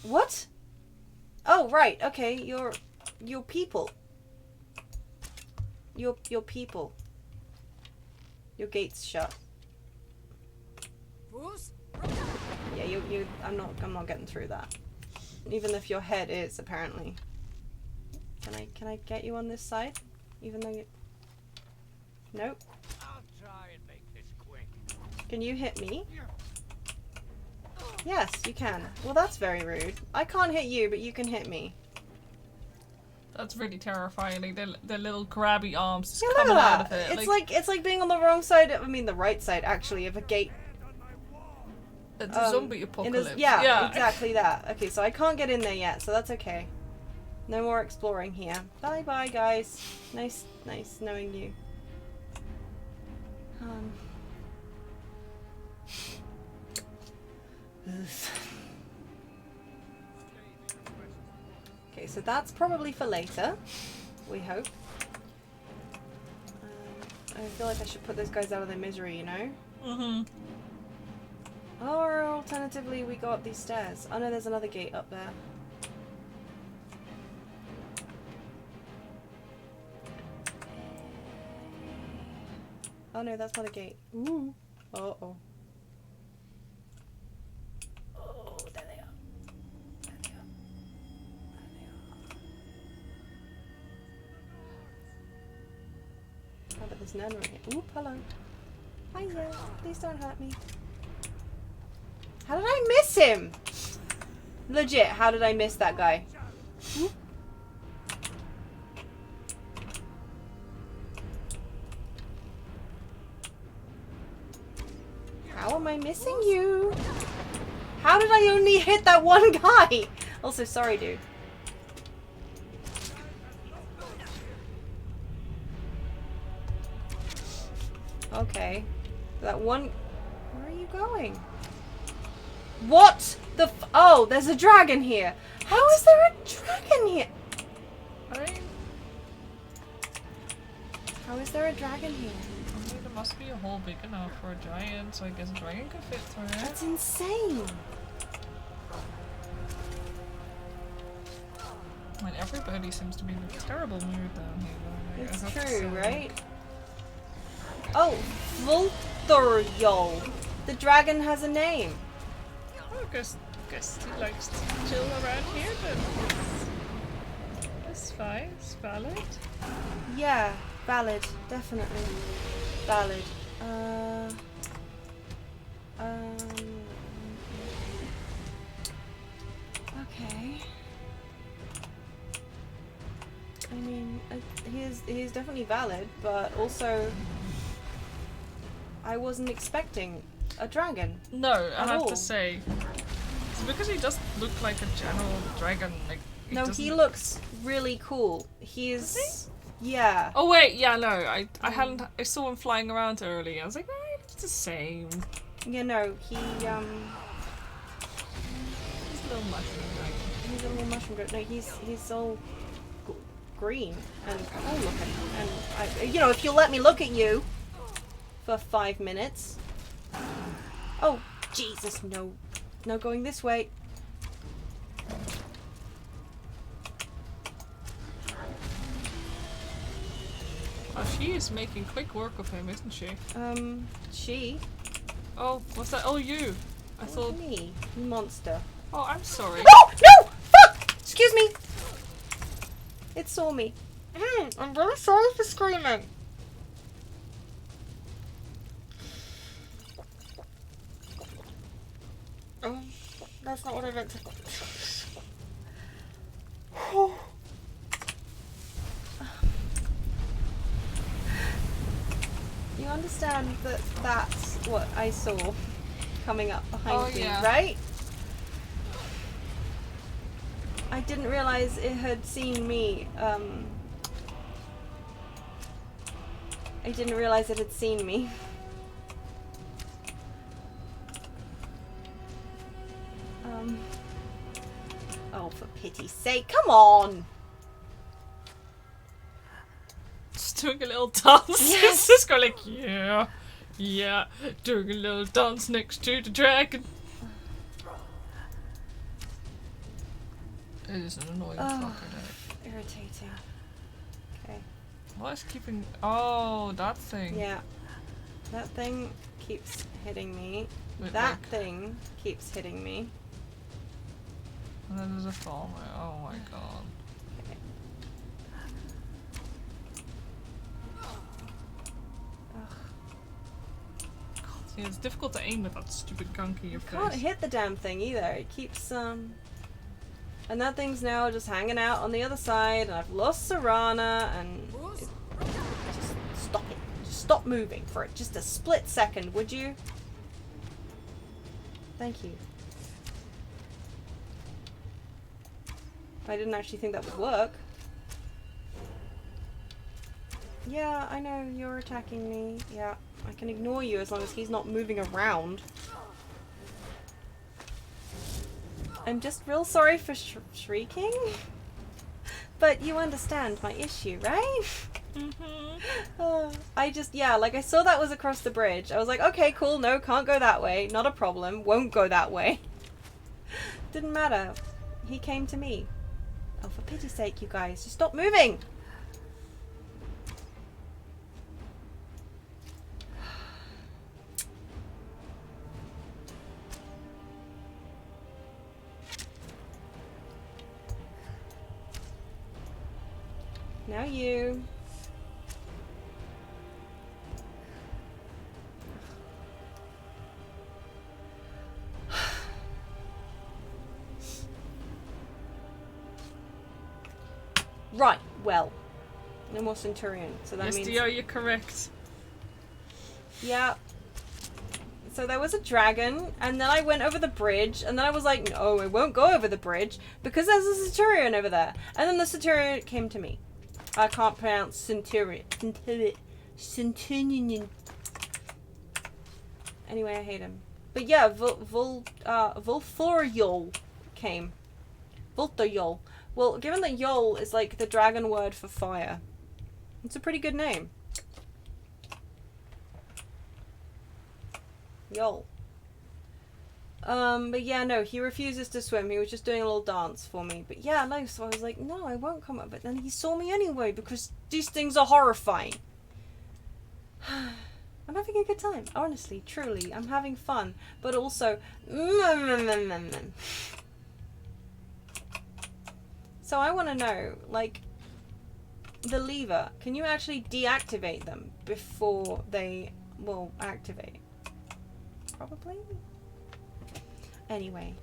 What? Oh, right. Okay, your people. Your people. Your gate's shut. Yeah, you. I'm not getting through that. Even if your head is apparently. Can I get you on this side? Even though you. Nope. I'll try and make this quick. Can you hit me? Yes, you can. Well, that's very rude. I can't hit you, but you can hit me. That's really terrifying. Like their little grabby arms just Yeah, look coming at out of that. it. It's like being on the wrong side. The right side actually of a gate. It's a zombie in apocalypse. yeah, exactly that. Okay, so I can't get in there yet, so that's okay. No more exploring here. Bye bye, guys. Nice knowing you. Okay, so that's probably for later. We hope. I feel like I should put those guys out of their misery, you know? Mm-hmm. Or alternatively, we go up these stairs. Oh no, there's another gate up there. Oh no, that's not a gate. Ooh. Uh-oh. Oh, there they are. There they are. There they are. How about this nun right here? Oop, hello. Hiya. Please don't hurt me. How did I miss him? Legit, how did I miss that guy? Oop. How am I missing you? How did I only hit that one guy? Also, sorry, dude. Okay. That one... Where are you going? What the f... Oh, there's a dragon here. How is there a dragon here? How is there a dragon here? There must be a hole big enough for a giant, so I guess a dragon could fit through it. That's insane. And everybody seems to be in a terrible mood down here. Though, I It's have to true, say. right? Oh, Volthoriol. The dragon has a name. Oh, I guess he likes to chill around here, but it's fine. It's valid. Yeah, valid. Definitely. Valid. Okay. I mean, he is definitely valid, but also I wasn't expecting a dragon. No, I At have all. to say, it's because he doesn't look like a general dragon. Like No, he looks really cool. He's yeah. Oh wait, yeah, no, I saw him flying around earlier. I was like, eh, it's the same. You know, He's a little mushroom dragon. he's a little mushroom goat. No, he's all green and cool looking. And if you'll let me look at you for 5 minutes. Oh, Jesus, no. No going this way. Oh, she is making quick work of him, isn't she? She? Oh, what's that? Oh, you. I thought... Me, you monster. Oh, I'm sorry. No! No! Fuck! Excuse me! It saw me. I'm really sorry for screaming. That's not what I meant to... You understand that that's what I saw coming up behind me, right? I didn't realize it had seen me. I didn't realize it had seen me. Oh, for pity's sake, come on! Just doing a little dance. Yes. It's just going like, yeah, yeah, doing a little dance next to the dragon. It is an annoying fucker, irritating. Okay. What is keeping... Oh, that thing. Yeah. That thing keeps hitting me. Wait, That like- thing keeps hitting me. And then there's a fall. Oh my god. Okay. Ugh. Yeah, it's difficult to aim with that stupid gunk in your face. Can't hit the damn thing either. It keeps and that thing's now just hanging out on the other side, and I've lost Serana, and just stop it. Just stop moving for it. Just a split second, would you? Thank you. I didn't actually think that would work. Yeah, I know you're attacking me. Yeah, I can ignore you as long as he's not moving around. I'm just real sorry for shrieking. But you understand my issue, right? I just, yeah, like I saw that was across the bridge. I was like, okay, cool, no, can't go that way. Not a problem. Won't go that way. Didn't matter. He came to me. Oh, for pity's sake, you guys, just stop moving! Now you. Right, well. No more Centurion, so that yes, means... Dio, you're correct. Yeah. So there was a dragon, and then I went over the bridge, and then I was like, no, I won't go over the bridge, because there's a Centurion over there. And then the Centurion came to me. I can't pronounce Centurion. Centurion. Anyway, I hate him. But yeah, Volthoriol came. Volthoriol. Well, given that Yol is like the dragon word for fire, it's a pretty good name. Yol. But yeah, no, he refuses to swim. He was just doing a little dance for me. But yeah, no, so I was like, no, I won't come up. But then he saw me anyway because these things are horrifying. I'm having a good time. Honestly, truly, I'm having fun. But also, so I want to know, like, the lever. Can you actually deactivate them before they will activate? Probably. Anyway.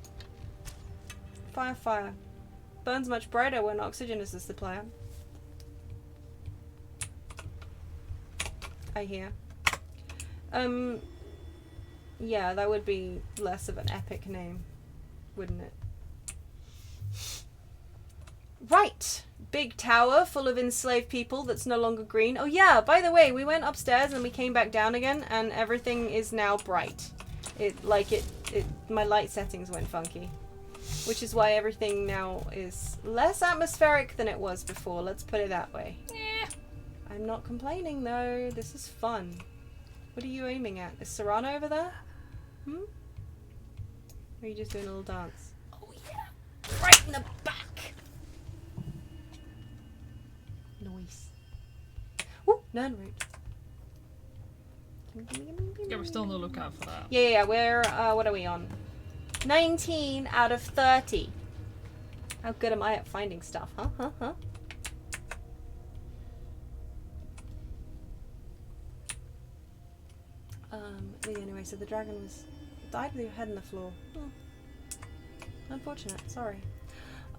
Fire, fire. Burns much brighter when oxygen is the supplier. I hear. Yeah, that would be less of an epic name, wouldn't it? Right! Big tower full of enslaved people that's no longer green. Oh yeah, by the way, we went upstairs and we came back down again and everything is now bright. My light settings went funky. Which is why everything now is less atmospheric than it was before, let's put it that way. Yeah. I'm not complaining though, this is fun. What are you aiming at? Is Serrano over there? Hmm? Or are you just doing a little dance? Oh yeah! Right in the back! Nice. Ooh, nerd root. Yeah, we're still on the lookout for that. Yeah, we're, what are we on? 19 out of 30. How good am I at finding stuff, huh? Anyway, so the dragon died with your head in the floor. Unfortunate, sorry.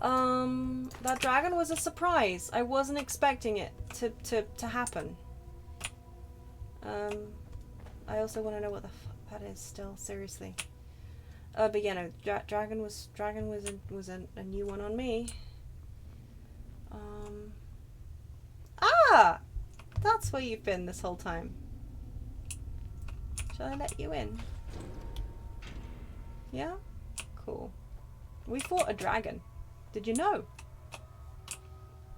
That dragon was a surprise. I wasn't expecting it to happen. I also want to know what the fuck that is still, seriously. But yeah, no, dragon was a new one on me. That's where you've been this whole time. Shall I let you in? Yeah? Cool. We fought a dragon. Did you know?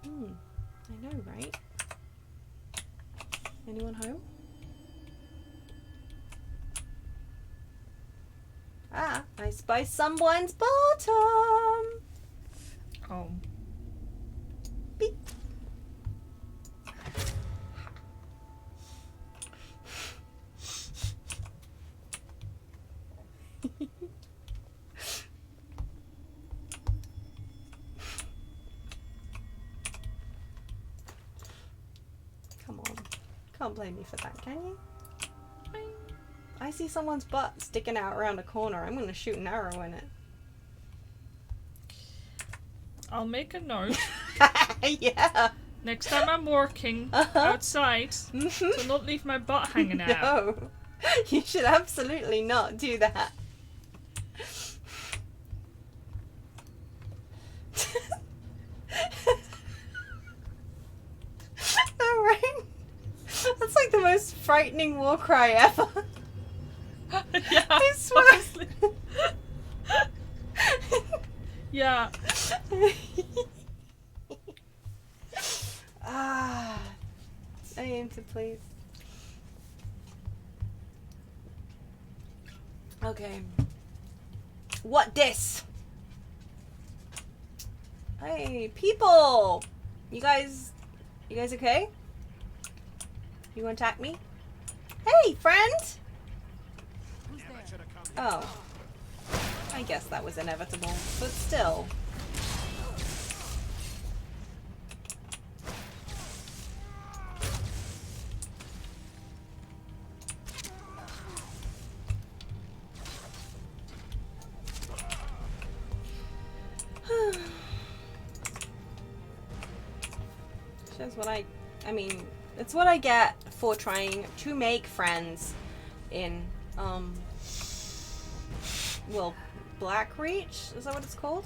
I know, right? Anyone home? I spy someone's bottom! Oh. Beep. Come on. Can't blame me for that, can you? I see someone's butt sticking out around a corner. I'm gonna shoot an arrow in it. I'll make a note. Yeah. Next time I'm working outside, to not leave my butt hanging out. No. You should absolutely not do that. Alright. That's like the most frightening war cry ever. Yeah, I swear. honestly. Yeah. I aim to please. Okay. What this? Hey, people! You guys okay? You wanna attack me? Hey, friend! Who's there? Oh. I guess that was inevitable, but still. Shows what I mean, it's what I get for trying to make friends in, well, Blackreach? Is that what it's called?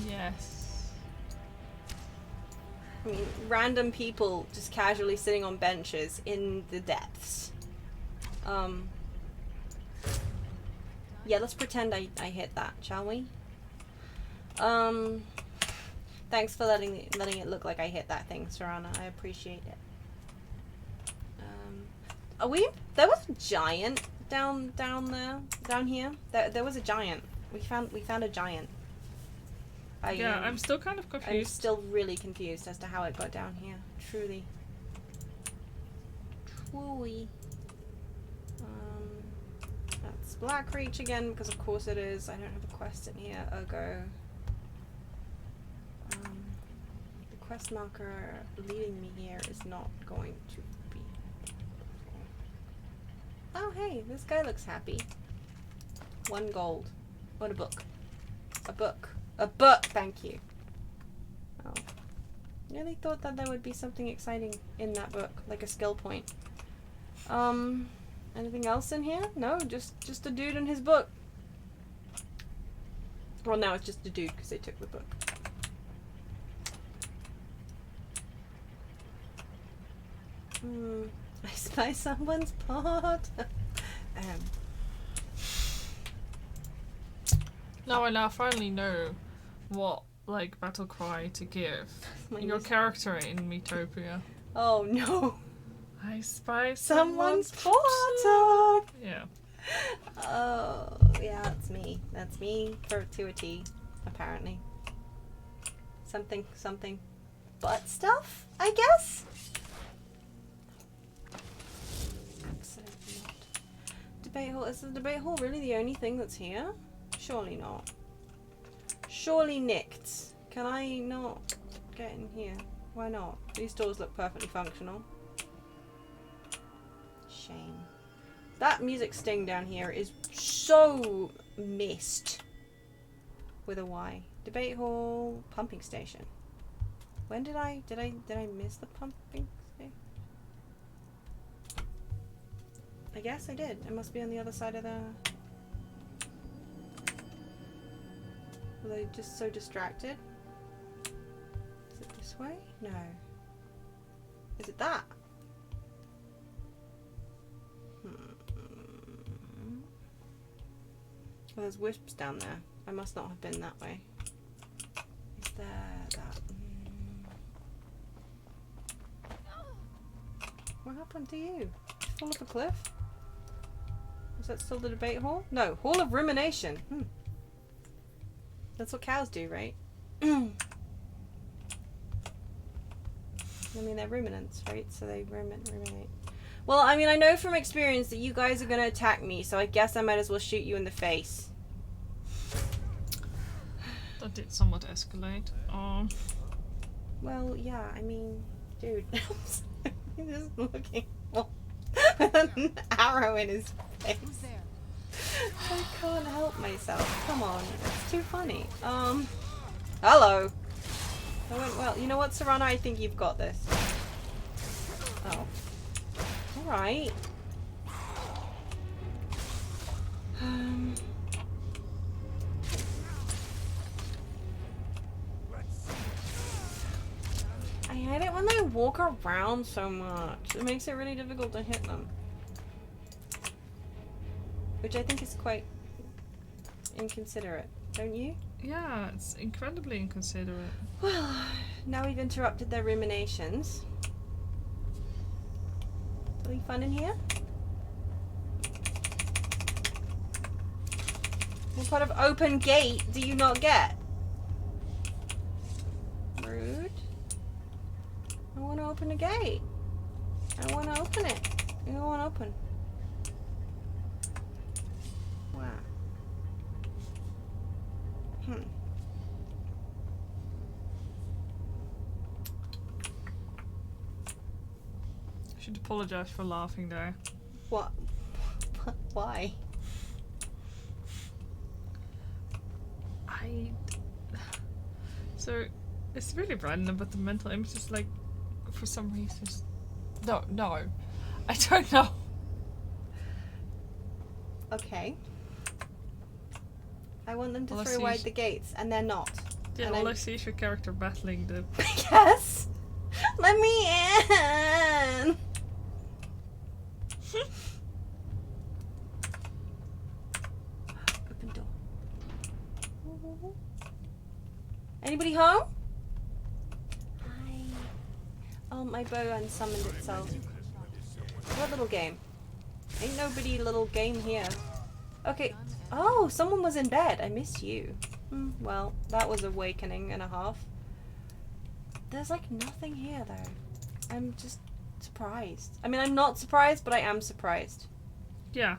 Yes. I mean, random people just casually sitting on benches in the depths. Yeah, let's pretend I hit that, shall we? Thanks for letting it look like I hit that thing, Serana. I appreciate it. There was a giant down here. There was a giant. We found a giant. Yeah, I'm still kind of I'm confused. still really confused as to how it got down here. Truly. That's Blackreach again, because of course it is. I don't have a quest in here. Ergo. The quest marker leading me here is not going to be. Oh hey, this guy looks happy. 1 gold. What a book. A book. A book, thank you. Oh. Really thought that there would be something exciting in that book, like a skill point. Anything else in here? No, just a dude and his book. Well, now it's just a dude because they took the book. I spy someone's pot. Now I now finally know what, like, battle cry to give your character in Metopia. Oh no. I spy Someone's portal. portal. Yeah. Oh, yeah, that's me. That's me to a T, apparently. Something butt stuff, I guess? Absolutely not. Debate hall. Is the debate hall really the only thing that's here? Surely not. Surely nicked. Can I not get in here? Why not? These doors look perfectly functional. Shame. That music sting down here is so missed. With a Y. Debate hall, pumping station. When did I miss the pumping station? I guess I did. It must be on the other side of the... Was I just so distracted? Is it this way? No. Is it that? Well, there's wisps down there. I must not have been that way. Is there that? What happened to you? Did you fall off a cliff? Was that still the debate hall? No, hall of rumination. That's what cows do, right? I mean, they're ruminants, right? So they ruminate. Well, I mean, I know from experience that you guys are going to attack me, so I guess I might as well shoot you in the face. That did somewhat escalate. Well, yeah, I mean, dude, I'm just looking with an arrow in his face. Who's there? I can't help myself. Come on, it's too funny. Hello. That went well. You know what, Serrano? I think you've got this. Oh. Alright. I hate it when they walk around so much. It makes it really difficult to hit them. Which I think is quite inconsiderate, don't you? Yeah, it's incredibly inconsiderate. Well, now we've interrupted their ruminations. Any fun in here? What part of open gate do you not get? Rude. I want to open a gate. I want to open it. I don't want to open. Wow. I should apologize for laughing there. What? Why? So, it's really random, but the mental image is like, for some reason, no, I don't know. Okay. I want them to All I throw see wide is- the gates, and they're not. Yeah, And all I'm- I see is your character battling the... Yes! Let me in! Open door. Anybody home? Hi. Oh, my bow unsummoned itself. What little game? Ain't nobody little game here. Okay. Oh, someone was in bed. I miss you. Well, that was awakening and a half. There's like nothing here though. I'm just surprised. I mean, I'm not surprised, but I am surprised. Yeah.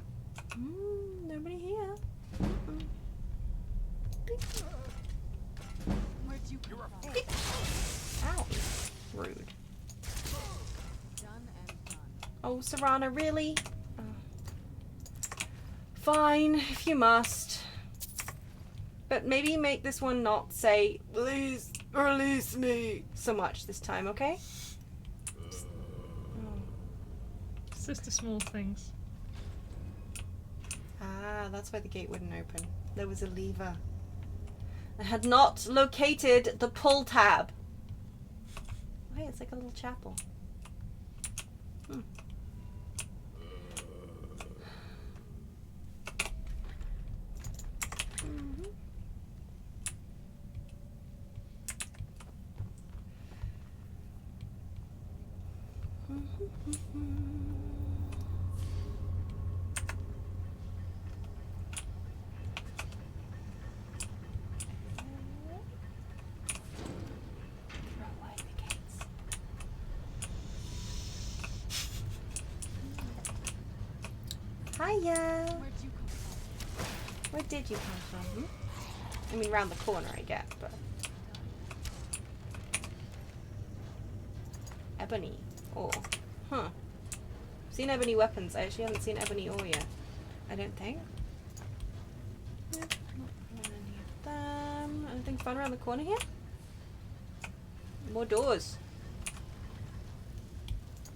Nobody here. Where'd you come from? Ow. Rude. Done and done. Oh, Serrano, really? Fine, if you must. But maybe make this one not say, please release me, so much this time, okay? It's just the small things. Ah, that's why the gate wouldn't open. There was a lever. I had not located the pull tab. Hey, it's like a little chapel. Throw wide the gates. Hiya! Where'd you come from? Where did you come from? Hmm? I mean, round the corner, I get, but. Ebony ore. Huh. I've seen ebony weapons. I actually haven't seen ebony ore yet. I don't think. Nope, not any of them. Anything fun around the corner here? More doors.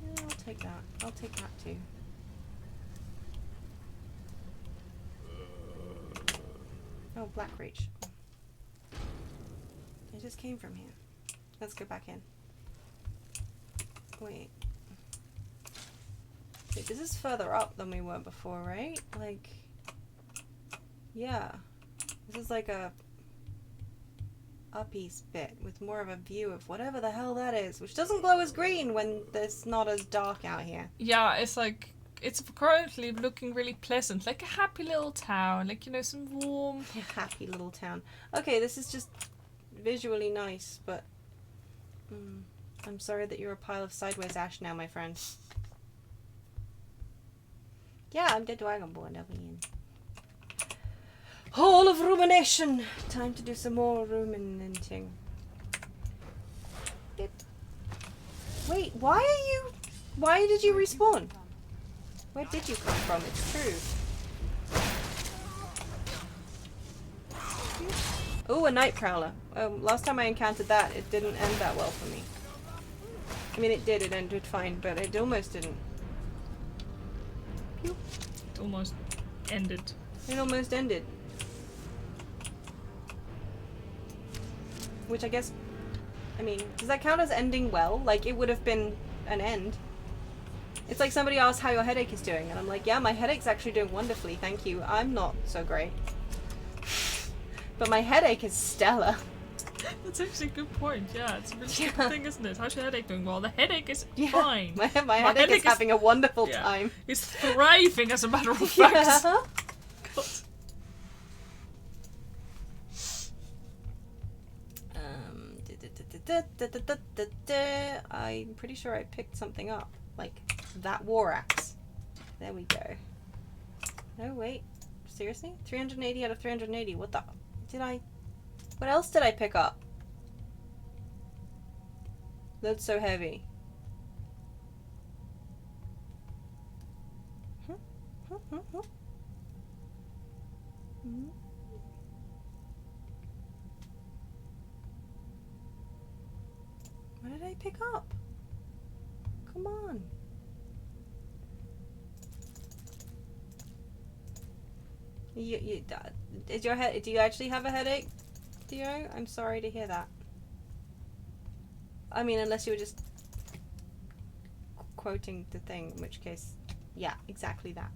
Yeah, I'll take that. I'll take that too. Oh, black reach. I just came from here. Let's go back in. Wait. Wait, this is further up than we were before, right? Like, yeah. This is like a uppies bit with more of a view of whatever the hell that is, which doesn't glow as green when it's not as dark out here. Yeah, it's like, it's currently looking really pleasant, like a happy little town, like, you know, some warm... Happy little town. Okay, this is just visually nice, but I'm sorry that you're a pile of sideways ash now, my friend. Yeah, I'm the Dragonborn, Dawnguard. Hall of rumination! Time to do some more ruminating. Beep. Wait, why did you respawn? Where did you come from? It's true. Oh, a night prowler. Last time I encountered that, it didn't end that well for me. I mean, it did. It ended fine, but it almost didn't. Pew. It almost ended. It almost ended. Which I guess, I mean, does that count as ending well? Like, it would have been an end. It's like somebody asked how your headache is doing, and I'm like, yeah, my headache's actually doing wonderfully, thank you. I'm not so great. But my headache is stellar. That's actually a good point, yeah. It's a really good thing, isn't it? How's your headache doing? Well, the headache is Yeah. fine. My headache is having a wonderful yeah, time. It's thriving, as a matter of fact. Yeah. God. I'm pretty sure I picked something up. Like, that war axe. There we go. No, wait. Seriously? 380 out of 380. What the... What else did I pick up? That's so heavy. What did I pick up? Come on. Is your head? Do you actually have a headache, Theo? I'm sorry to hear that. I mean, unless you were just quoting the thing, in which case, yeah, exactly that.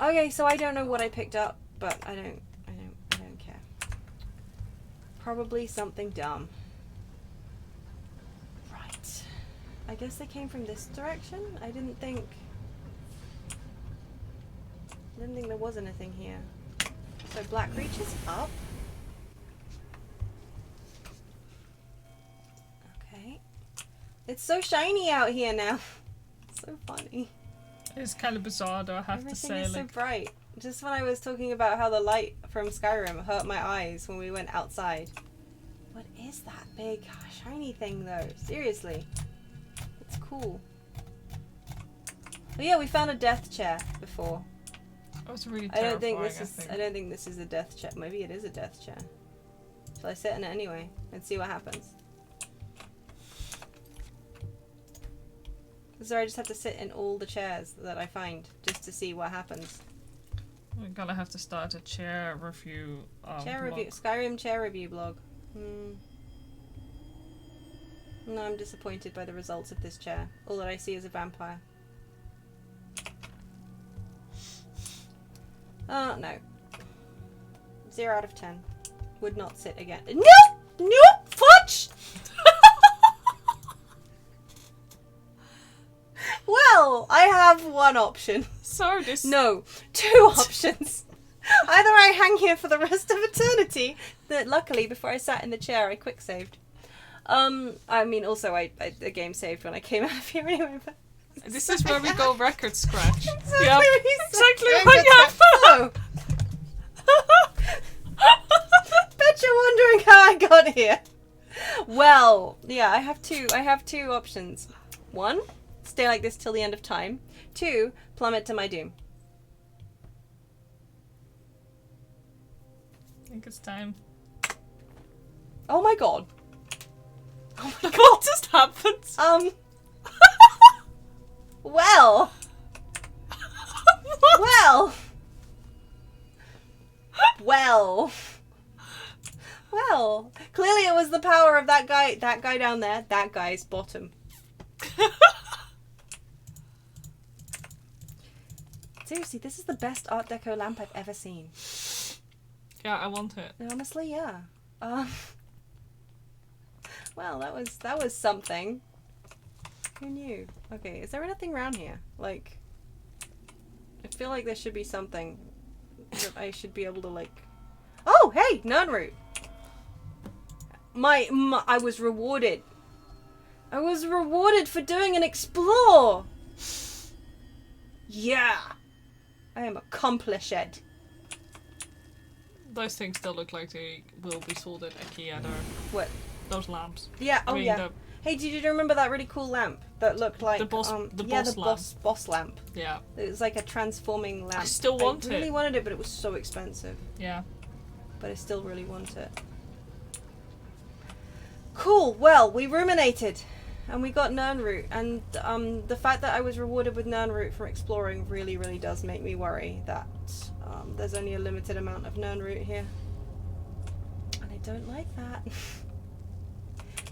Okay, so I don't know what I picked up, but I don't care. Probably something dumb. Right. I guess they came from this direction? I didn't think there was anything here. So Black Reach is up. Okay. It's so shiny out here now. So funny. It's kind of bizarre, though, I have to say. Everything is so bright. Just when I was talking about how the light from Skyrim hurt my eyes when we went outside. What is that big shiny thing, though? Seriously. It's cool. Oh yeah, we found a death chair before. That was really I don't think terrifying, I don't think this is a death chair. Maybe it is a death chair. Shall I sit in it anyway and see what happens? So I just have to sit in all the chairs that I find just to see what happens. We're gonna have to start a chair review. Chair blog. review, Skyrim chair review blog. No, I'm disappointed by the results of this chair. All that I see is a vampire. No. 0 out of 10. Would not sit again. Nope! Nope! Fudge! Well, I have one option. So this. No, two options. Either I hang here for the rest of eternity. That luckily, before I sat in the chair, I quick saved. I mean, also, the game saved when I came out of here anyway. But This is where we go record scratch. exactly, Yep. exactly what what Bet you're wondering how I got here. Well, yeah, I have two options. One, stay like this till the end of time. Two, plummet to my doom. I think it's time. Oh my god. Oh my god. What just happened? Well. Well. Well. Well. Clearly it was the power of that guy down there. That guy's bottom. Seriously, this is the best Art Deco lamp I've ever seen. Yeah, I want it. Honestly, yeah. Well, that was something. Who knew? Okay, is there anything around here? Like, I feel like there should be something that I should be able to like. Oh, hey, Nern Root. I was rewarded. I was rewarded for doing an explore. Yeah, I am accomplished. Those things still look like they will be sold at IKEA. Though. What? Those lamps. Yeah. Oh, I mean, yeah. Hey, did you remember that really cool lamp that looked like The boss boss lamp? Yeah. It was like a transforming lamp. I still want it. I really wanted it, but it was so expensive. Yeah. But I still really want it. Cool. Well, we ruminated, and we got Nern Root, and the fact that I was rewarded with Nern Root from exploring really, really does make me worry that there's only a limited amount of Nern Root here, and I don't like that.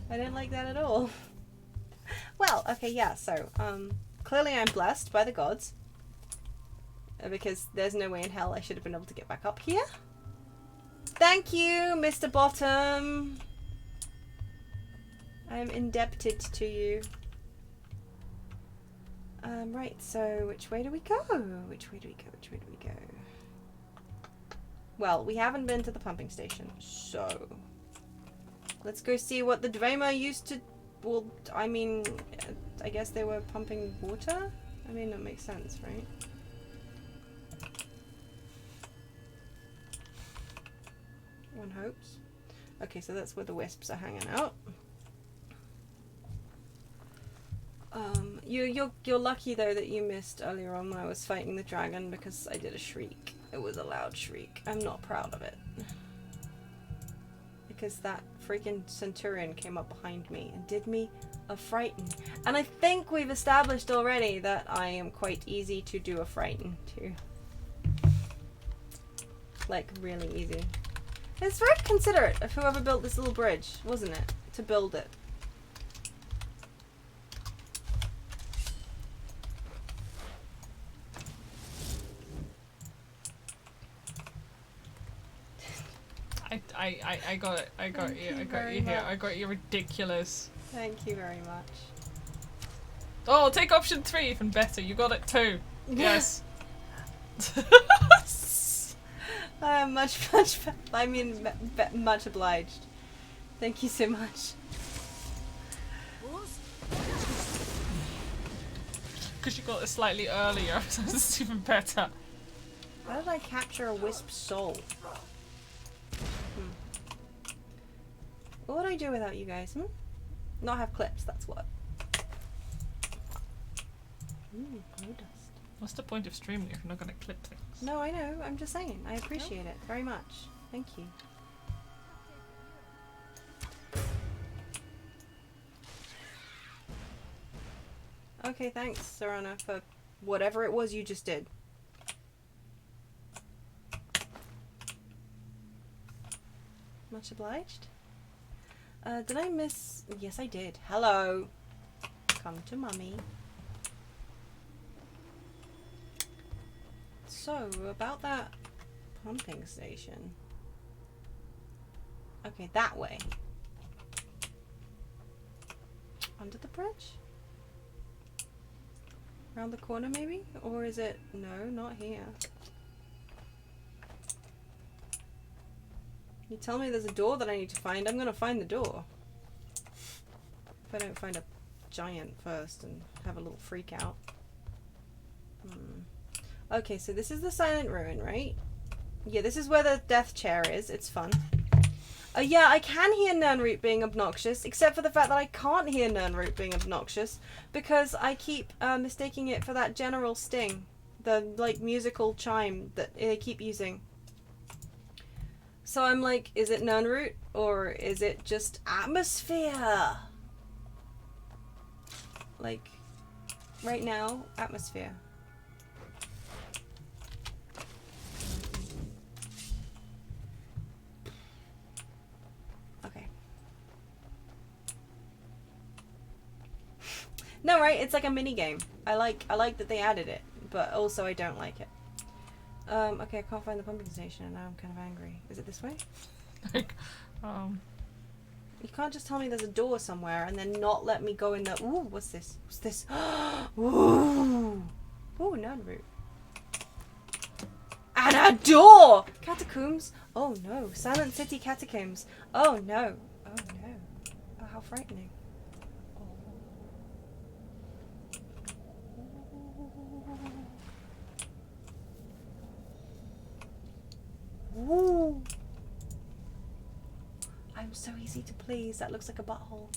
I don't like that at all. Well, okay, yeah. So clearly I'm blessed by the gods, because there's no way in hell I should have been able to get back up here. Thank you, Mr. Bottom. I'm indebted to you. Right, so which way do we go? Which way do we go? Which way do we go? Well, we haven't been to the pumping station, so let's go see what the Dwemer used to... Well, I mean, I guess they were pumping water? I mean, that makes sense, right? One hopes. Okay, so that's where the wisps are hanging out. You're lucky though that you missed earlier on when I was fighting the dragon, because I did a shriek. It was a loud shriek. I'm not proud of it. Because that freaking centurion came up behind me and did me a frighten. And I think we've established already that I am quite easy to do a frighten to. Like, really easy. It's very considerate of whoever built this little bridge, wasn't it? To build it. I got it. I got you. I got you here. I got you ridiculous. Thank you very much. Oh, take option 3, even better. You got it too. Yes. Much obliged. Thank you so much. Because you got it slightly earlier, so it's even better. How did I capture a wisp soul? What would I do without you guys? Not have clips, that's what. Ooh, glow dust. What's the point of streaming if you're not going to clip things? No, I know. I'm just saying. I appreciate it very much. Thank you. Okay, thanks, Serana, for whatever it was you just did. Much obliged. Did I miss... Yes, I did. Hello. Come to mummy. So, about that pumping station. Okay, that way. Under the bridge? Around the corner maybe? Or is it... No, not here. You tell me there's a door that I need to find, I'm gonna find the door. If I don't find a giant first and have a little freak out. Okay, so this is the Silent Ruin, right? Yeah, this is where the death chair is. It's fun. Yeah, I can hear Nernroot being obnoxious, except for the fact that I can't hear Nernroot being obnoxious because I keep mistaking it for that general sting. The, like, musical chime that they keep using. So I'm like, is it Nernroot or is it just atmosphere? Like, right now, atmosphere. Okay. No, right? It's like a mini game. I like that they added it, but also I don't like it. Okay, I can't find the pumping station and now I'm kind of angry. Is it this way? Like, You can't just tell me there's a door somewhere and then not let me go in the... Ooh, what's this? What's this? Ooh! Ooh, Nernroot. And a door! Catacombs? Oh no. Silent City Catacombs. Oh no. Oh no. Oh, how frightening. Ooh. I'm so easy to please. That looks like a butthole.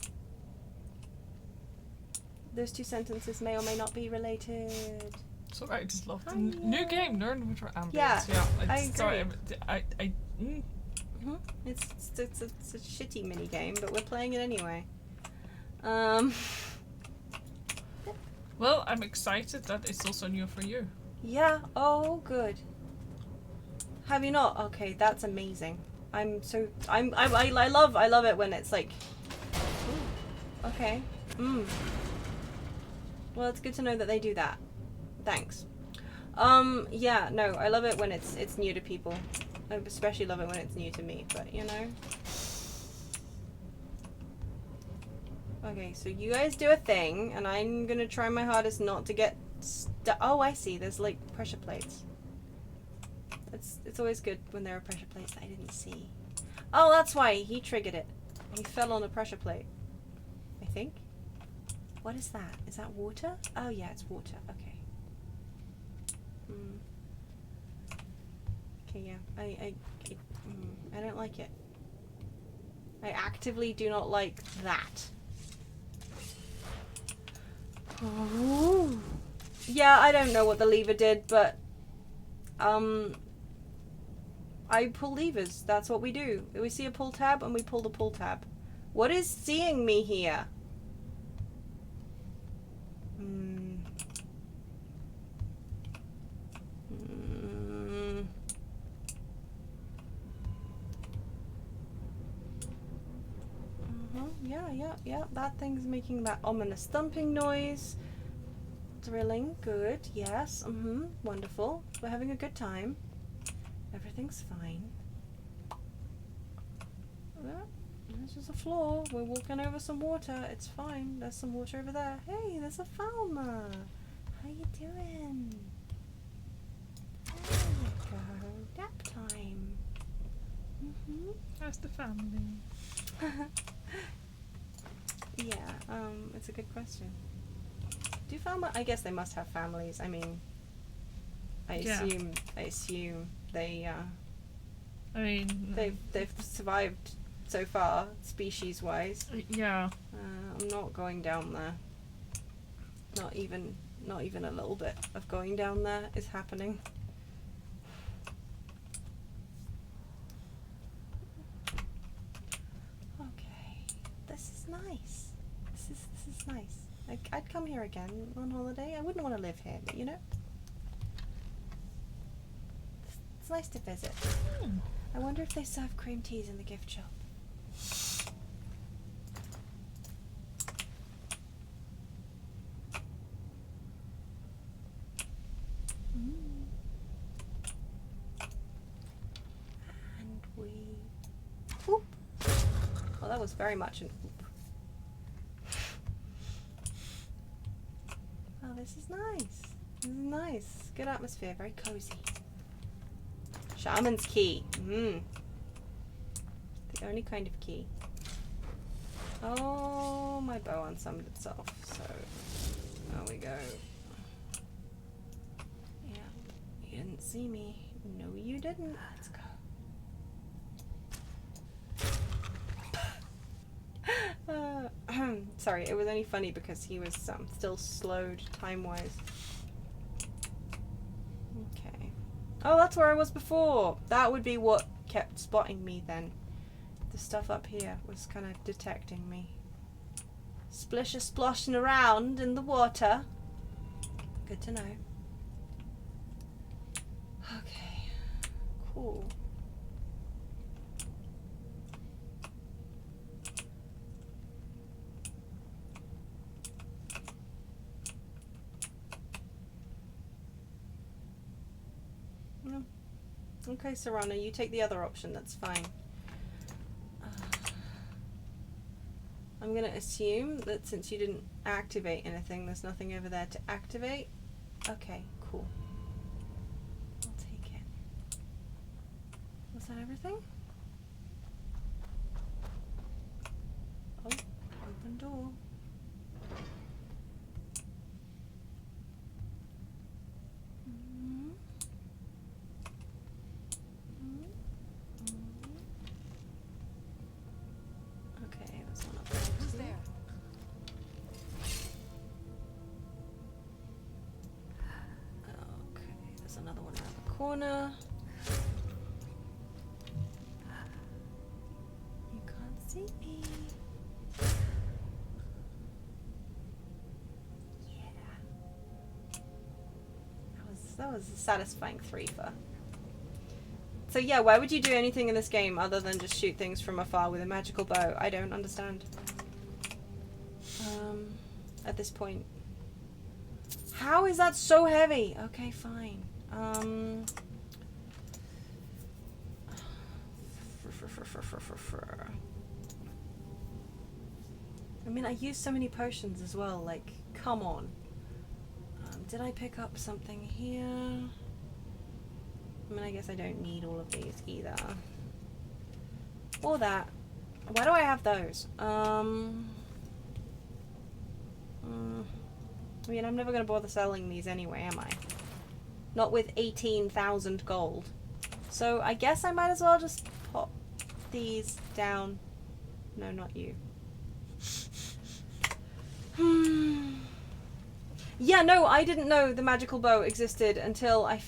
Those two sentences may or may not be related. sorry, I just love the new game. Learn with your ambience. Yeah, I agree. Sorry, It's a shitty mini game, but we're playing it anyway. Well, I'm excited that it's also new for you. Yeah. Oh, good. Have you not? Okay, that's amazing. I love it when it's like. Ooh, okay. Well, it's good to know that they do that. Thanks. Yeah, no, I love it when it's new to people. I especially love it when it's new to me, but you know. Okay, so you guys do a thing, and I'm gonna try my hardest not to get oh, I see, there's like pressure plates. It's always good when there are pressure plates that I didn't see. Oh, that's why he triggered it. He fell on a pressure plate. I think. What is that? Is that water? Oh yeah, it's water. Okay. Okay, yeah. I don't like it. I actively do not like that. Ooh. Yeah, I don't know what the lever did, but I pull levers. That's what we do. We see a pull tab and we pull the pull tab. What is seeing me here? Yeah. That thing's making that ominous thumping noise. Drilling. Good. Yes. Wonderful. We're having a good time. Everything's fine. This is a floor. We're walking over some water. It's fine. There's some water over there. Hey, there's a Falmer. How you doing? There you go. Nap time. How's the family? Yeah, it's a good question. Do Falmer? I guess they must have families. I mean, I assume they. I mean, they've survived so far, species-wise. Yeah. I'm not going down there. Not even a little bit of going down there is happening. Okay, this is nice. This is nice. I'd come here again on holiday. I wouldn't want to live here, but you know, it's nice to visit. I wonder if they serve cream teas in the gift shop. And we... Whoop! Well, that was very much an oop. Well, this is nice. This is nice. Good atmosphere. Very cozy. Shaman's key. The only kind of key. Oh, my bow unsummoned itself. So, there we go. Yeah. You didn't see me. No, you didn't. Let's go. Sorry, it was only funny because he was still slowed time-wise. Okay. Oh, that's where I was before. That would be what kept spotting me then. The stuff up here was kind of detecting me. Splish-a-sploshing around in the water. Good to know. Okay. Cool. Okay, Serrano, you take the other option, that's fine. I'm gonna assume that since you didn't activate anything, there's nothing over there to activate. Okay, cool. I'll take it. Was that everything? Oh, open door. Corner. You can't see me. Yeah. That was a satisfying threefer. So yeah, why would you do anything in this game other than just shoot things from afar with a magical bow? I don't understand. At this point. How is that so heavy? Okay, fine. I mean, I use so many potions as well, like, come on. Did I pick up something here? I mean, I guess I don't need all of these either. Or that. Why do I have those? I mean, I'm never going to bother selling these anyway, am I? Not with 18,000 gold. So I guess I might as well just pop these down. No, not you. Yeah, no, I didn't know the magical bow existed until I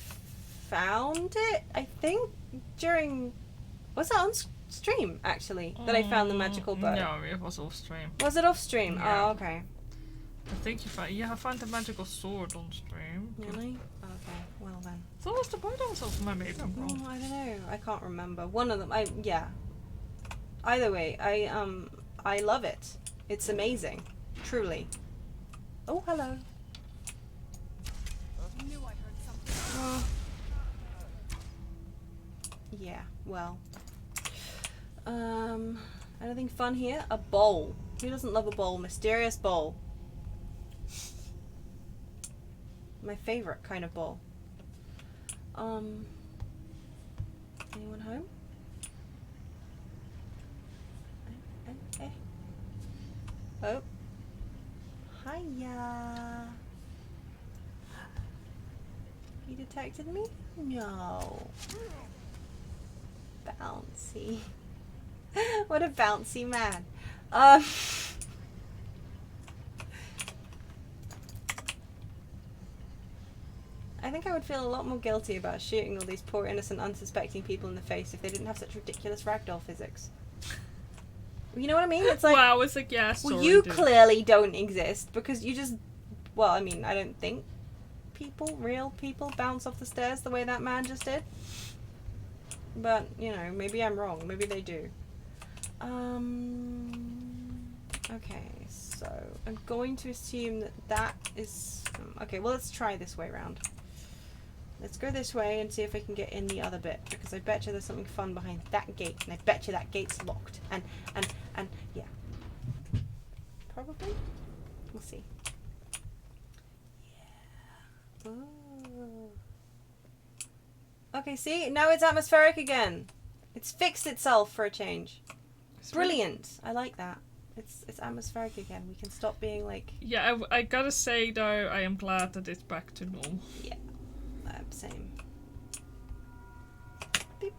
found it, I think, during... Was that on stream, actually, that I found the magical bow? No, it was off stream. Was it off stream? Yeah. Oh, okay. I think you found the magical sword on stream. Really? Okay, well then. So was the bow that was off my maybe I'm wrong. Oh, I don't know. I can't remember. One of them. Yeah. Either way, I love it. It's amazing, truly. Oh, hello. I knew I heard something. Yeah. Well. Anything fun here? A bowl. Who doesn't love a bowl? Mysterious bowl. My favorite kind of bowl. Anyone home? Oh. Hiya. You detected me? No. Bouncy. What a bouncy man. I think I would feel a lot more guilty about shooting all these poor innocent unsuspecting people in the face if they didn't have such ridiculous ragdoll physics. You know what I mean? It's like, wow, it's like, yeah, sorry, well, you dude. clearly don't exist because you just, well, I mean, I don't think real people bounce off the stairs the way that man just did. But, you know, maybe I'm wrong. Maybe they do. Okay, so I'm going to assume that that is... okay, well, let's try this way around. Let's go this way and see if I can get in the other bit, because I bet you there's something fun behind that gate, and I bet you that gate's locked. And yeah. Probably? We'll see. Yeah. Ooh. Okay, see? Now it's atmospheric again. It's fixed itself for a change. Brilliant. I like that. It's atmospheric again. We can stop being like... Yeah, I gotta say though, I am glad that it's back to normal. Yeah. Same. Beep.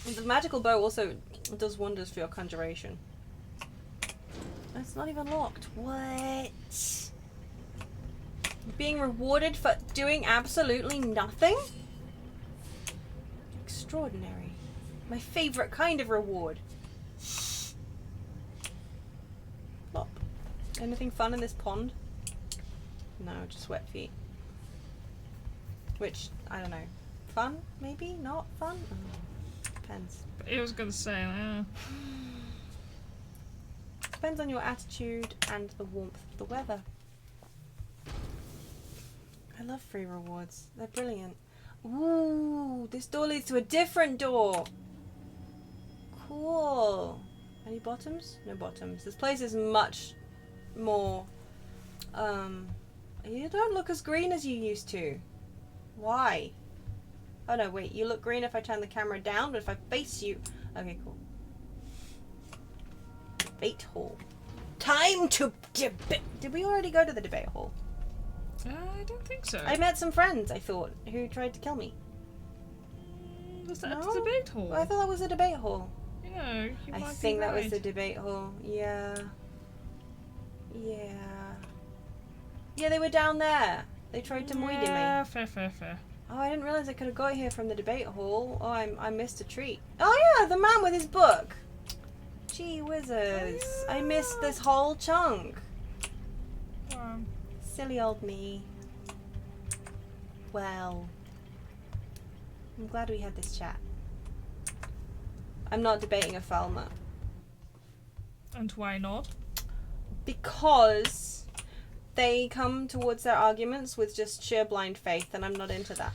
The magical bow also does wonders for your conjuration. It's not even locked. What? Being rewarded for doing absolutely nothing? Extraordinary. My favorite kind of reward. Plop. Anything fun in this pond? No, just wet feet. Which, I don't know. Fun? Maybe? Not fun? Depends. I was gonna say, Depends on your attitude and the warmth of the weather. I love free rewards. They're brilliant. Ooh, this door leads to a different door. Cool. Any bottoms? No bottoms. This place is much more... you don't look as green as you used to. Why? Oh no, wait. You look green if I turn the camera down, but if I face you... Okay, cool. Debate hall. Time to debate. Did we already go to the debate hall? I don't think so. I met some friends, I thought, who tried to kill me. Was that No? the debate hall? Well, I thought that was a debate hall. Yeah, you I might think be that was right. the debate hall. Yeah. Yeah. Yeah, they were down there. They tried to moody me. Yeah, fair. Oh, I didn't realize I could have got here from the debate hall. Oh, I missed a treat. Oh yeah, the man with his book. Gee whizzes. I missed this whole chunk. Silly old me. Well, I'm glad we had this chat. I'm not debating a Falmer. And why not? Because they come towards their arguments with just sheer blind faith, and I'm not into that.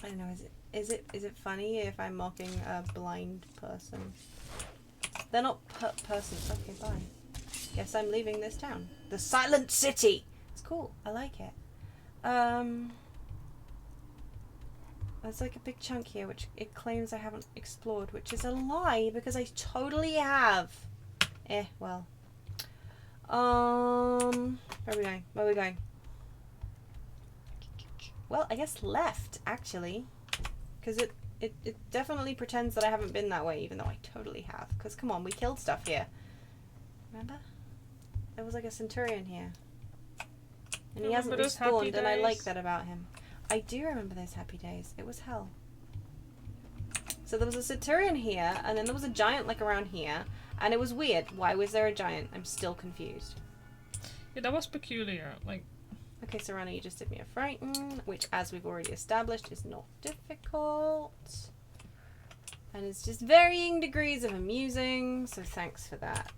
I don't know, is it funny if I'm mocking a blind person? They're not persons. Okay, bye. Guess I'm leaving this town. The Silent City! It's cool. I like it. There's like a big chunk here which it claims I haven't explored, which is a lie because I totally have. Well. Where are we going? Where are we going? Well, I guess left, actually. Because it definitely pretends that I haven't been that way, even though I totally have. Because, come on, we killed stuff here. Remember? There was like a centurion here. And he hasn't respawned, and I like that about him. I do remember those happy days. It was hell. So there was a centurion here, and then there was a giant like around here, and it was weird. Why was there a giant? I'm still confused. Yeah, that was peculiar. Like, okay, Serrano, you just did me a frighten, which, as we've already established, is not difficult. And it's just varying degrees of amusing, so thanks for that.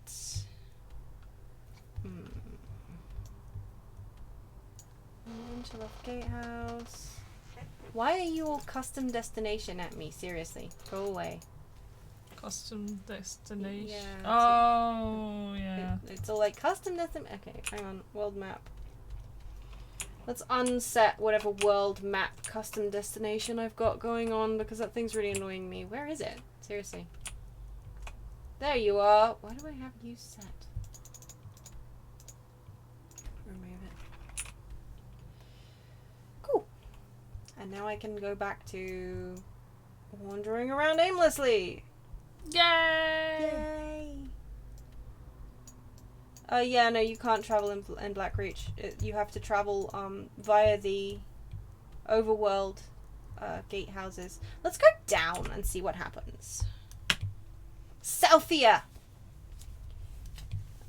Interlock Gatehouse. Why are you all custom destination at me? Seriously, go away. custom destination. Yeah. Oh, yeah. It's all like custom destination. Okay, hang on. World map. Let's unset whatever world map custom destination I've got going on because that thing's really annoying me. Where is it? Seriously. There you are. Why do I have you set? Remove it. Cool. And now I can go back to wandering around aimlessly. Yay! Yay! Yeah, no, you can't travel in Blackreach. You have to travel via the overworld gatehouses. Let's go down and see what happens. Southia!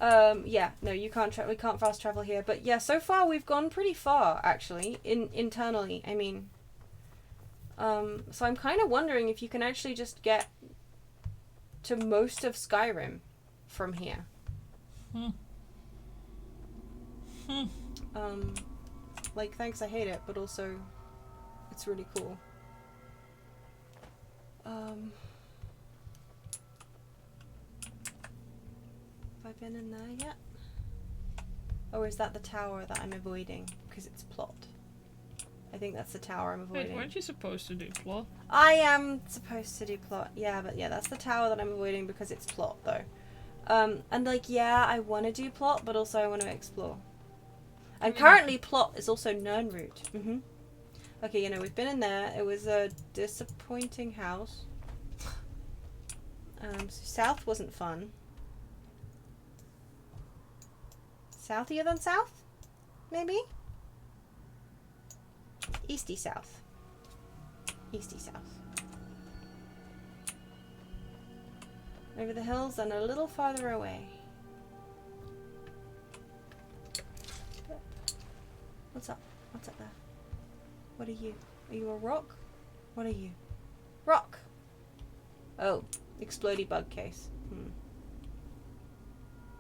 Yeah, no, you can't. We can't fast travel here. But yeah, so far we've gone pretty far, actually, internally. I mean, so I'm kind of wondering if you can actually just get to most of Skyrim from here. Like, thanks, I hate it, but also it's really cool. Have I been in there yet? Or is that the tower that I'm avoiding because it's plot? I think that's the tower I'm avoiding. Wait, weren't you supposed to do plot? I am supposed to do plot, yeah, but yeah, that's the tower that I'm avoiding because it's plot, though. And like, yeah, I want to do plot, but also I want to explore. And currently plot is also Nirnroot. Okay, you know, we've been in there. It was a disappointing house. So south wasn't fun. Southier than south? Maybe? Easty south. Easty south. Over the hills and a little farther away. What's up? What's up there? What are you? Are you a rock? What are you? Rock! Oh, explodey bug case.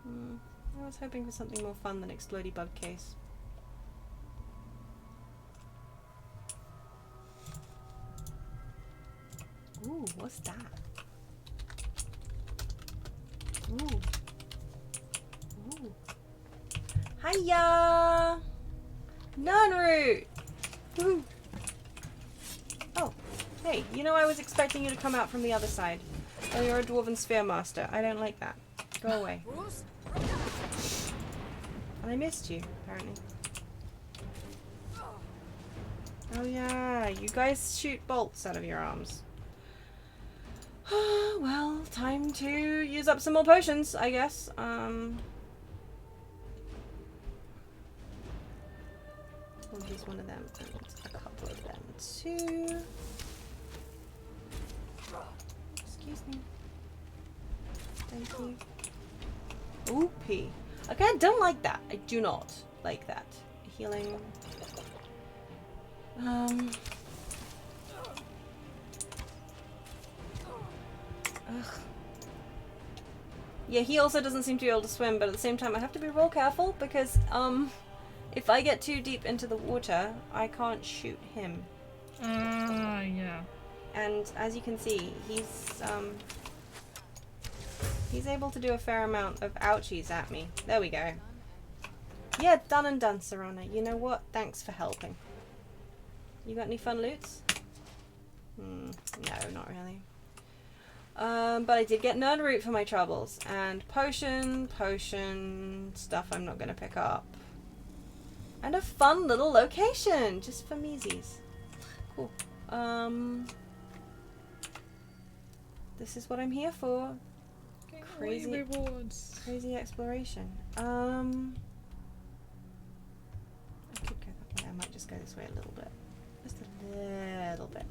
I was hoping for something more fun than explodey bug case. Ooh, what's that? Ooh. Ooh. Hiya! Nirnroot! Woohoo! Oh, hey, you know I was expecting you to come out from the other side. Oh, you're a Dwarven Sphere Master. I don't like that. Go away. And I missed you, apparently. Oh yeah, you guys shoot bolts out of your arms. Well, time to use up some more potions, I guess. We'll use one of them and a couple of them too. Excuse me. Thank you. Ooh, pee. Okay, I don't like that. I do not like that. Healing. Ugh. Yeah, he also doesn't seem to be able to swim, but at the same time I have to be real careful because, if I get too deep into the water, I can't shoot him. Yeah. And as you can see, he's able to do a fair amount of ouchies at me. There we go. Yeah, done and done, Serana. You know what? Thanks for helping. You got any fun loots? No, not really. But I did get Nirnroot for my troubles. And potion, stuff I'm not going to pick up. And a fun little location, just for measies. Cool. This is what I'm here for. Crazy rewards. Crazy exploration. I could go that way. I might just go this way a little bit. Just a little bit.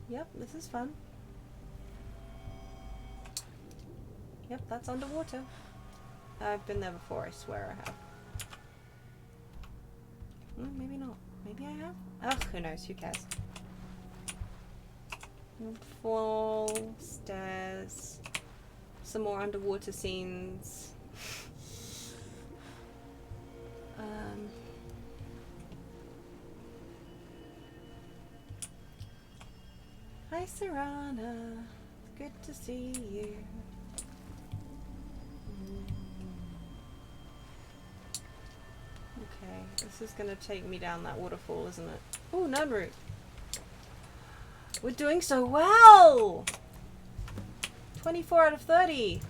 Yep, this is fun. Yep, that's underwater. I've been there before, I swear I have. Maybe not. Maybe I have? Ugh, who knows, who cares? Fall, stairs, some more underwater scenes. Hi Serana, it's good to see you. Okay, this is gonna take me down that waterfall, isn't it? Oh, Nirnroot. We're doing so well! 24 out of 30.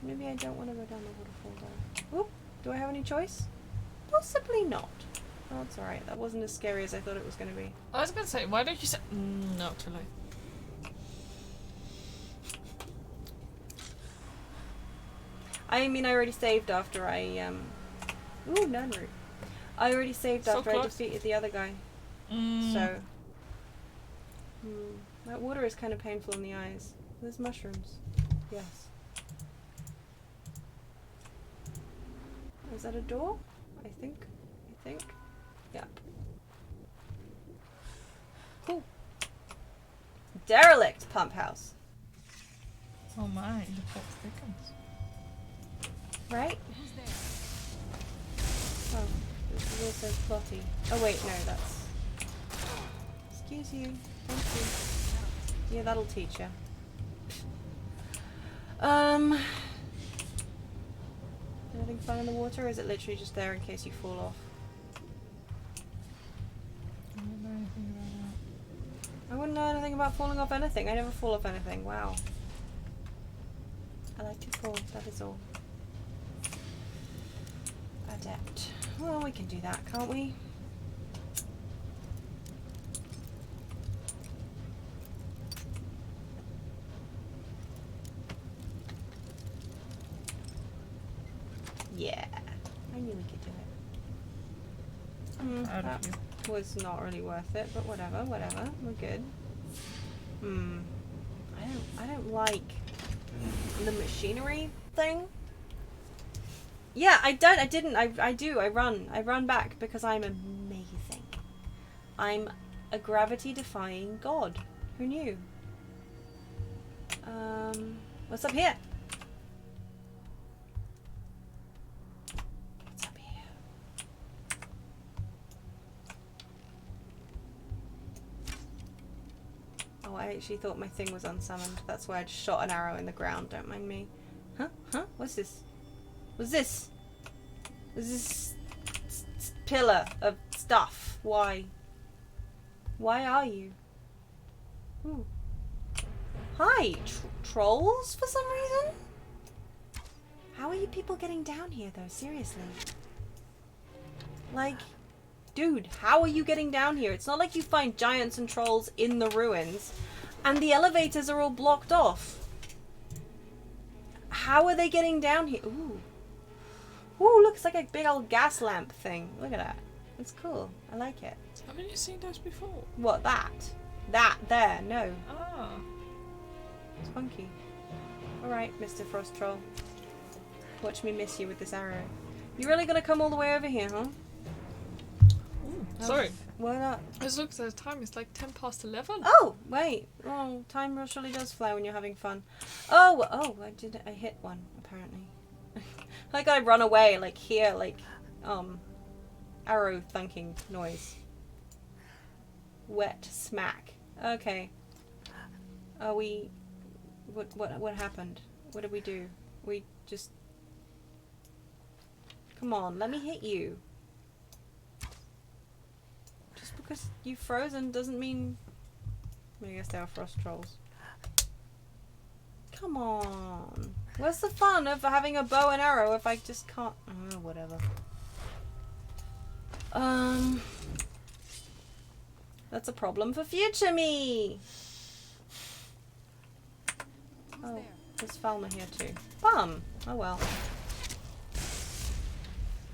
Maybe I don't want to go down the waterfall though. Oop, do I have any choice? Possibly not. Oh, it's alright. That wasn't as scary as I thought it was going to be. I was gonna say, why don't you say... no, too late. I mean, I already saved after I, Ooh, Nirnroot. I already saved So after I close. defeated the other guy. So... that water is kind of painful in the eyes. There's mushrooms. Yes. Is that a door? I think. Yep. Cool. Derelict pump house. Oh my, the plot thickens. Right? Who's there? Oh, this is also plotty. Oh wait, no, that's... Excuse you. Thank you. Yeah, that'll teach you. Anything fun in the water, or is it literally just there in case you fall off? I don't know anything about that. I wouldn't know anything about falling off anything. I never fall off anything. Wow. I like to fall, that is all. Adept. Well, we can do that, can't we? Yeah. I knew we could do it. Out of That you. was not really worth it, but whatever, whatever. We're good. I don't like the machinery thing. Yeah, I do. I run back because I'm amazing. I'm a gravity-defying god. Who knew? What's up here? What's up here? Oh, I actually thought my thing was unsummoned. That's why I just shot an arrow in the ground. Don't mind me. Huh? Huh? What's this? What's this? What's this pillar of stuff? Why? Why are you? Ooh. Hi, trolls for some reason? How are you people getting down here though? Seriously. Like, dude, how are you getting down here? It's not like you find giants and trolls in the ruins and the elevators are all blocked off. How are they getting down here? Ooh. Ooh, looks like a big old gas lamp thing. Look at that. It's cool. I like it. Haven't you seen those before? What, that? That there? No. Ah. It's funky. Alright, Mr. Frost Troll. Watch me miss you with this arrow. You really gonna come all the way over here, huh? Ooh, Oh, sorry. Why not? I just looked at the time. It's like 10 past 11. Oh, wait. Oh, time surely does fly when you're having fun. Oh, I hit one, apparently. Like I run away, like hear, like, arrow thunking noise. Wet smack. Okay. Are we... What happened? What did we do? We just... Come on, let me hit you. Just because you've frozen doesn't mean... I guess they are frost trolls. Come on. Where's the fun of having a bow and arrow if I just can't... Oh, whatever. That's a problem for future me. Oh, there's Falmer here too. Bum. Oh well.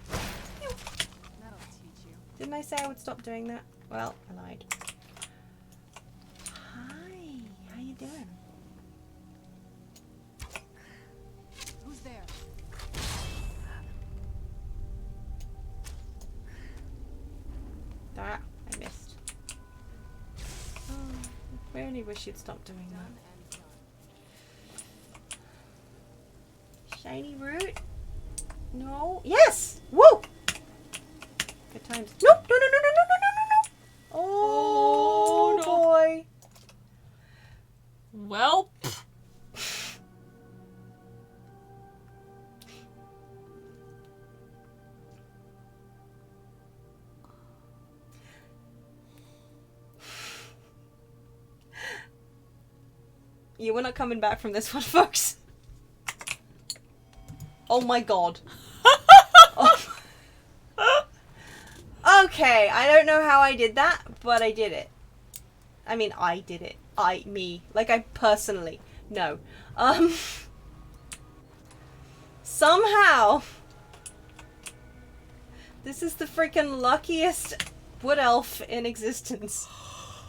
That'll teach you. Didn't I say I would stop doing that? Well, I lied. Hi. How you doing? Who's there? That I missed. Oh, I really wish you'd stop doing Done that. and done. Shiny root? No. Yes! Woo! Good times. No! No, no, no, no, no, no, no, no! Oh, no. boy. Well. Yeah, we're not coming back from this one, folks. Oh my god. Oh. Okay, I don't know how I did that, but I did it. I mean, I did it. Me. Like, I personally. No. Somehow. This is the freaking luckiest wood elf in existence.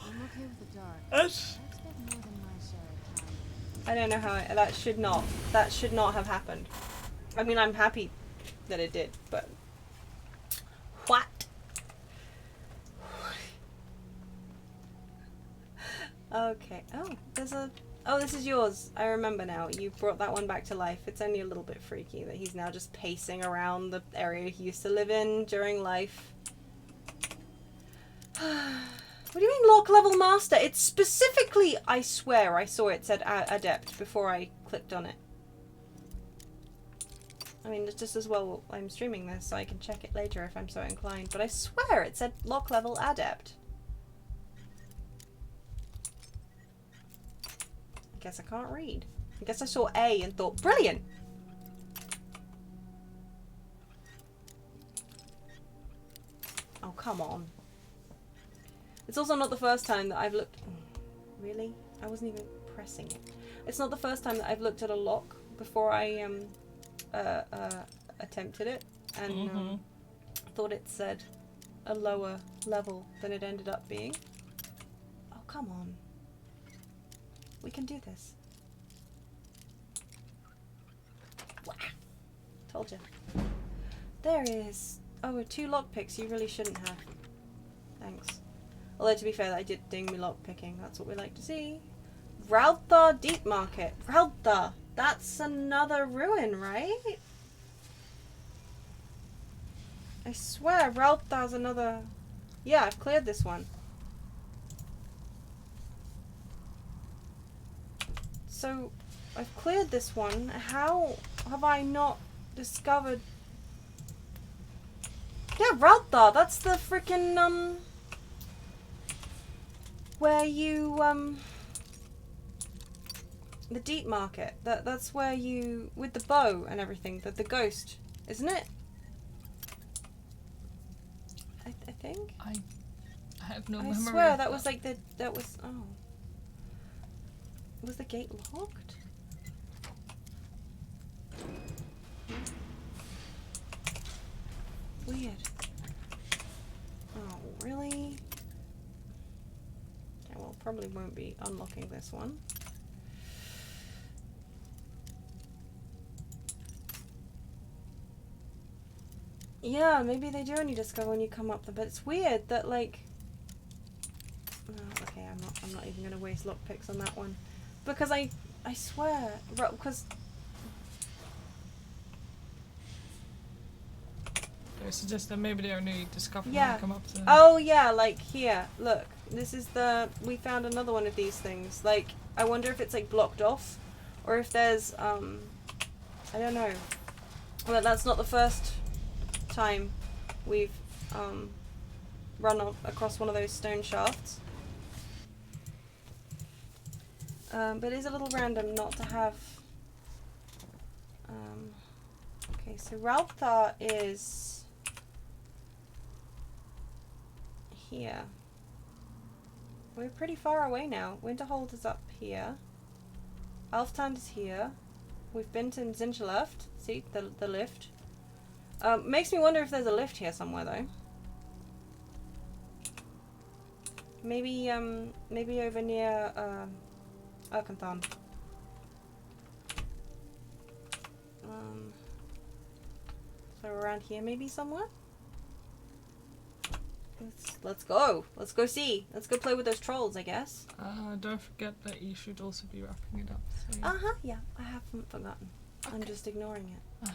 I'm okay with the dark. Yes. I expect more than my share of time. I don't know how that should not have happened. I mean, I'm happy that it did, but what? Okay. Oh, there's a Oh, this is yours. I remember now. You brought that one back to life. It's only a little bit freaky that he's now just pacing around the area he used to live in during life. What do you mean lock level master? It's specifically, I swear, I saw it said adept before I clicked on it. I mean, it's just as well I'm streaming this so I can check it later if I'm so inclined. But I swear it said lock level adept. I guess I can't read. I guess I saw A and thought, brilliant! Oh, come on. It's also not the first time that I've looked... Really? I wasn't even pressing it. It's not the first time that I've looked at a lock before I attempted it and thought it said a lower level than it ended up being. Oh, come on. We can do this. Wah. Told you. There is... Oh, 2 lockpicks you really shouldn't have. Thanks. Although, to be fair, I did ding me lockpicking. That's what we like to see. Raldthar Deep Market. Raldthar. That's another ruin, right? I swear, Raldthar's another... Yeah, I've cleared this one. So, I've cleared this one. How have I not discovered... Yeah, Raldthar. That's the frickin', where you, the deep market. That's where you, with the bow and everything, the ghost, isn't it? I think? I have no memory. I swear that was like that was, oh. Was the gate locked? Weird. Oh, really? Okay, well, probably won't be unlocking this one. Yeah, maybe they do only discover when you come up there, but it's weird that, like... Oh, okay, I'm not even gonna waste lockpicks on that one. Because I swear, because... I suggest that maybe they only discover when Yeah. they come up to... Oh yeah, like here, look. This is the... We found another one of these things. Like, I wonder if it's like blocked off, or if there's, I don't know. Well, that's not the first time we've, run across one of those stone shafts. But it is a little random not to have... okay, so Raldthar is... here. We're pretty far away now. Winterhold is up here. Alftand is here. We've been to Zinchaloft. See, the lift. Makes me wonder if there's a lift here somewhere though. Maybe maybe over near Erkanthan. So around here maybe somewhere? Let's go. Let's go see. Let's go play with those trolls, I guess. Don't forget that you should also be wrapping it up. So Yeah. I haven't forgotten. Okay. I'm just ignoring it.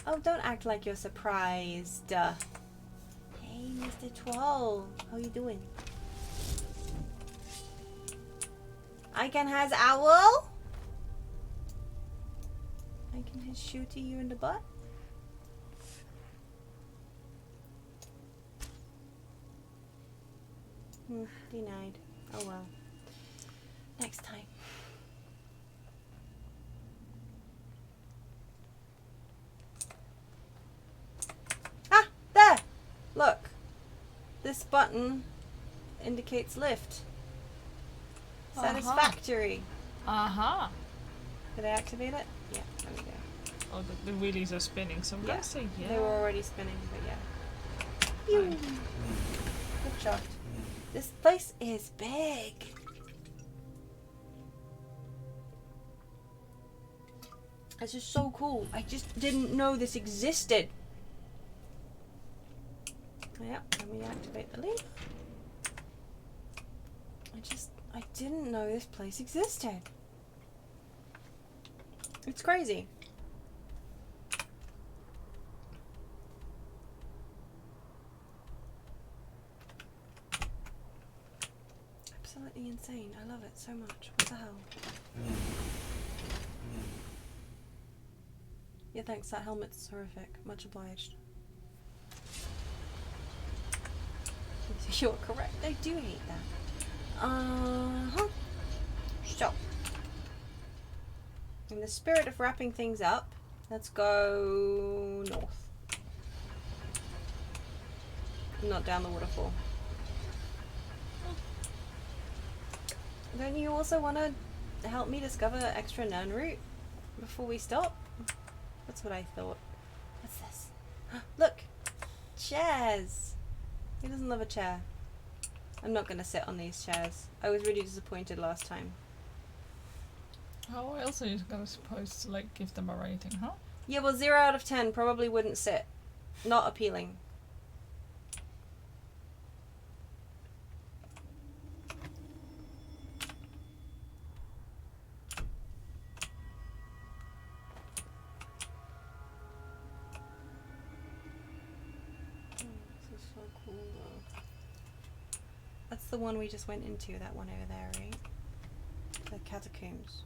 Oh, don't act like you're surprised. Hey, Mr. Troll. How you doing? Icon has owl? Icon has shooty you in the butt? Denied. Oh well. Next time. Ah! There! Look. This button indicates lift. Satisfactory. Did I activate it? Yeah, there we go. Oh, the wheelies are spinning, so I'm gonna say yeah. They were already spinning, but yeah. Pew. Good shot. This place is big. This is so cool. I just didn't know this existed. Yep, let me activate the leaf. I didn't know this place existed. It's crazy. Absolutely insane. I love it so much. What the hell? Yeah, thanks. That helmet's horrific. Much obliged. You're correct. I do hate that. Uh-huh. So, in the spirit of wrapping things up, let's go north. Not down the waterfall. Don't you also want to help me discover extra known route before we stop? That's what I thought. What's this? Look! Chairs! Who doesn't love a chair? I'm not gonna sit on these chairs. I was really disappointed last time. How else are you supposed to like give them a rating, huh? Yeah, well, 0 out of 10 probably wouldn't sit. Not appealing. This is so cool though. That's the one we just went into, that one over there, right? The catacombs.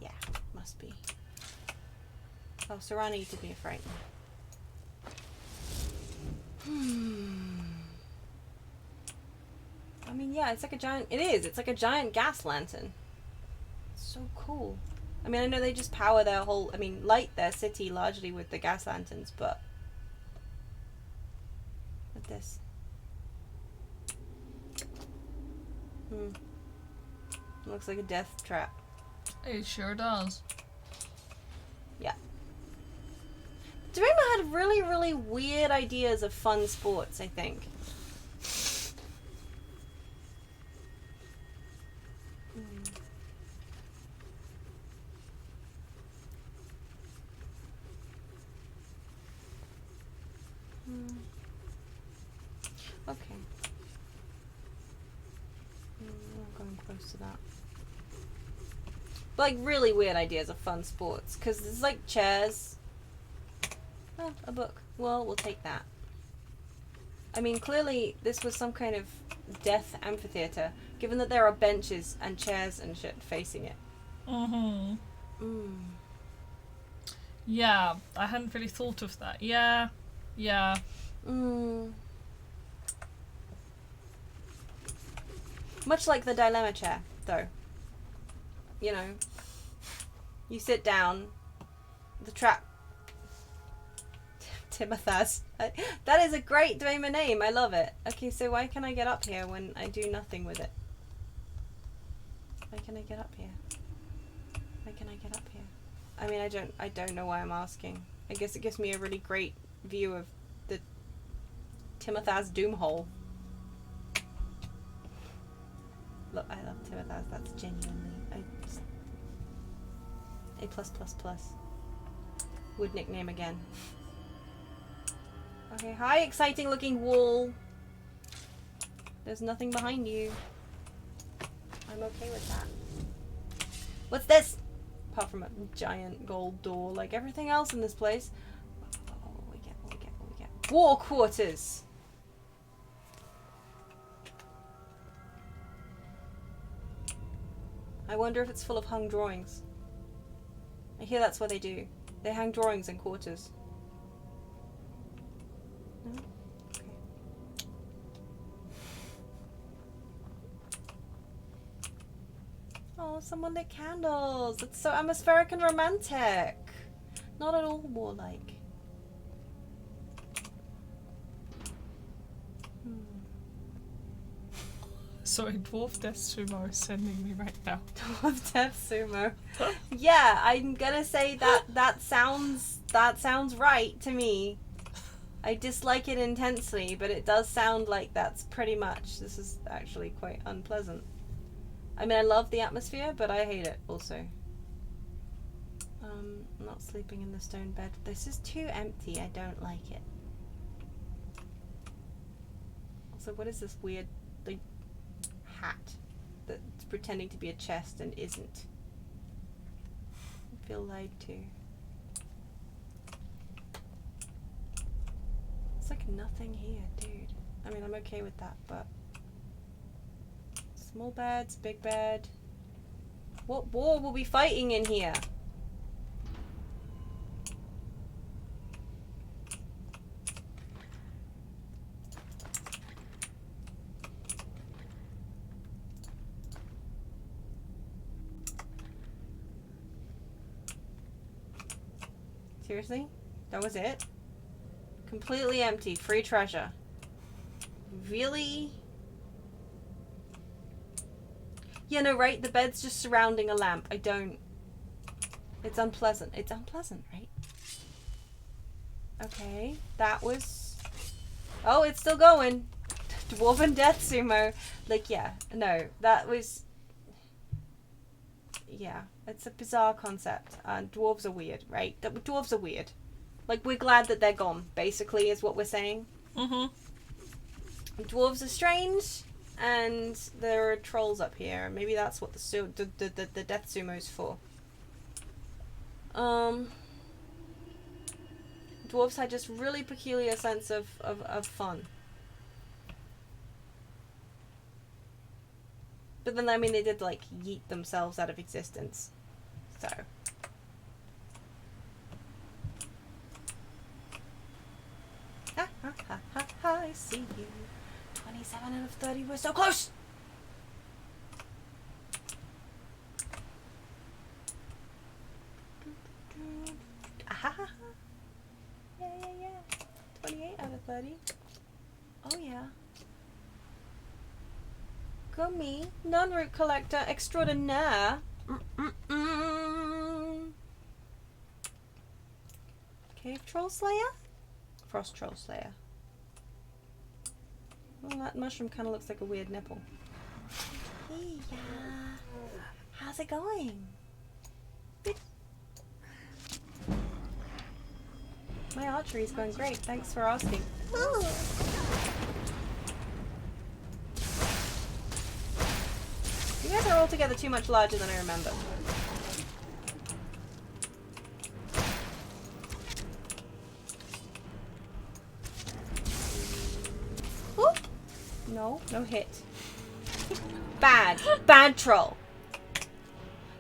Yeah, must be. Oh, so I need to be frightened. I mean, yeah, it's like a giant... It is. It's like a giant gas lantern. It's so cool. I mean, I know they just power their whole... I mean, light their city largely with the gas lanterns, but... What's this? Looks like a death trap. It sure does. Yeah. Dorema had really, really weird ideas of fun sports, I think. Okay. Not going close to that. Like, really weird ideas of fun sports. Because there's, like, chairs. Oh, a book. Well, we'll take that. I mean, clearly, this was some kind of death amphitheater. Given that there are benches and chairs and shit facing it. Yeah, I hadn't really thought of that. Yeah. Much like the dilemma chair, though. You know, you sit down, the trap. Timothas. That is a great Dwemer name. I love it. Okay, so why can I get up here when I do nothing with it? Why can I get up here? Why can I get up here? I mean, I don't know why I'm asking. I guess it gives me a really great view of the Timothas Doomhole. Look, I love Timothas. That's genuinely A+++. Would nickname again. Okay, hi, exciting looking wall. There's nothing behind you. I'm okay with that. What's this? Apart from a giant gold door, like everything else in this place. What we get? War quarters! I wonder if it's full of hung drawings. I hear that's what they do. They hang drawings in quarters. No? Okay. Oh, someone lit candles. It's so atmospheric and romantic. Not at all warlike. Sorry, Dwarf Death Sumo is sending me right now. Dwarf Death Sumo. Yeah, I'm gonna say that sounds right to me. I dislike it intensely, but it does sound like that's pretty much. This is actually quite unpleasant. I mean, I love the atmosphere, but I hate it also. Not sleeping in the stone bed. This is too empty. I don't like it. Also, what is this weird, like, hat that's pretending to be a chest and isn't. I feel lied to. It's like nothing here, dude. I mean, I'm okay with that, but... Small beds, big bed. What war will we be fighting in here? Seriously? That was it? Completely empty. Free treasure. Really? Yeah, no, right? The bed's just surrounding a lamp. I don't... It's unpleasant. It's unpleasant, right? Okay. That was... Oh, it's still going. Dwarven Death Sumo. Like, yeah. No, that was... Yeah. It's a bizarre concept. Dwarves are weird, right? Dwarves are weird. Like, we're glad that they're gone, basically, is what we're saying. Mm-hmm. Dwarves are strange, and there are trolls up here. Maybe that's what the death sumo's for. Dwarves had just really peculiar sense of fun. But then, I mean, they did, like, yeet themselves out of existence. So. Ha ha ha ha ha, I see you. 27 out of 30, we're so close! Ah ha ha ha. Yeah, yeah, yeah. 28 out of 30. Oh, yeah. Go me, non-root collector extraordinaire. Cave troll slayer? Frost troll slayer. Well, that mushroom kind of looks like a weird nipple. Hey, how's it going? My archery's going great, thanks for asking. Ooh. You guys are altogether too much larger than I remember. Ooh. No, no hit. Bad. Bad troll.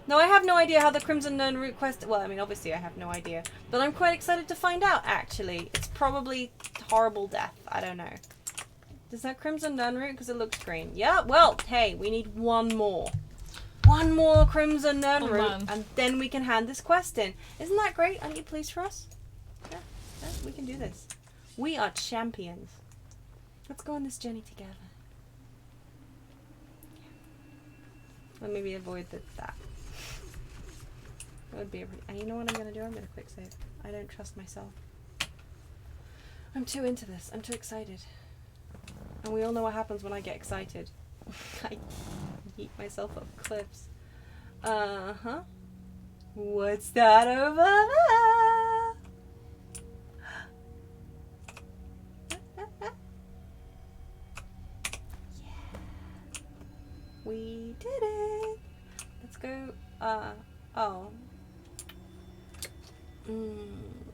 No, I have no idea how the Crimson Known Root quest... Well, I mean, obviously I have no idea. But I'm quite excited to find out, actually. It's probably horrible death. I don't know. Is that Crimson Known Root? Because it looks green. Yeah, well, hey, we need one more. One more Crimson Known Root, and then we can hand this quest in. Isn't that great? Aren't you pleased for us? Yeah, we can do this. We are champions. Let's go on this journey together. Well, maybe avoid that. That would be a... And you know what I'm going to do? I'm going to quick save. I don't trust myself. I'm too into this. I'm too excited. And we all know what happens when I get excited. I yeet myself up cliffs. Uh-huh. What's that over there? Yeah. We did it. Let's go. Oh.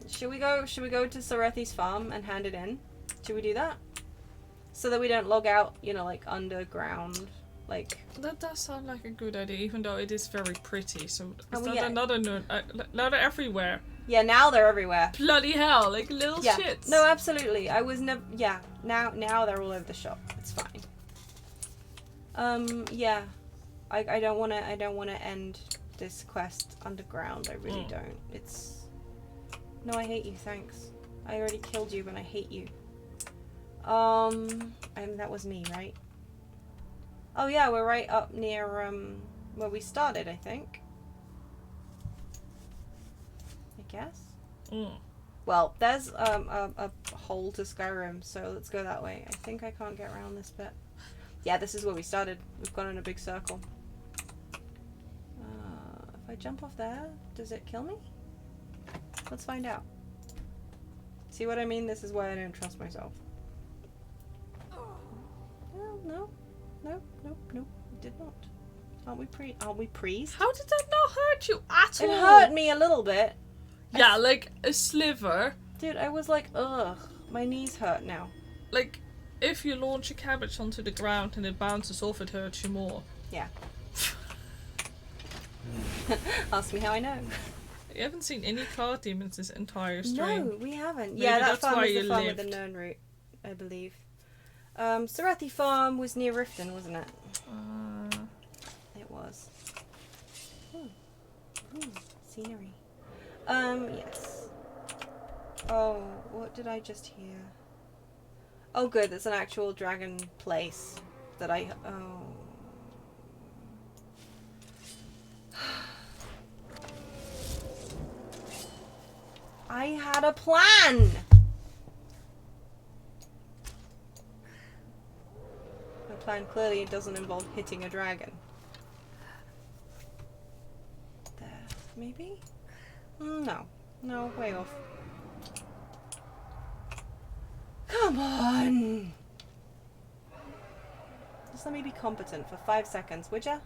Should we go to Sarethi's farm and hand it in? Should we do that? So that we don't log out, you know, like underground, like... That does sound like a good idea, even though it is very pretty, so... Is yeah. that another nerd? Now they're everywhere. Yeah, now they're everywhere. Bloody hell, like little Yeah. shits. No, absolutely. I was never... Yeah, now they're all over the shop. It's fine. Yeah. I don't wanna end this quest underground. I really don't. It's... No, I hate you, thanks. I already killed you, but I hate you. That was me, right? Oh yeah, we're right up near, where we started, I think. I guess? Well, there's, a hole to Skyrim, so let's go that way. I think I can't get around this bit. Yeah, this is where we started. We've gone in a big circle. If I jump off there, does it kill me? Let's find out. See what I mean? This is why I don't trust myself. No. did not. Aren't we priest? How did that not hurt you at all? It hurt me a little bit. Yeah, like a sliver. Dude, I was like, ugh, my knees hurt now. Like, if you launch a cabbage onto the ground and it bounces off, it hurts you more. Yeah. Ask me how I know. You haven't seen any card demons this entire stream. No, we haven't. Maybe Yeah, that that's farm why was the you farm with lived. the known route, I believe. Sarathi Farm was near Riften, wasn't it? It was. Ooh, scenery. Yes. Oh, what did I just hear? Oh, good. There's an actual dragon place that I. Oh. I had a plan. My plan clearly doesn't involve hitting a dragon. There, maybe? No. No, way off. Come on! Just let me be competent for 5 seconds, would ya?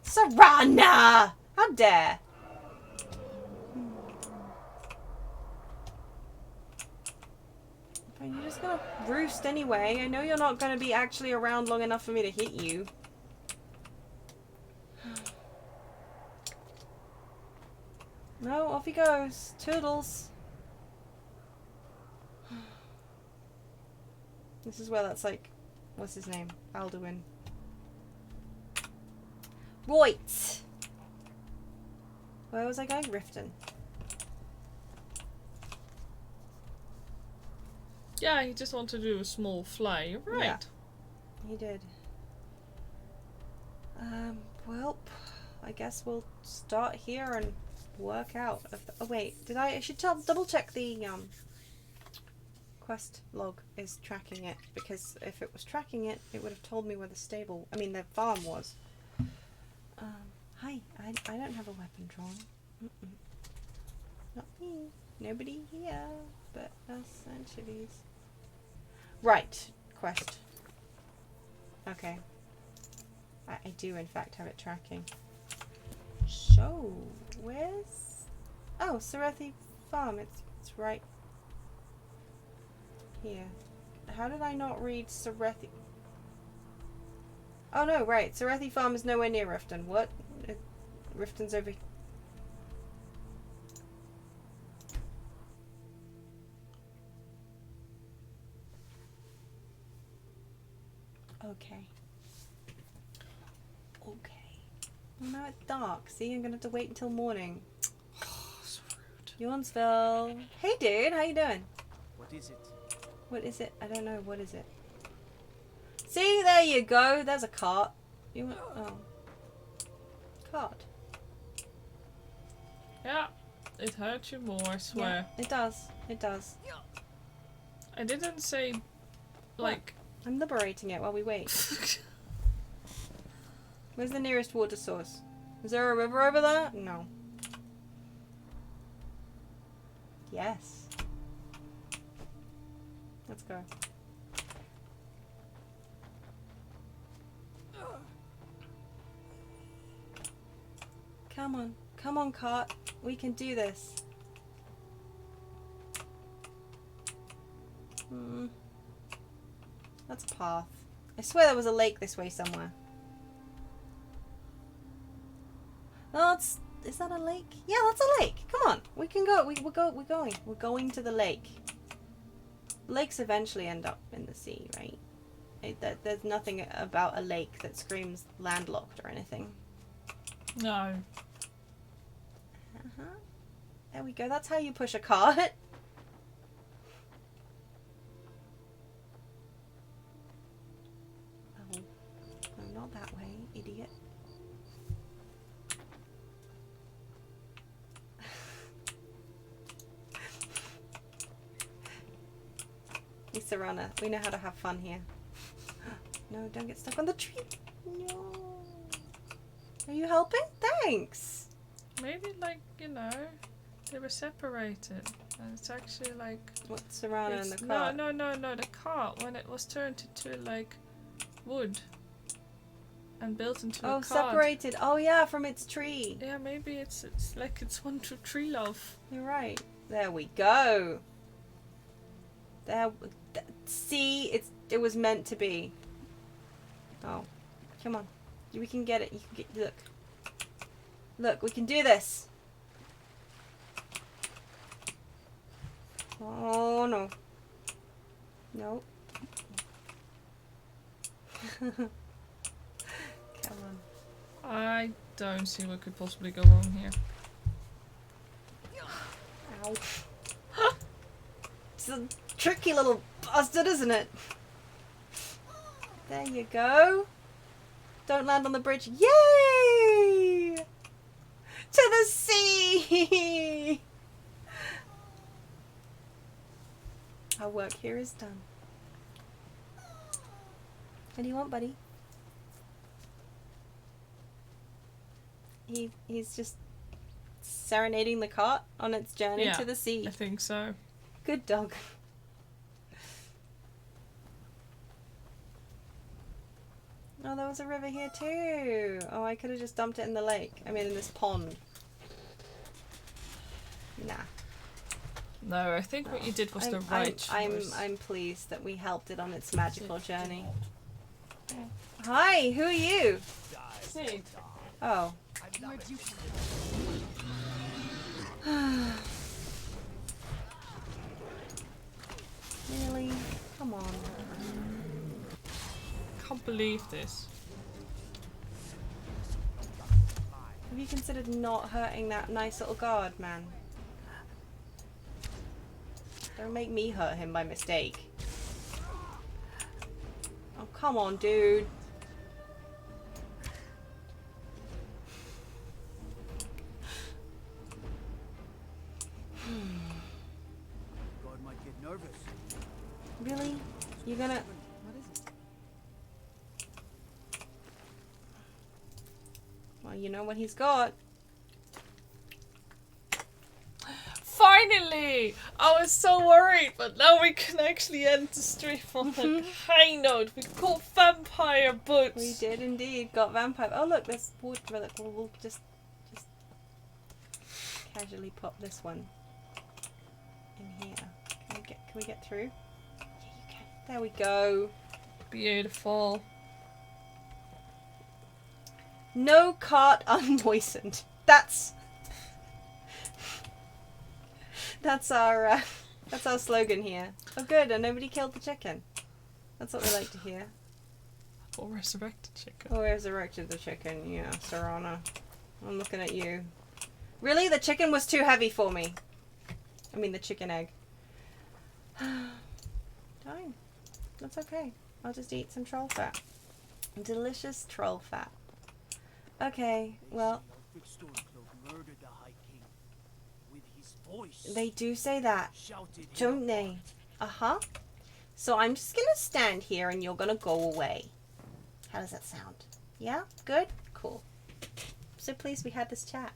Serana! How dare! Fine, you're just gonna roost anyway. I know you're not gonna be actually around long enough for me to hit you. No, off he goes. Toodles. This is where that's like, what's his name? Alduin. Right. Where was I going? Riften. Yeah, he just wanted to do a small fly. You're right. Yeah. He did. Well, I guess we'll start here and work out. Oh wait, I should double check the quest log is tracking it, because if it was tracking it, it would have told me where the farm was. Hi, I don't have a weapon drawn. Not me. Nobody here but us anchovies. Right, quest. Okay. I do in fact have it tracking. So, where's... Oh, Sarathi Farm. It's right here. How did I not read Sarathi? Oh no, right. Sarathi Farm is nowhere near Riften. What? Riften's over here. Okay. Well, now it's dark. See, I'm gonna have to wait until morning. Oh, so rude. Yawnsville. Hey dude, how you doing? What is it? What is it? I don't know. What is it? See, there you go. There's a cart. You want... Oh. Cart. Yeah, it hurts you more, I swear. Yeah, it does. It does. I didn't say, like... I'm liberating it while we wait. Where's the nearest water source? Is there a river over there? No. Yes. Let's go. Come on. Come on, cart. We can do this. That's a path. I swear there was a lake this way somewhere. Oh, is that a lake? Yeah, that's a lake. Come on. We can go. We're going. We're going to the lake. Lakes eventually end up in the sea, right? There's nothing about a lake that screams landlocked or anything. No. There we go. That's how you push a cart. Oh, no, not that way, idiot. Serana, we know how to have fun here. No, don't get stuck on the tree. No. Are you helping? Thanks. Maybe, like, you know, They were separated. And it's actually like... What's Serrano in the it's- cart? No, the cart, when it was turned into like wood and built into a Oh, cart. separated. Oh yeah, from its tree. Yeah, maybe it's like it's one tree love. You're right. There we go. There. See, it was meant to be. Oh, come on. We can get it. You can get. Look, we can do this. Oh no. No. Come on. I don't see what could possibly go wrong here. Ow. It's a tricky little bastard, isn't it? There you go. Don't land on the bridge. Yay! To the sea! Our work here is done. What do you want, buddy? He's just serenading the cart on its journey to the sea. I think so. Good dog. Oh, there was a river here too. Oh, I could have just dumped it in the lake. I mean, in this pond. Nah. No, I think what you did was the right choice. I'm pleased that we helped it on its magical journey. Hi, who are you? Sid. Oh. Where'd you come Really? Come on. Can't believe this. Have you considered not hurting that nice little guard, man? Don't make me hurt him by mistake. Oh, come on, dude. God might get nervous. Really? You're gonna... What is it? Well, you know what he's got. Finally! I was so worried, but now we can actually end the stream on a high note. We got vampire boots. We did indeed. Got vampire. Oh look, there's wood. We'll just casually pop this one in here. Can we get through? Yeah, you can. There we go. Beautiful. No cart unmoistened. That's our slogan here. Oh good, and nobody killed the chicken. That's what we like to hear. Or resurrected chicken. Oh, resurrected the chicken. Yeah, Serrana. I'm looking at you. Really? The chicken was too heavy for me. I mean the chicken egg. Fine. That's okay. I'll just eat some troll fat. Delicious troll fat. Okay, well, Murdered the High King with his voice. they do say that, Shouted don't him they? Uh-huh. So I'm just gonna stand here and you're gonna go away. How does that sound? Yeah? Good? Cool. So pleased we had this chat.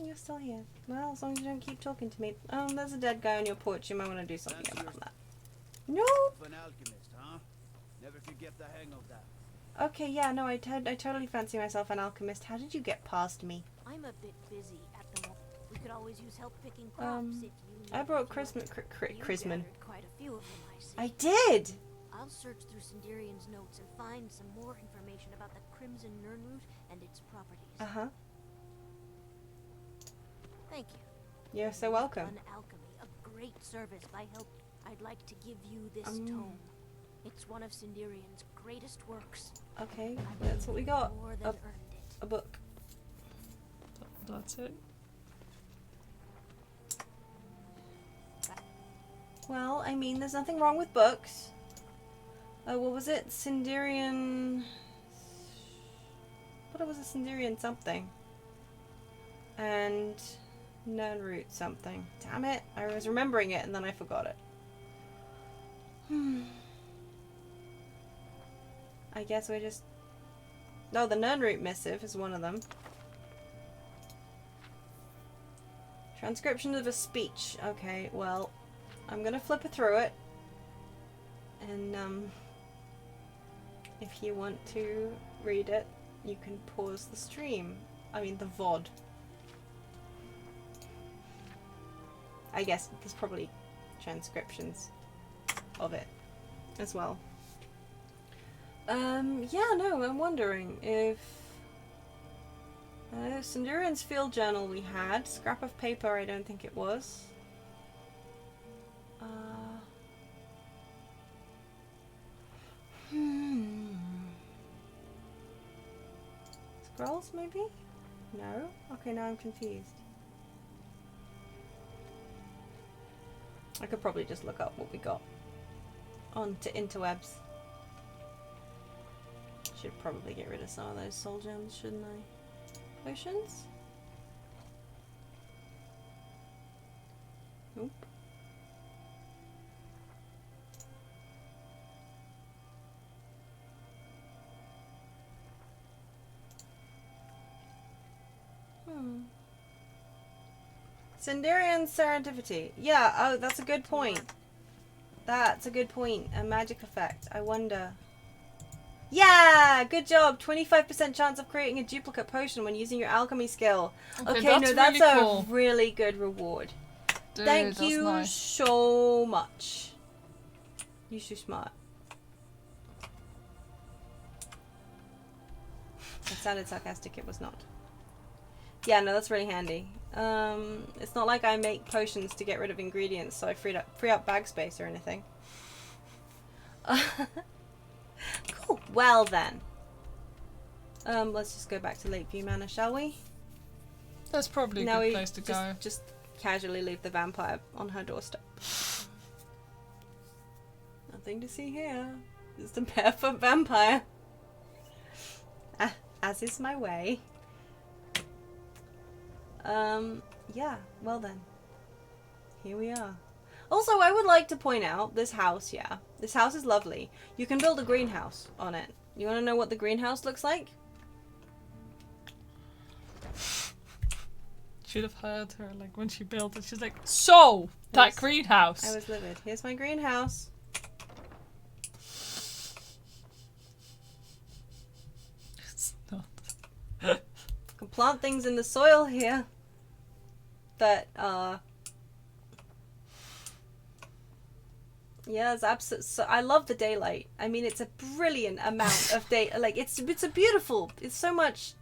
You're still here. Well, as long as you don't keep talking to me. There's a dead guy on your porch. You might want to do something about that. No! of an alchemist, huh? Never could get the hang of that. Okay, yeah, no, I totally fancy myself an alchemist. How did you get past me? I'm a bit busy at the moment. We could always use help picking crops if you I need brought a few. Chrisman. You gathered quite a few of them, I see. I did! I'll search through Sindirian's notes and find some more information about the Crimson Nirnroot and its properties. Uh-huh. Thank you. You're so welcome. Done alchemy a great service by help. I'd like to give you this tome. It's one of Sindirian's greatest works. Okay, that's what we got. More than earned it. A book. That's it. Well, I mean, there's nothing wrong with books. What was it? Sindirian... What was a Sindirian something? And... Nirnroot something. Damn it. I was remembering it and then I forgot it. I guess we're just... Oh, the Nernroot missive is one of them. Transcription of a speech. Okay, well, I'm gonna flip it through it. And, if you want to read it, you can pause the stream. I mean, the VoD. I guess there's probably transcriptions of it as well. Yeah, no, I'm wondering if... Sindurian's field journal we had. Scrap of paper, I don't think it was. Scrolls, maybe? No? Okay, now I'm confused. I could probably just look up what we got onto interwebs. Should probably get rid of some of those soul gems, shouldn't I? Potions? Nope. Sindarian serendipity. Yeah, oh, that's a good point. That's a good point. A magic effect. I wonder. Yeah! Good job! 25% chance of creating a duplicate potion when using your alchemy skill. Okay, no, that's really a cool. really good reward. Dude, Thank that's you nice. so much. You're so smart. It sounded sarcastic, it was not. Yeah, no, that's really handy. It's not like I make potions to get rid of ingredients, so I free up bag space or anything. Cool. Well then, let's just go back to Lakeview Manor, shall we? That's probably a good place to go. Just casually leave the vampire on her doorstep. Nothing to see here. Just a barefoot vampire. As is my way. Yeah, well then. Here we are. Also, I would like to point out this house, yeah. This house is lovely. You can build a greenhouse on it. You want to know what the greenhouse looks like? Should have heard her, like, when she built it. She's like, so, that Yes. greenhouse. I was livid. Here's my greenhouse. It's not. Can plant things in the soil here that yeah, it's absolute. So I love the daylight. I mean, it's a brilliant amount of day. Like it's a beautiful. It's so much.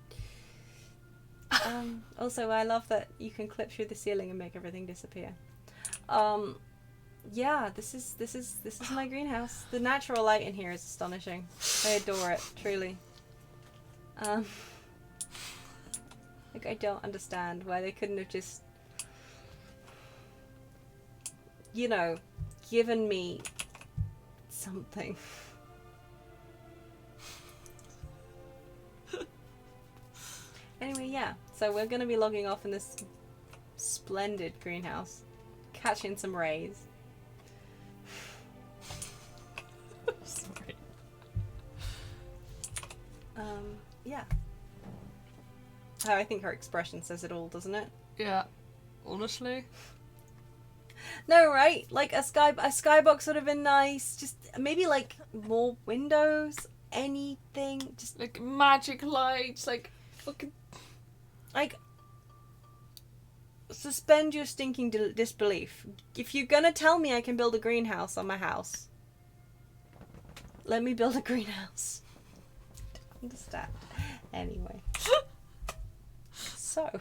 Also, I love that you can clip through the ceiling and make everything disappear. Yeah, this is my greenhouse. The natural light in here is astonishing. I adore it, truly. Like, I don't understand why they couldn't have just, you know, given me something. Anyway, yeah. So we're going to be logging off in this splendid greenhouse. Catching some rays. Sorry. Yeah. Oh, I think her expression says it all, doesn't it? Yeah. Honestly. No, right? Like a skybox would have been nice. Just maybe like more windows, anything. Just Like, magic lights, like, fucking... like suspend your stinking disbelief. If you're gonna tell me I can build a greenhouse on my house, let me build a greenhouse. Understand? Anyway. So.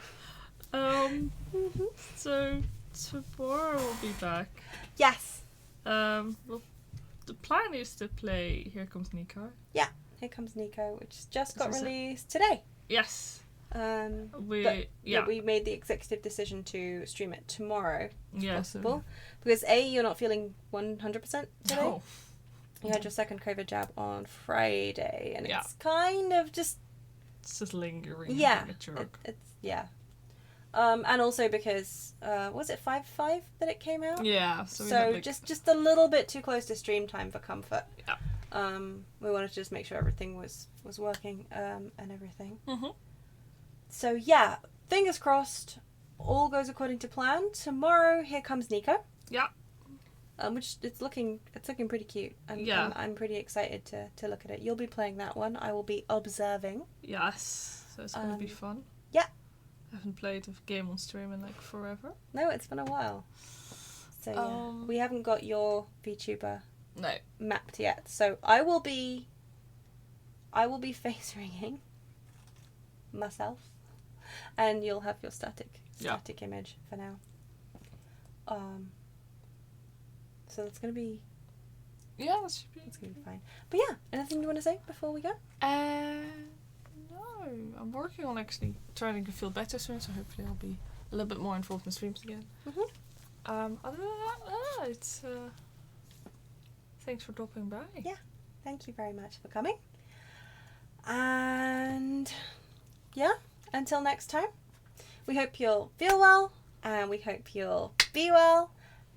So tomorrow we'll be back. Yes. Well, the plan is to play Here Comes Nico. Yeah. Here Comes Nico, which just got Is it? released today. Yes. We made the executive decision to stream it tomorrow, if Yeah, possible, because you're not feeling 100% today. No. You had your second COVID jab on Friday, and Yeah. it's kind of just It's just lingering. yeah, Like a jerk. it's yeah. And also because was it 5/5 that it came out? Yeah. So, we So had, like, just a little bit too close to stream time for comfort. Yeah. We wanted to just make sure everything was working and everything. Mm-hmm. So yeah, fingers crossed, all goes according to plan. Tomorrow, here comes Nico. Yeah. Which it's looking pretty cute. Yeah. I'm pretty excited to look at it. You'll be playing that one. I will be observing. Yes. So it's gonna be fun. Yeah. I haven't played a game on stream in like forever. No, it's been a while. So yeah, we haven't got your VTuber No. mapped yet. So I will be face ringing myself, and you'll have your static image for now. So that's gonna be Yeah, that should be. it's gonna be fine. But yeah, anything you want to say before we go? No. I'm working on actually trying to feel better soon, so hopefully I'll be a little bit more involved in streams again. Mhm. Other than that, it's thanks for dropping by. Yeah. Thank you very much for coming. And yeah, until next time, we hope you'll feel well, and we hope you'll be well,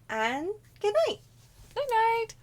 and good night. Good night.